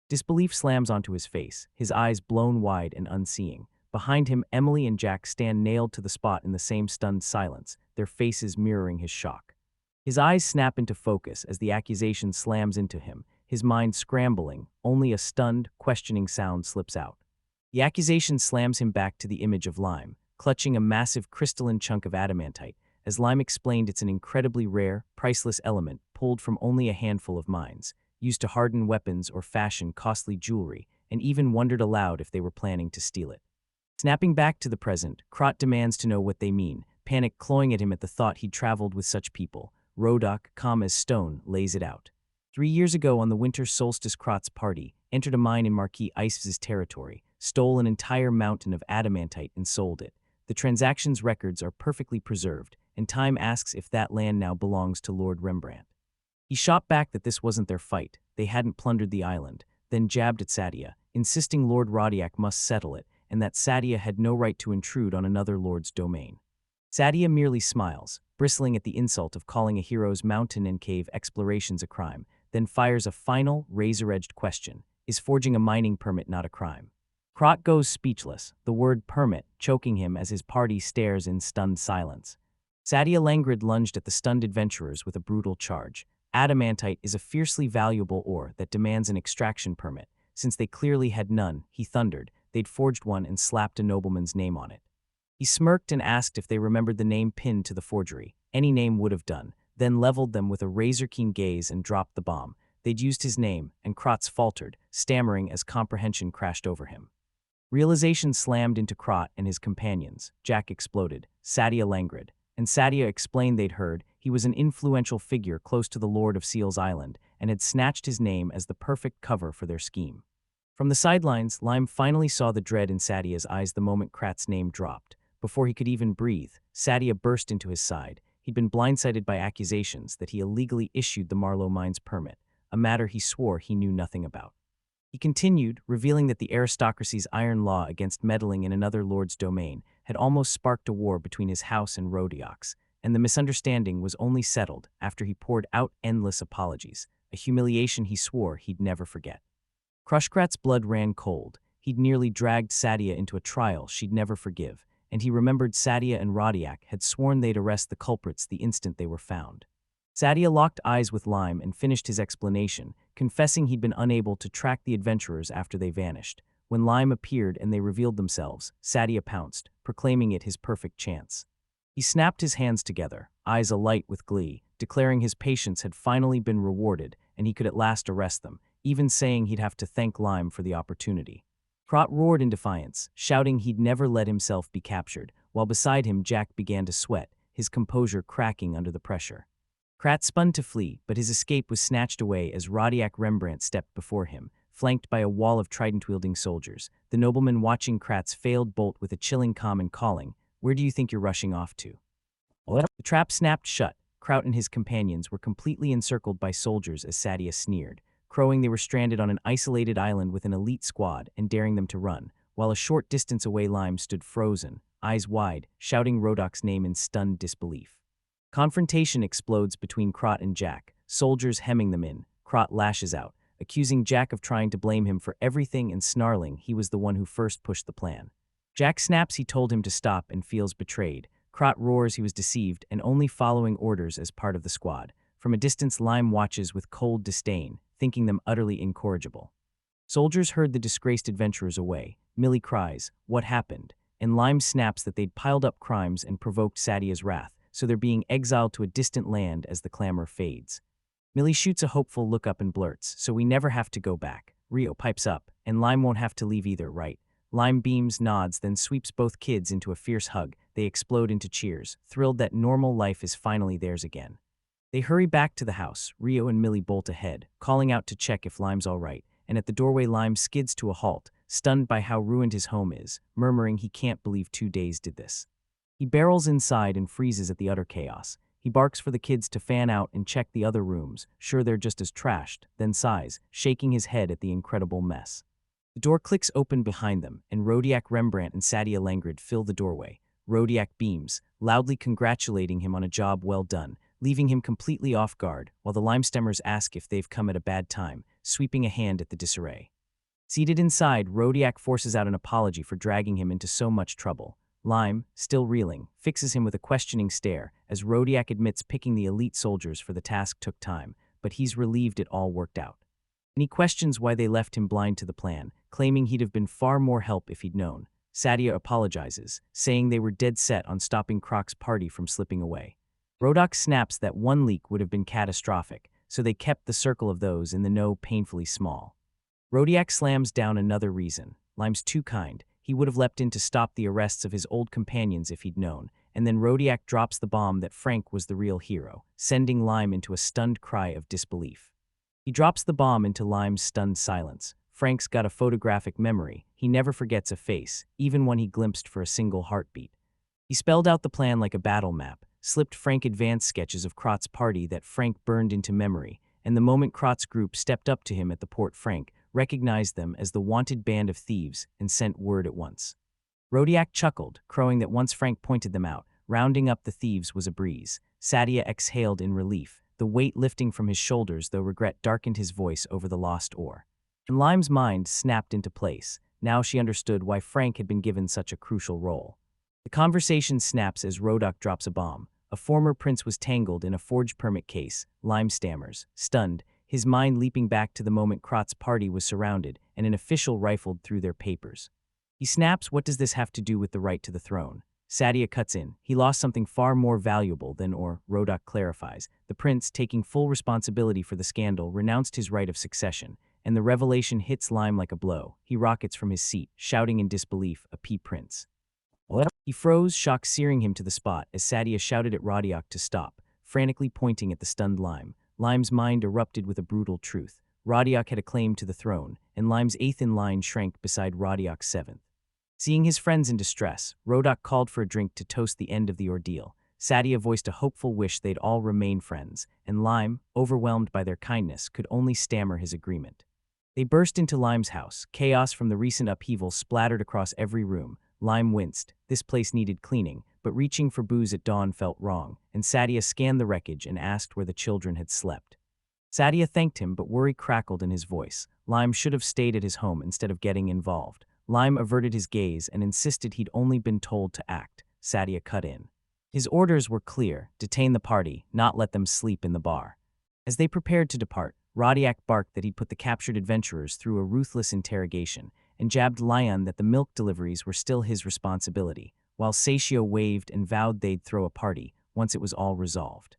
Disbelief slams onto his face, his eyes blown wide and unseeing. Behind him, Emily and Jack stand nailed to the spot in the same stunned silence, their faces mirroring his shock. His eyes snap into focus as the accusation slams into him, his mind scrambling, only a stunned, questioning sound slips out. The accusation slams him back to the image of Lime, clutching a massive crystalline chunk of adamantite. As Lime explained, it's an incredibly rare, priceless element pulled from only a handful of mines, used to harden weapons or fashion costly jewelry, and even wondered aloud if they were planning to steal it. Snapping back to the present, Crot demands to know what they mean, panic clawing at him at the thought he'd traveled with such people. Rodok, calm as stone, lays it out. 3 years ago on the winter solstice, Crot's party entered a mine in Marquis Ice's territory, stole an entire mountain of adamantite and sold it. The transaction's records are perfectly preserved, and time asks if that land now belongs to Lord Rembrandt. He shot back that this wasn't their fight, they hadn't plundered the island, then jabbed at Sadia, insisting Lord Rodiak must settle it, and that Sadia had no right to intrude on another lord's domain. Sadia merely smiles, bristling at the insult of calling a hero's mountain and cave explorations a crime, then fires a final, razor-edged question. Is forging a mining permit not a crime? Crot goes speechless, the word permit choking him as his party stares in stunned silence. Sadia Langrid lunged at the stunned adventurers with a brutal charge. Adamantite is a fiercely valuable ore that demands an extraction permit. Since they clearly had none, he thundered, they'd forged one and slapped a nobleman's name on it. He smirked and asked if they remembered the name pinned to the forgery. Any name would have done, then leveled them with a razor-keen gaze and dropped the bomb. They'd used his name, and Crot's faltered, stammering as comprehension crashed over him. Realization slammed into Crot and his companions. Jack exploded, Sadia Langrid, and Sadia explained they'd heard he was an influential figure close to the Lord of Seal's Island and had snatched his name as the perfect cover for their scheme. From the sidelines, Lime finally saw the dread in Sadia's eyes the moment Crot's name dropped. Before he could even breathe, Sadia burst into his side. He'd been blindsided by accusations that he illegally issued the Marlow Mines permit, a matter he swore he knew nothing about. He continued, revealing that the aristocracy's iron law against meddling in another lord's domain had almost sparked a war between his house and Rodiak's, and the misunderstanding was only settled after he poured out endless apologies, a humiliation he swore he'd never forget. Crushkrat's blood ran cold. He'd nearly dragged Sadia into a trial she'd never forgive, and he remembered Sadia and Rodiak had sworn they'd arrest the culprits the instant they were found. Sadia locked eyes with Lime and finished his explanation, confessing he'd been unable to track the adventurers after they vanished. When Lime appeared and they revealed themselves, Sadia pounced, proclaiming it his perfect chance. He snapped his hands together, eyes alight with glee, declaring his patience had finally been rewarded and he could at last arrest them, even saying he'd have to thank Lime for the opportunity. Crot roared in defiance, shouting he'd never let himself be captured, while beside him Jack began to sweat, his composure cracking under the pressure. Crot spun to flee, but his escape was snatched away as Rodiak Rembrandt stepped before him, flanked by a wall of trident-wielding soldiers, the nobleman watching Crot's failed bolt with a chilling calm and calling, "Where do you think you're rushing off to?" The trap snapped shut. Crot and his companions were completely encircled by soldiers as Sadia sneered, crowing they were stranded on an isolated island with an elite squad and daring them to run, while a short distance away Lime stood frozen, eyes wide, shouting Rodok's name in stunned disbelief. Confrontation explodes between Crot and Jack, soldiers hemming them in. Crot lashes out, accusing Jack of trying to blame him for everything and snarling he was the one who first pushed the plan. Jack snaps he told him to stop and feels betrayed. Crot roars he was deceived and only following orders as part of the squad. From a distance, Lime watches with cold disdain, thinking them utterly incorrigible. Soldiers herd the disgraced adventurers away. Millie cries, "What happened?" And Lime snaps that they'd piled up crimes and provoked Sadia's wrath, so they're being exiled to a distant land as the clamor fades. Millie shoots a hopeful look up and blurts, "So we never have to go back." Rio pipes up, "And Lime won't have to leave either, right?" Lime beams, nods, then sweeps both kids into a fierce hug. They explode into cheers, thrilled that normal life is finally theirs again. They hurry back to the house. Rio and Millie bolt ahead, calling out to check if Lime's all right, and at the doorway Lime skids to a halt, stunned by how ruined his home is, murmuring he can't believe 2 days did this. He barrels inside and freezes at the utter chaos. He barks for the kids to fan out and check the other rooms, sure they're just as trashed, then sighs, shaking his head at the incredible mess. The door clicks open behind them, and Rodiak Rembrandt and Sadia Langrid fill the doorway. Rodiak beams, loudly congratulating him on a job well done, leaving him completely off guard, while the Limestemmers ask if they've come at a bad time, sweeping a hand at the disarray. Seated inside, Rodiak forces out an apology for dragging him into so much trouble. Lime, still reeling, fixes him with a questioning stare as Rodiak admits picking the elite soldiers for the task took time, but he's relieved it all worked out. And he questions why they left him blind to the plan, claiming he'd have been far more help if he'd known. Sadia apologizes, saying they were dead set on stopping Croc's party from slipping away. Rodiak snaps that one leak would have been catastrophic, so they kept the circle of those in the know painfully small. Rodiak slams down another reason. Lime's too kind. He would have leapt in to stop the arrests of his old companions if he'd known, and then Rodiak drops the bomb that Frank was the real hero, sending Lime into a stunned cry of disbelief. He drops the bomb into Lime's stunned silence. Frank's got a photographic memory. He never forgets a face, even when he glimpsed for a single heartbeat. He spelled out the plan like a battle map, slipped Frank advanced sketches of Crot's party that Frank burned into memory, and the moment Crot's group stepped up to him at the port, Frank recognized them as the wanted band of thieves and sent word at once. Rodiak chuckled, crowing that once Frank pointed them out, rounding up the thieves was a breeze. Sadia exhaled in relief, the weight lifting from his shoulders though regret darkened his voice over the lost ore. And Lime's mind snapped into place. Now she understood why Frank had been given such a crucial role. The conversation snaps as Rodiak drops a bomb. A former prince was tangled in a forged permit case. Lime stammers, stunned, his mind leaping back to the moment Crot's party was surrounded and an official rifled through their papers. He snaps, what does this have to do with the right to the throne? Sadia cuts in. He lost something far more valuable than, or, Rodiak clarifies. The prince, taking full responsibility for the scandal, renounced his right of succession, and the revelation hits Lime like a blow. He rockets from his seat, shouting in disbelief, a prince. What? He froze, shock searing him to the spot as Sadia shouted at Rodiak to stop, frantically pointing at the stunned Lime. Lime's mind erupted with a brutal truth. Rodiak had a claim to the throne, and Lime's eighth in line shrank beside Rodiak's seventh. Seeing his friends in distress, Rodiak called for a drink to toast the end of the ordeal. Sadia voiced a hopeful wish they'd all remain friends, and Lime, overwhelmed by their kindness, could only stammer his agreement. They burst into Lime's house. Chaos from the recent upheaval splattered across every room. Lime winced. This place needed cleaning, but reaching for booze at dawn felt wrong, and Sadia scanned the wreckage and asked where the children had slept. Sadia thanked him, but worry crackled in his voice. Lime should have stayed at his home instead of getting involved. Lime averted his gaze and insisted he'd only been told to act. Sadia cut in. His orders were clear: detain the party, not let them sleep in the bar. As they prepared to depart, Rodiak barked that he'd put the captured adventurers through a ruthless interrogation, and jabbed Lion that the milk deliveries were still his responsibility, while Satio waved and vowed they'd throw a party once it was all resolved.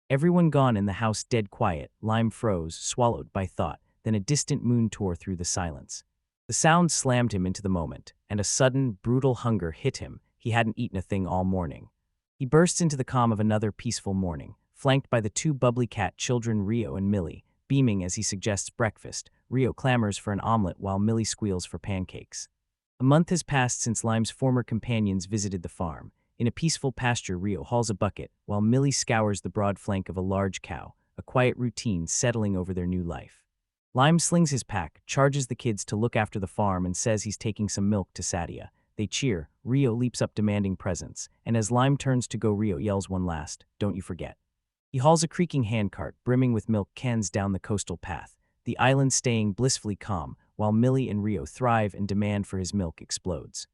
Everyone gone and the house dead quiet, Lime froze, swallowed by thought, then a distant moon tore through the silence. The sound slammed him into the moment, and a sudden, brutal hunger hit him. He hadn't eaten a thing all morning. He bursts into the calm of another peaceful morning, flanked by the two bubbly cat children Rio and Millie. Beaming as he suggests breakfast, Rio clamors for an omelet while Millie squeals for pancakes. A month has passed since Lime's former companions visited the farm. In a peaceful pasture, Rio hauls a bucket, while Millie scours the broad flank of a large cow, a quiet routine settling over their new life. Lime slings his pack, charges the kids to look after the farm, and says he's taking some milk to Sadia. They cheer. Rio leaps up demanding presents, and as Lime turns to go, Rio yells one last, "Don't you forget." He hauls a creaking handcart brimming with milk cans down the coastal path, the island staying blissfully calm, while Millie and Rio thrive and demand for his milk explodes.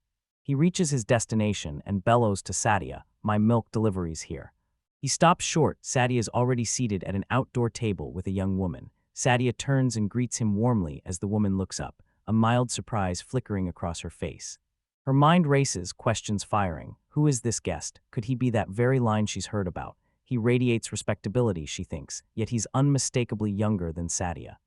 He reaches his destination and bellows to Sadia, "My milk delivery's here." He stops short. Sadia is already seated at an outdoor table with a young woman. Sadia turns and greets him warmly as the woman looks up, a mild surprise flickering across her face. Her mind races, questions firing. Who is this guest? Could he be that very line she's heard about? He radiates respectability, she thinks, yet he's unmistakably younger than Sadia.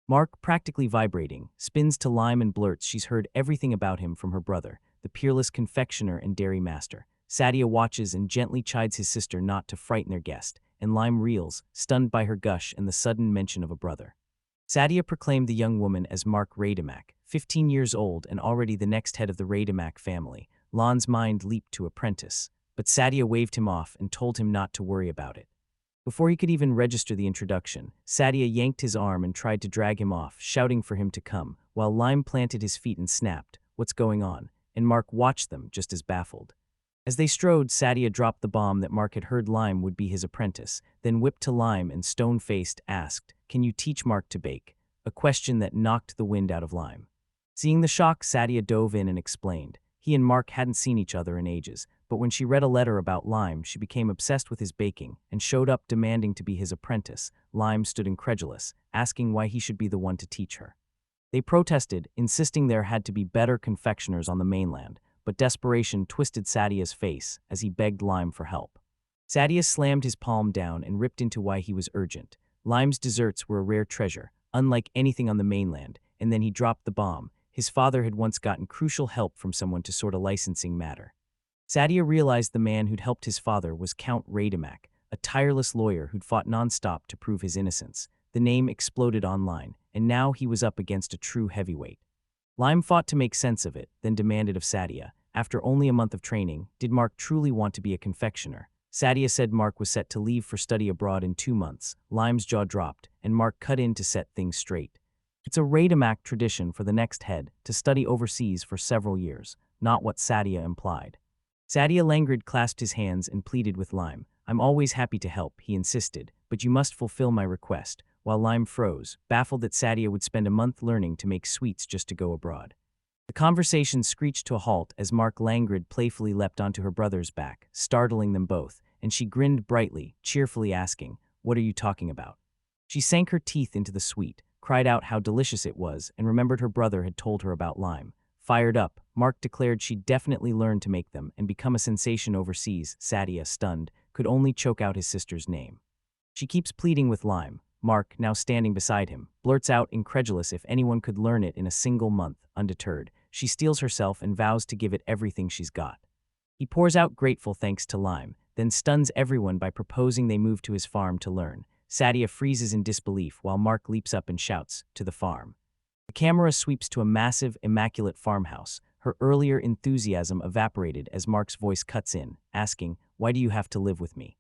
Mark, practically vibrating, spins to Lime and blurts she's heard everything about him from her brother, the peerless confectioner and dairy master. Sadia watches and gently chides his sister not to frighten their guest, and Lime reels, stunned by her gush and the sudden mention of a brother. Sadia proclaimed the young woman as Mark Radimac, 15 years old and already the next head of the Radimac family. Lon's mind leaped to apprentice, but Sadia waved him off and told him not to worry about it. Before he could even register the introduction, Sadia yanked his arm and tried to drag him off, shouting for him to come, while Lime planted his feet and snapped, "What's going on?" and Mark watched them just as baffled. As they strode, Sadia dropped the bomb that Mark had heard Lime would be his apprentice, then whipped to Lime and stone-faced asked, "Can you teach Mark to bake?" A question that knocked the wind out of Lime. Seeing the shock, Sadia dove in and explained. He and Mark hadn't seen each other in ages, but when she read a letter about Lime, she became obsessed with his baking and showed up demanding to be his apprentice. Lime stood incredulous, asking why he should be the one to teach her. They protested, insisting there had to be better confectioners on the mainland, but desperation twisted Sadia's face as he begged Lime for help. Sadia slammed his palm down and ripped into why he was urgent. Lime's desserts were a rare treasure, unlike anything on the mainland, and then he dropped the bomb. His father had once gotten crucial help from someone to sort a licensing matter. Sadia realized the man who'd helped his father was Count Radamak, a tireless lawyer who'd fought nonstop to prove his innocence. The name exploded online, and now he was up against a true heavyweight. Lime fought to make sense of it, then demanded of Sadia, after only a month of training, did Mark truly want to be a confectioner? Sadia said Mark was set to leave for study abroad in 2 months. Lime's jaw dropped, and Mark cut in to set things straight. It's a Radamak tradition for the next head to study overseas for several years, not what Sadia implied. Sadia Langrid clasped his hands and pleaded with Lime. "I'm always happy to help," he insisted, "but you must fulfill my request," while Lime froze, baffled that Sadia would spend a month learning to make sweets just to go abroad. The conversation screeched to a halt as Mark Langrid playfully leapt onto her brother's back, startling them both, and she grinned brightly, cheerfully asking, "What are you talking about?" She sank her teeth into the sweet, cried out how delicious it was, and remembered her brother had told her about Lime. Fired up, Mark declared she'd definitely learn to make them and become a sensation overseas. Sadia, stunned, could only choke out his sister's name. She keeps pleading with Lime. Mark, now standing beside him, blurts out incredulous if anyone could learn it in a single month. Undeterred, she steels herself and vows to give it everything she's got. He pours out grateful thanks to Lime, then stuns everyone by proposing they move to his farm to learn. Sadia freezes in disbelief while Mark leaps up and shouts, "To the farm." The camera sweeps to a massive, immaculate farmhouse. Her earlier enthusiasm evaporated as Mark's voice cuts in, asking, "Why do you have to live with me?"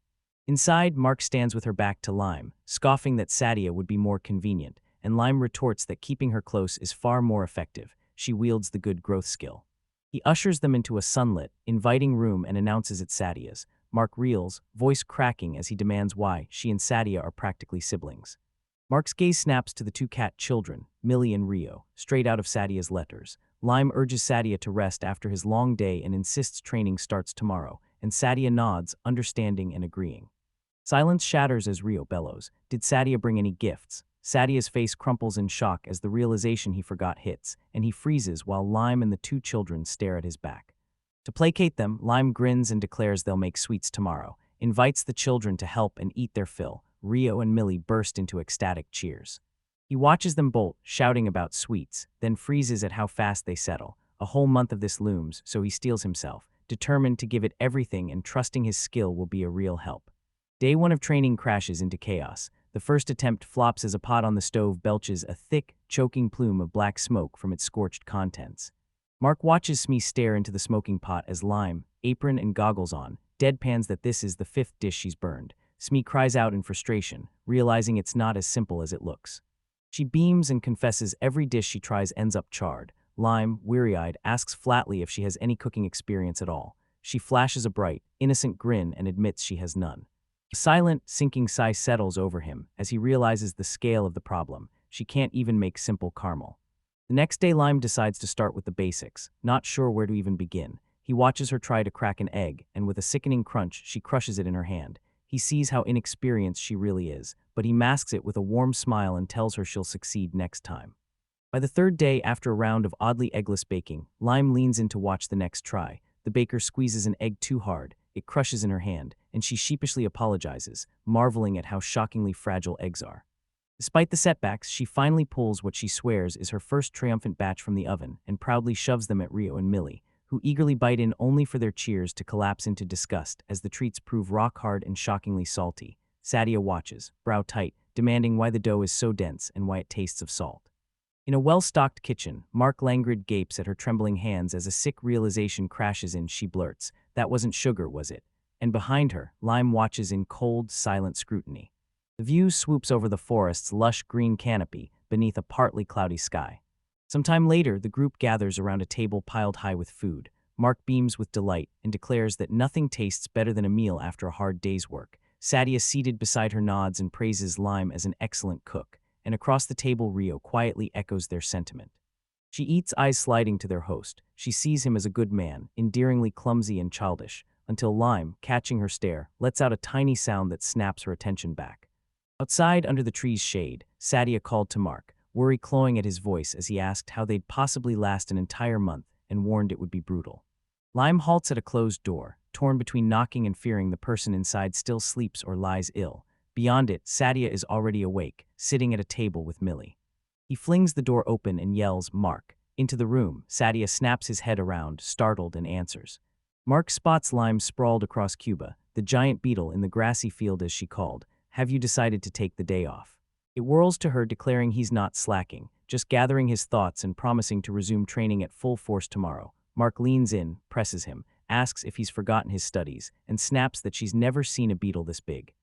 Inside, Mark stands with her back to Lime, scoffing that Sadia would be more convenient, and Lime retorts that keeping her close is far more effective. She wields the good growth skill. He ushers them into a sunlit, inviting room and announces it's Sadia's. Mark reels, voice cracking as he demands why she and Sadia are practically siblings. Mark's gaze snaps to the 2 cat children, Millie and Rio, straight out of Sadia's letters. Lime urges Sadia to rest after his long day and insists training starts tomorrow, and Sadia nods, understanding and agreeing. Silence shatters as Rio bellows, "Did Sadia bring any gifts?" Sadia's face crumples in shock as the realization he forgot hits, and he freezes while Lime and the 2 children stare at his back. To placate them, Lime grins and declares they'll make sweets tomorrow, invites the children to help and eat their fill. Rio and Millie burst into ecstatic cheers. He watches them bolt, shouting about sweets, then freezes at how fast they settle. A whole month of this looms, so he steels himself, determined to give it everything and trusting his skill will be a real help. Day 1 of training crashes into chaos. The first attempt flops as a pot on the stove belches a thick, choking plume of black smoke from its scorched contents. Mark watches Smee stare into the smoking pot as Lime, apron and goggles on, deadpans that this is the 5th dish she's burned. Smee cries out in frustration, realizing it's not as simple as it looks. She beams and confesses every dish she tries ends up charred. Lime, weary-eyed, asks flatly if she has any cooking experience at all. She flashes a bright, innocent grin and admits she has none. A silent, sinking sigh settles over him as he realizes the scale of the problem. She can't even make simple caramel. The next day, Lime decides to start with the basics, not sure where to even begin. He watches her try to crack an egg, and with a sickening crunch, she crushes it in her hand. He sees how inexperienced she really is, but he masks it with a warm smile and tells her she'll succeed next time. By the 3rd day, after a round of oddly eggless baking, Lime leans in to watch the next try. The baker squeezes an egg too hard, it crushes in her hand, and she sheepishly apologizes, marveling at how shockingly fragile eggs are. Despite the setbacks, she finally pulls what she swears is her first triumphant batch from the oven and proudly shoves them at Rio and Millie, who eagerly bite in only for their cheers to collapse into disgust as the treats prove rock-hard and shockingly salty. Sadia watches, brow tight, demanding why the dough is so dense and why it tastes of salt. In a well-stocked kitchen, Mark Langrid gapes at her trembling hands as a sick realization crashes in. She blurts, "That wasn't sugar, was it?" And behind her, Lime watches in cold, silent scrutiny. The view swoops over the forest's lush green canopy beneath a partly cloudy sky. Sometime later, the group gathers around a table piled high with food. Mark beams with delight and declares that nothing tastes better than a meal after a hard day's work. Sadia, seated beside her, nods and praises Lime as an excellent cook, and across the table Rio quietly echoes their sentiment. She eats, eyes sliding to their host. She sees him as a good man, endearingly clumsy and childish, until Lime, catching her stare, lets out a tiny sound that snaps her attention back. Outside, under the tree's shade, Sadia called to Mark, worry clawing at his voice as he asked how they'd possibly last an entire month and warned it would be brutal. Lime halts at a closed door, torn between knocking and fearing the person inside still sleeps or lies ill. Beyond it, Sadia is already awake, sitting at a table with Millie. He flings the door open and yells, "Mark." Into the room, Sadia snaps his head around, startled, and answers. Mark spots Lime sprawled across Cuba, the giant beetle in the grassy field as she called, "Have you decided to take the day off?" It whirls to her, declaring he's not slacking, just gathering his thoughts and promising to resume training at full force tomorrow. Mark leans in, presses him, asks if he's forgotten his studies, and snaps that she's never seen a beetle this big.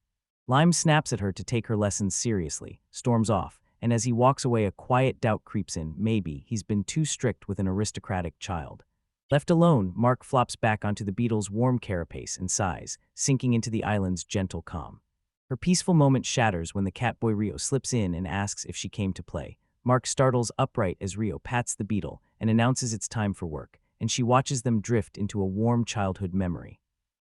Lime snaps at her to take her lessons seriously, storms off, and as he walks away a quiet doubt creeps in. Maybe he's been too strict with an aristocratic child. Left alone, Mark flops back onto the beetle's warm carapace and sighs, sinking into the island's gentle calm. Her peaceful moment shatters when the catboy Rio slips in and asks if she came to play. Mark startles upright as Rio pats the beetle and announces it's time for work, and she watches them drift into a warm childhood memory.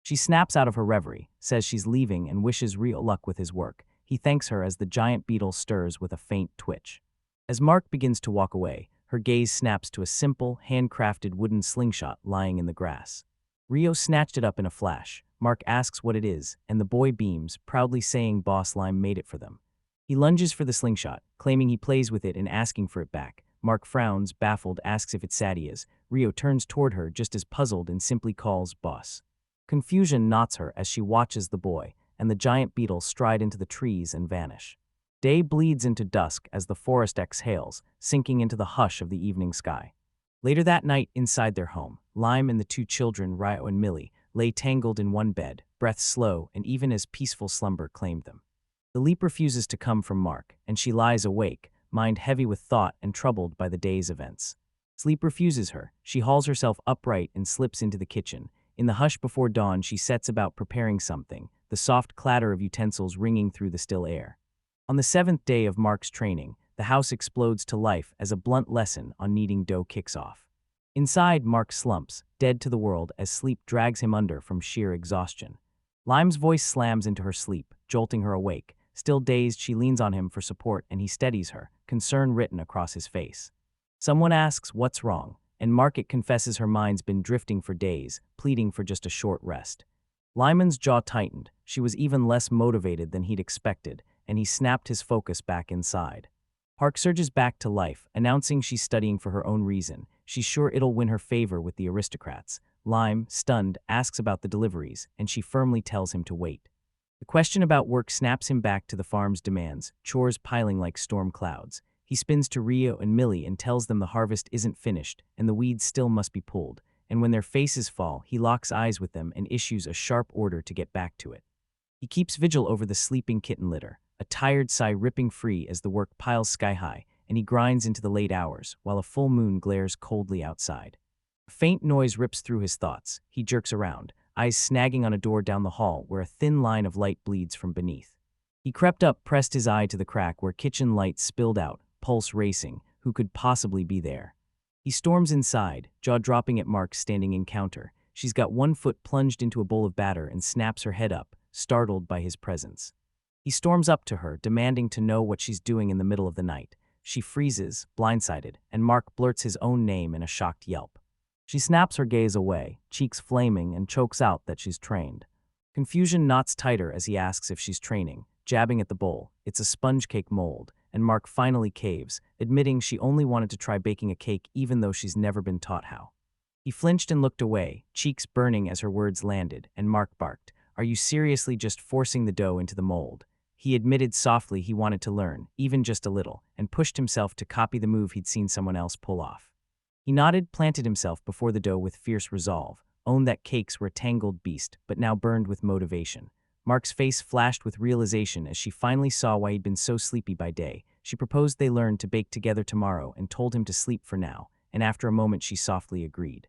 She snaps out of her reverie, says she's leaving, and wishes Rio luck with his work. He thanks her as the giant beetle stirs with a faint twitch. As Mark begins to walk away, her gaze snaps to a simple, handcrafted wooden slingshot lying in the grass. Rio snatched it up in a flash. Mark asks what it is, and the boy beams, proudly saying Boss Lime made it for them. He lunges for the slingshot, claiming he plays with it and asking for it back. Mark frowns, baffled, asks if it's Sadia's. Rio turns toward her just as puzzled and simply calls Boss. Confusion knots her as she watches the boy and the giant beetle stride into the trees and vanish. Day bleeds into dusk as the forest exhales, sinking into the hush of the evening sky. Later that night, inside their home, Lime and the two children, Rio and Millie, lay tangled in one bed, breath slow and even as peaceful slumber claimed them. The leap refuses to come from Mark, and she lies awake, mind heavy with thought and troubled by the day's events. Sleep refuses her. She hauls herself upright and slips into the kitchen. In the hush before dawn, she sets about preparing something, the soft clatter of utensils ringing through the still air. On the 7th day of Mark's training, the house explodes to life as a blunt lesson on kneading dough kicks off. Inside, Mark slumps, dead to the world as sleep drags him under from sheer exhaustion. Lime's voice slams into her sleep, jolting her awake. Still dazed, she leans on him for support and he steadies her, concern written across his face. Someone asks what's wrong, and Mark confesses her mind's been drifting for days, pleading for just a short rest. Lyman's jaw tightened. She was even less motivated than he'd expected, and he snapped his focus back inside. Park surges back to life, announcing she's studying for her own reason. She's sure it'll win her favor with the aristocrats. Lime, stunned, asks about the deliveries, and she firmly tells him to wait. The question about work snaps him back to the farm's demands, chores piling like storm clouds. He spins to Rio and Millie and tells them the harvest isn't finished and the weeds still must be pulled, and when their faces fall, he locks eyes with them and issues a sharp order to get back to it. He keeps vigil over the sleeping kitten litter, a tired sigh ripping free as the work piles sky-high, and he grinds into the late hours while a full moon glares coldly outside. A faint noise rips through his thoughts. He jerks around, eyes snagging on a door down the hall where a thin line of light bleeds from beneath. He crept up, pressed his eye to the crack where kitchen lights spilled out, pulse racing. Who could possibly be there? He storms inside, jaw dropping at Mark standing in counter. She's got one foot plunged into a bowl of batter and snaps her head up, startled by his presence. He storms up to her, demanding to know what she's doing in the middle of the night. She freezes, blindsided, and Mark blurts his own name in a shocked yelp. She snaps her gaze away, cheeks flaming, and chokes out that she's trained. Confusion knots tighter as he asks if she's training, jabbing at the bowl. It's a sponge cake mold, and Mark finally caves, admitting she only wanted to try baking a cake even though she's never been taught how. He flinched and looked away, cheeks burning as her words landed, and Mark barked, "Are you seriously just forcing the dough into the mold?" He admitted softly he wanted to learn, even just a little, and pushed himself to copy the move he'd seen someone else pull off. He nodded, planted himself before the dough with fierce resolve, owned that cakes were a tangled beast, but now burned with motivation. Mark's face flashed with realization as she finally saw why he'd been so sleepy by day. She proposed they learn to bake together tomorrow and told him to sleep for now, and after a moment she softly agreed.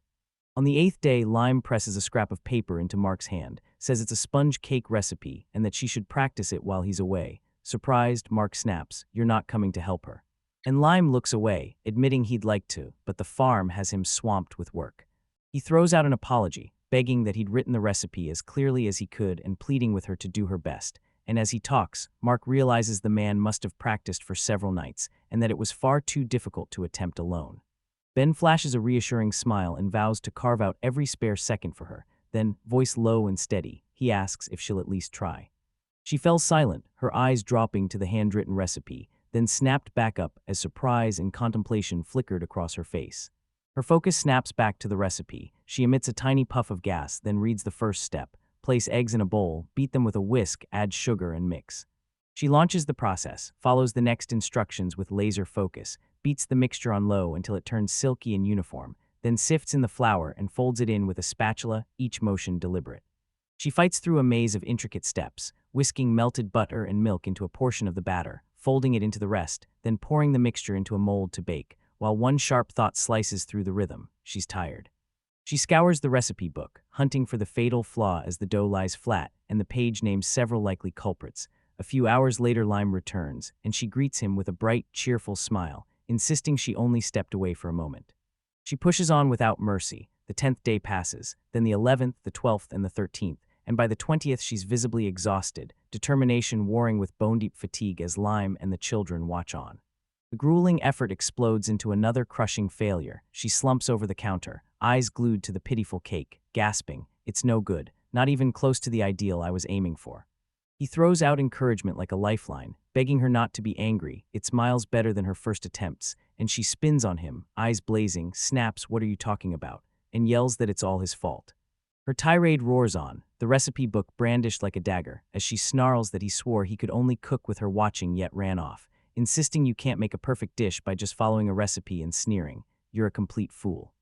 On the 8th day, Lime presses a scrap of paper into Mark's hand, says it's a sponge cake recipe and that she should practice it while he's away. Surprised, Mark snaps, "You're not coming to help her." And Lime looks away, admitting he'd like to, but the farm has him swamped with work. He throws out an apology, begging that he'd written the recipe as clearly as he could and pleading with her to do her best. And as he talks, Mark realizes the man must have practiced for several nights and that it was far too difficult to attempt alone. Ben flashes a reassuring smile and vows to carve out every spare second for her. Then, voice low and steady, he asks if she'll at least try. She fell silent, her eyes dropping to the handwritten recipe, then snapped back up as surprise and contemplation flickered across her face. Her focus snaps back to the recipe. She emits a tiny puff of gas, then reads the first step. Place eggs in a bowl, beat them with a whisk, add sugar and mix. She launches the process, follows the next instructions with laser focus, beats the mixture on low until it turns silky and uniform, then sifts in the flour and folds it in with a spatula, each motion deliberate. She fights through a maze of intricate steps, whisking melted butter and milk into a portion of the batter, folding it into the rest, then pouring the mixture into a mold to bake, while one sharp thought slices through the rhythm. She's tired. She scours the recipe book, hunting for the fatal flaw as the dough lies flat and the page names several likely culprits. A few hours later, Lime returns, and she greets him with a bright, cheerful smile, insisting she only stepped away for a moment. She pushes on without mercy. The 10th day passes, then the 11th, the 12th, and the 13th, and by the 20th she's visibly exhausted, determination warring with bone-deep fatigue as Lime and the children watch on. The grueling effort explodes into another crushing failure. She slumps over the counter, eyes glued to the pitiful cake, gasping, "It's no good, not even close to the ideal I was aiming for." He throws out encouragement like a lifeline, begging her not to be angry. It's miles better than her first attempts, and she spins on him, eyes blazing, snaps, "What are you talking about?" and yells that it's all his fault. Her tirade roars on, the recipe book brandished like a dagger, as she snarls that he swore he could only cook with her watching yet ran off, insisting you can't make a perfect dish by just following a recipe and sneering, "You're a complete fool."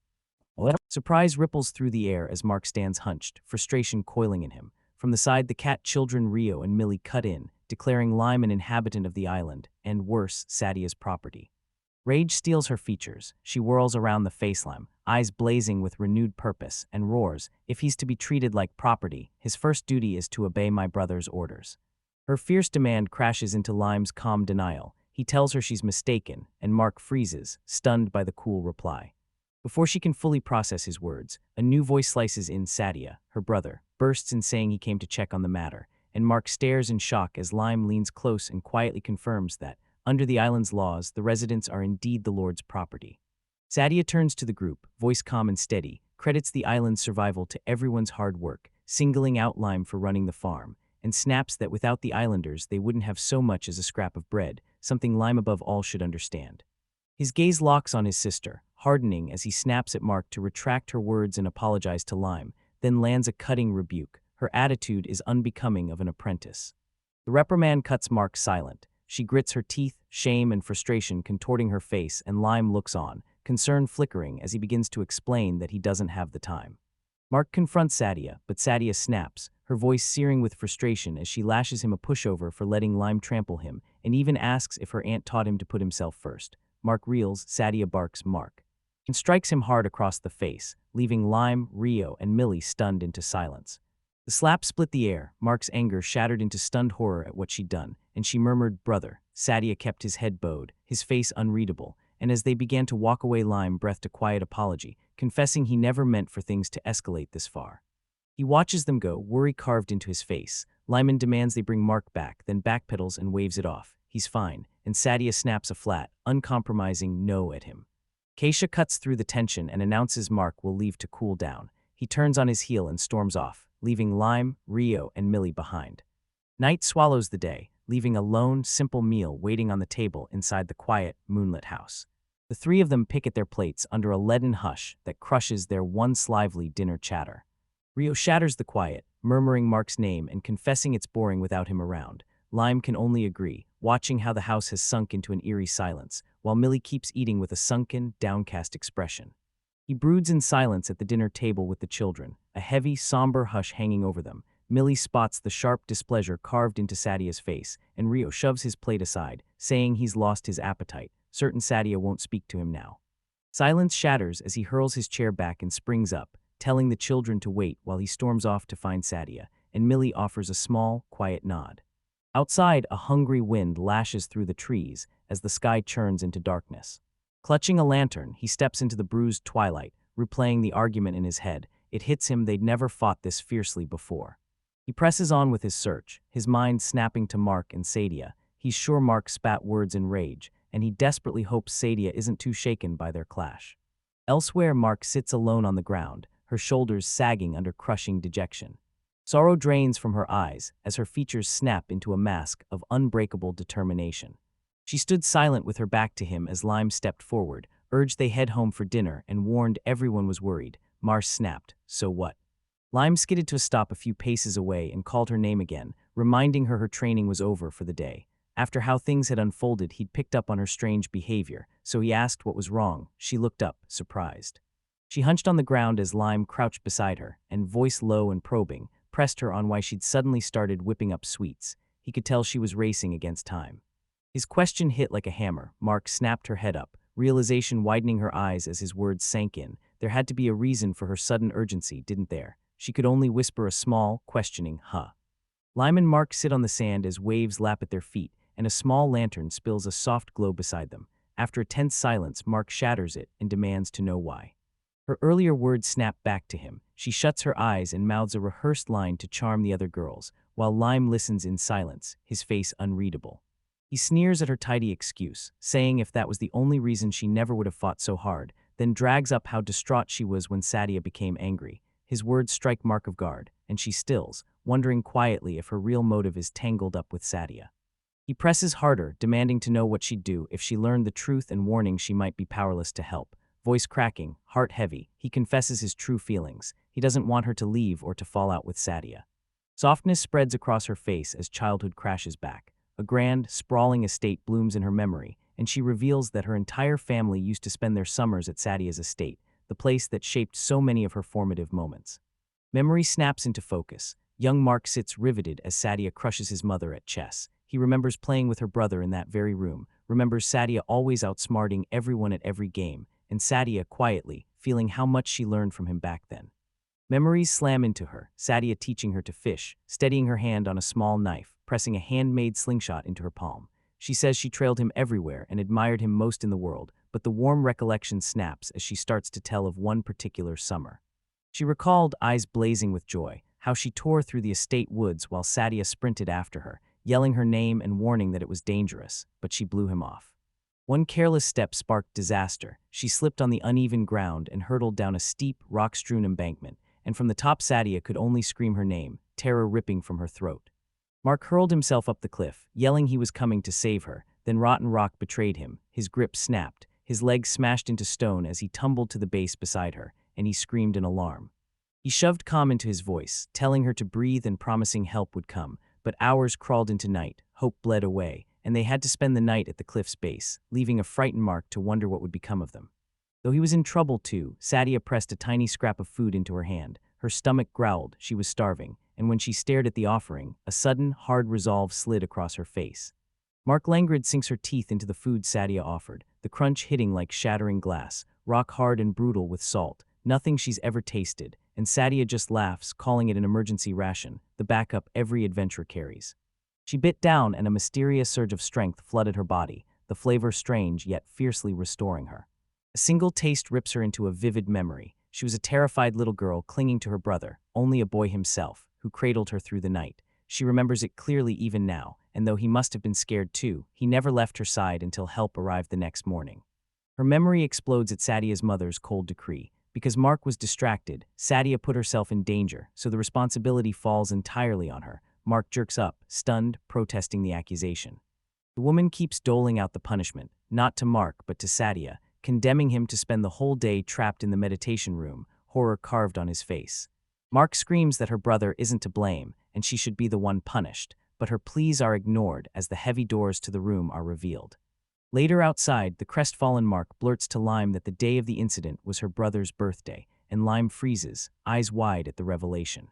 Surprise ripples through the air as Mark stands hunched, frustration coiling in him. From the side, the cat children Rio and Millie cut in, declaring Lime an inhabitant of the island, and worse, Sadia's property. Rage steals her features. She whirls around the facelime, eyes blazing with renewed purpose, and roars, "If he's to be treated like property, his first duty is to obey my brother's orders." Her fierce demand crashes into Lime's calm denial. He tells her she's mistaken, and Mark freezes, stunned by the cool reply. Before she can fully process his words, a new voice slices in. Sadia, her brother, bursts in saying he came to check on the matter, and Mark stares in shock as Lime leans close and quietly confirms that, under the island's laws, the residents are indeed the Lord's property. Sadia turns to the group, voice calm and steady, credits the island's survival to everyone's hard work, singling out Lime for running the farm, and snaps that without the islanders they wouldn't have so much as a scrap of bread, something Lime above all should understand. His gaze locks on his sister, hardening as he snaps at Mark to retract her words and apologize to Lime, then lands a cutting rebuke. Her attitude is unbecoming of an apprentice. The reprimand cuts Mark silent. She grits her teeth, shame and frustration contorting her face, and Lime looks on, concern flickering as he begins to explain that he doesn't have the time. Mark confronts Sadia, but Sadia snaps, her voice searing with frustration as she lashes him a pushover for letting Lime trample him, and even asks if her aunt taught him to put himself first. Mark reels, Sadia barks Mark, and strikes him hard across the face, leaving Lime, Rio, and Millie stunned into silence. The slap split the air, Mark's anger shattered into stunned horror at what she'd done, and she murmured, "Brother." Sadia kept his head bowed, his face unreadable, and as they began to walk away, Lime breathed a quiet apology, confessing he never meant for things to escalate this far. He watches them go, worry carved into his face. Lyman demands they bring Mark back, then backpedals and waves it off. He's fine, and Sadia snaps a flat, uncompromising no at him. Keisha cuts through the tension and announces Mark will leave to cool down. He turns on his heel and storms off, leaving Lime, Rio, and Millie behind. Night swallows the day, leaving a lone, simple meal waiting on the table inside the quiet, moonlit house. The three of them pick at their plates under a leaden hush that crushes their once lively dinner chatter. Rio shatters the quiet, murmuring Mark's name and confessing it's boring without him around. Lime can only agree, watching how the house has sunk into an eerie silence, while Millie keeps eating with a sunken, downcast expression. He broods in silence at the dinner table with the children, a heavy, somber hush hanging over them. Millie spots the sharp displeasure carved into Sadia's face, and Rio shoves his plate aside, saying he's lost his appetite, certain Sadia won't speak to him now. Silence shatters as he hurls his chair back and springs up, telling the children to wait while he storms off to find Sadia, and Millie offers a small, quiet nod. Outside, a hungry wind lashes through the trees as the sky churns into darkness. Clutching a lantern, he steps into the bruised twilight, replaying the argument in his head. It hits him they'd never fought this fiercely before. He presses on with his search, his mind snapping to Mark and Sadia. He's sure Mark spat words in rage, and he desperately hopes Sadia isn't too shaken by their clash. Elsewhere, Mark sits alone on the ground, her shoulders sagging under crushing dejection. Sorrow drains from her eyes as her features snap into a mask of unbreakable determination. She stood silent with her back to him as Lime stepped forward, urged they head home for dinner, and warned everyone was worried. Marsh snapped, "So what?" Lime skidded to a stop a few paces away and called her name again, reminding her training was over for the day. After how things had unfolded, he'd picked up on her strange behavior, so he asked what was wrong. She looked up, surprised. She hunched on the ground as Lime crouched beside her, and, voice low and probing, pressed her on why she'd suddenly started whipping up sweets. He could tell she was racing against time. His question hit like a hammer. Mark snapped her head up, realization widening her eyes as his words sank in. There had to be a reason for her sudden urgency, didn't there? She could only whisper a small, questioning, "Huh." Lime and Mark sit on the sand as waves lap at their feet, and a small lantern spills a soft glow beside them. After a tense silence, Mark shatters it and demands to know why. Her earlier words snap back to him. She shuts her eyes and mouths a rehearsed line to charm the other girls, while Lime listens in silence, his face unreadable. He sneers at her tidy excuse, saying if that was the only reason she never would have fought so hard, then drags up how distraught she was when Sadia became angry. His words strike Mark of guard, and she stills, wondering quietly if her real motive is tangled up with Sadia. He presses harder, demanding to know what she'd do if she learned the truth and warning she might be powerless to help. Voice cracking, heart heavy, he confesses his true feelings. He doesn't want her to leave or to fall out with Sadia. Softness spreads across her face as childhood crashes back. A grand, sprawling estate blooms in her memory, and she reveals that her entire family used to spend their summers at Sadia's estate, the place that shaped so many of her formative moments. Memory snaps into focus. Young Mark sits riveted as Sadia crushes his mother at chess. He remembers playing with her brother in that very room, remembers Sadia always outsmarting everyone at every game, and Sadia quietly, feeling how much she learned from him back then. Memories slam into her, Sadia teaching her to fish, steadying her hand on a small knife, pressing a handmade slingshot into her palm. She says she trailed him everywhere and admired him most in the world, but the warm recollection snaps as she starts to tell of one particular summer. She recalled, eyes blazing with joy, how she tore through the estate woods while Sadia sprinted after her, yelling her name and warning that it was dangerous, but she blew him off. One careless step sparked disaster. She slipped on the uneven ground and hurtled down a steep, rock-strewn embankment, and from the top Sadia could only scream her name, terror ripping from her throat. Mark hurled himself up the cliff, yelling he was coming to save her, then rotten rock betrayed him. His grip snapped, his legs smashed into stone as he tumbled to the base beside her, and he screamed in alarm. He shoved calm into his voice, telling her to breathe and promising help would come, but hours crawled into night, hope bled away, and they had to spend the night at the cliff's base, leaving a frightened Mark to wonder what would become of them. Though he was in trouble too, Sadia pressed a tiny scrap of food into her hand. Her stomach growled, she was starving, and when she stared at the offering, a sudden, hard resolve slid across her face. Mark Langrid sinks her teeth into the food Sadia offered, the crunch hitting like shattering glass, rock hard and brutal with salt, nothing she's ever tasted, and Sadia just laughs, calling it an emergency ration, the backup every adventurer carries. She bit down and a mysterious surge of strength flooded her body, the flavor strange yet fiercely restoring her. A single taste rips her into a vivid memory. She was a terrified little girl clinging to her brother, only a boy himself, who cradled her through the night. She remembers it clearly even now, and though he must have been scared too, he never left her side until help arrived the next morning. Her memory explodes at Sadia's mother's cold decree. Because Mark was distracted, Sadia put herself in danger, so the responsibility falls entirely on her. Mark jerks up, stunned, protesting the accusation. The woman keeps doling out the punishment, not to Mark but to Sadia, condemning him to spend the whole day trapped in the meditation room, horror carved on his face. Mark screams that her brother isn't to blame, and she should be the one punished, but her pleas are ignored as the heavy doors to the room are revealed. Later outside, the crestfallen Mark blurts to Lime that the day of the incident was her brother's birthday, and Lime freezes, eyes wide at the revelation.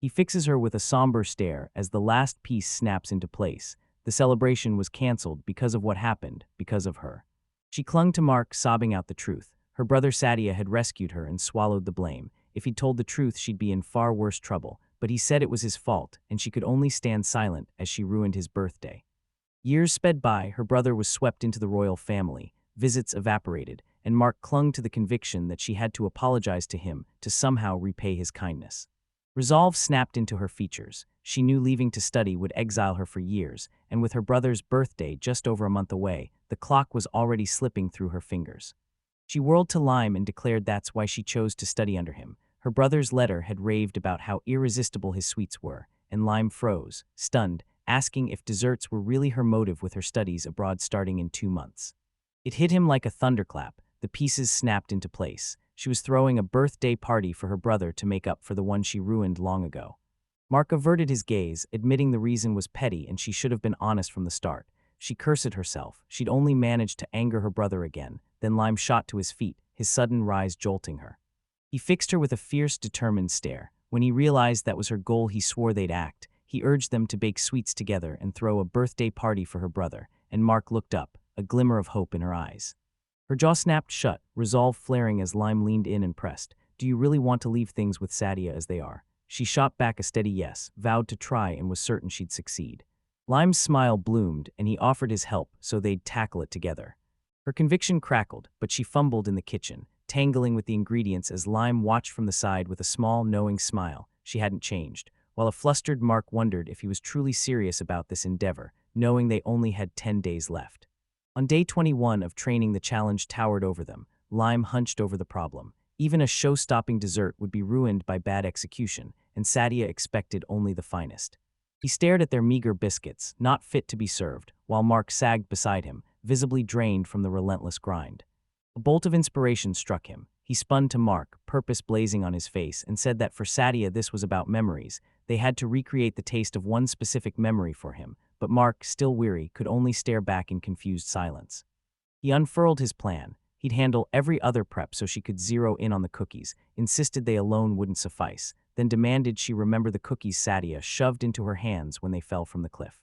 He fixes her with a somber stare as the last piece snaps into place. The celebration was canceled because of what happened, because of her. She clung to Mark, sobbing out the truth. Her brother Sadia had rescued her and swallowed the blame. If he'd told the truth, she'd be in far worse trouble, but he said it was his fault, and she could only stand silent as she ruined his birthday. Years sped by, her brother was swept into the royal family, visits evaporated, and Mark clung to the conviction that she had to apologize to him to somehow repay his kindness. Resolve snapped into her features. She knew leaving to study would exile her for years, and with her brother's birthday just over a month away, the clock was already slipping through her fingers. She whirled to Lime and declared that's why she chose to study under him. Her brother's letter had raved about how irresistible his sweets were, and Lime froze, stunned, asking if desserts were really her motive with her studies abroad starting in 2 months. It hit him like a thunderclap. The pieces snapped into place. She was throwing a birthday party for her brother to make up for the one she ruined long ago. Mark averted his gaze, admitting the reason was petty and she should have been honest from the start. She cursed herself. She'd only managed to anger her brother again. Then Lime shot to his feet, his sudden rise jolting her. He fixed her with a fierce, determined stare. When he realized that was her goal, he swore they'd act. He urged them to bake sweets together and throw a birthday party for her brother, and Mark looked up, a glimmer of hope in her eyes. Her jaw snapped shut, resolve flaring as Lime leaned in and pressed. Do you really want to leave things with Sadia as they are? She shot back a steady yes, vowed to try and was certain she'd succeed. Lime's smile bloomed, and he offered his help so they'd tackle it together. Her conviction crackled, but she fumbled in the kitchen, tangling with the ingredients as Lime watched from the side with a small, knowing smile. She hadn't changed, while a flustered Mark wondered if he was truly serious about this endeavor, knowing they only had 10 days left. On day 21 of training, the challenge towered over them. Lime hunched over the problem. Even a show-stopping dessert would be ruined by bad execution, and Sadia expected only the finest. He stared at their meager biscuits, not fit to be served, while Mark sagged beside him, visibly drained from the relentless grind. A bolt of inspiration struck him. He spun to Mark, purpose blazing on his face, and said that for Sadia this was about memories. They had to recreate the taste of one specific memory for him, but Mark, still weary, could only stare back in confused silence. He unfurled his plan. He'd handle every other prep so she could zero in on the cookies, insisted they alone wouldn't suffice, then demanded she remember the cookies Sadia shoved into her hands when they fell from the cliff.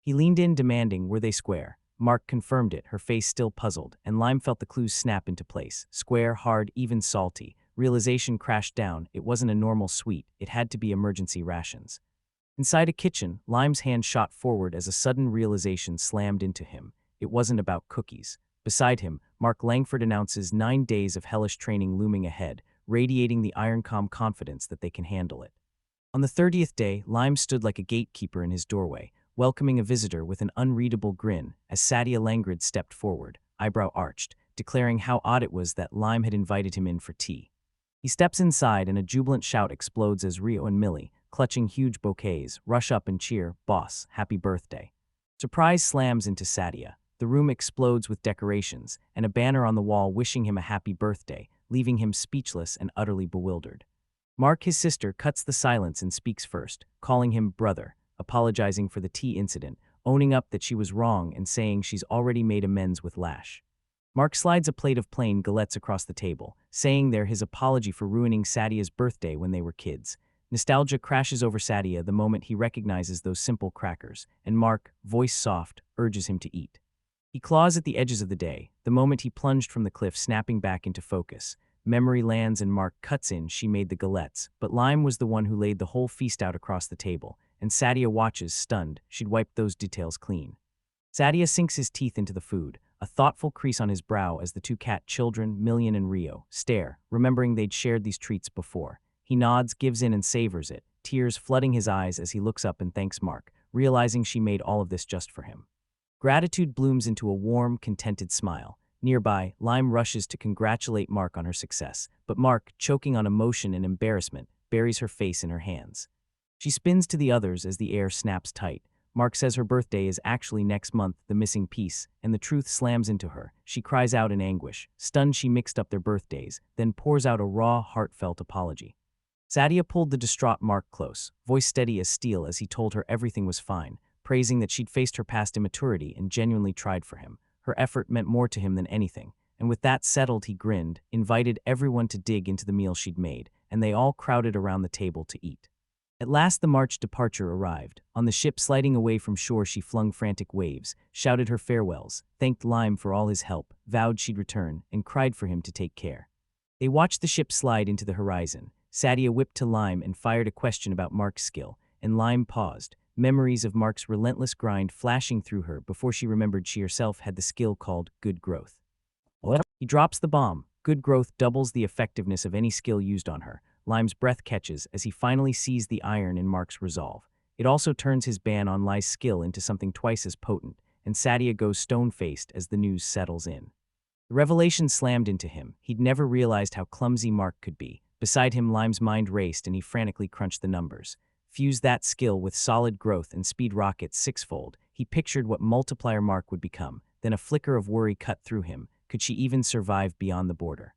He leaned in, demanding, were they square? Mark confirmed it, her face still puzzled, and Lime felt the clues snap into place. Square, hard, even salty. Realization crashed down. It wasn't a normal sweet. It had to be emergency rations. Inside a kitchen, Lime's hand shot forward as a sudden realization slammed into him. It wasn't about cookies. Beside him, Mark Langford announces 9 days of hellish training looming ahead, radiating the iron-calm confidence that they can handle it. On the 30th day, Lime stood like a gatekeeper in his doorway, welcoming a visitor with an unreadable grin as Sadia Langford stepped forward, eyebrow arched, declaring how odd it was that Lime had invited him in for tea. He steps inside and a jubilant shout explodes as Rio and Millie, clutching huge bouquets, rush up and cheer, "Boss, happy birthday." Surprise slams into Sadia. The room explodes with decorations, and a banner on the wall wishing him a happy birthday, leaving him speechless and utterly bewildered. Mark, his sister, cuts the silence and speaks first, calling him brother, apologizing for the tea incident, owning up that she was wrong and saying she's already made amends with Lash. Mark slides a plate of plain galettes across the table, saying they're his apology for ruining Sadia's birthday when they were kids. Nostalgia crashes over Sadia the moment he recognizes those simple crackers, and Mark, voice soft, urges him to eat. He claws at the edges of the day, the moment he plunged from the cliff, snapping back into focus. Memory lands and Mark cuts in. She made the galettes, but Lime was the one who laid the whole feast out across the table, and Sadia watches, stunned. She'd wiped those details clean. Sadia sinks his teeth into the food, a thoughtful crease on his brow as the two cat children, Million and Rio, stare, remembering they'd shared these treats before. He nods, gives in and savors it, tears flooding his eyes as he looks up and thanks Mark, realizing she made all of this just for him. Gratitude blooms into a warm, contented smile. Nearby, Lime rushes to congratulate Mark on her success, but Mark, choking on emotion and embarrassment, buries her face in her hands. She spins to the others as the air snaps tight. Mark says her birthday is actually next month, the missing piece, and the truth slams into her. She cries out in anguish. Stunned, she mixed up their birthdays, then pours out a raw, heartfelt apology. Sadia pulled the distraught Mark close, voice steady as steel as he told her everything was fine, praising that she'd faced her past immaturity and genuinely tried for him. Her effort meant more to him than anything, and with that settled, he grinned, invited everyone to dig into the meal she'd made, and they all crowded around the table to eat. At last the March departure arrived. On the ship sliding away from shore she flung frantic waves, shouted her farewells, thanked Lime for all his help, vowed she'd return, and cried for him to take care. They watched the ship slide into the horizon. Sadia whipped to Lime and fired a question about Mark's skill, and Lime paused, memories of Mark's relentless grind flashing through her before she remembered she herself had the skill called good growth. He drops the bomb. Good growth doubles the effectiveness of any skill used on her. Lime's breath catches as he finally sees the iron in Mark's resolve. It also turns his ban on Lai's skill into something twice as potent, and Sadia goes stone-faced as the news settles in. The revelation slammed into him. He'd never realized how clumsy Mark could be. Beside him, Lime's mind raced and he frantically crunched the numbers. Fuse that skill with solid growth and speed rockets sixfold. He pictured what multiplier Mark would become. Then a flicker of worry cut through him. Could she even survive beyond the border?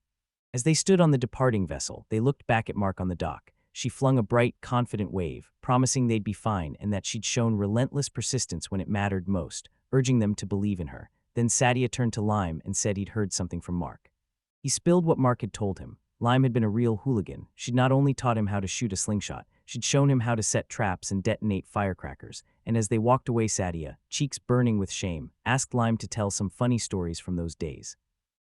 As they stood on the departing vessel, they looked back at Mark on the dock. She flung a bright, confident wave, promising they'd be fine and that she'd shown relentless persistence when it mattered most, urging them to believe in her. Then Sadia turned to Lime and said he'd heard something from Mark. He spilled what Mark had told him. Lime had been a real hooligan. She'd not only taught him how to shoot a slingshot, she'd shown him how to set traps and detonate firecrackers. And as they walked away, Sadia, cheeks burning with shame, asked Lime to tell some funny stories from those days.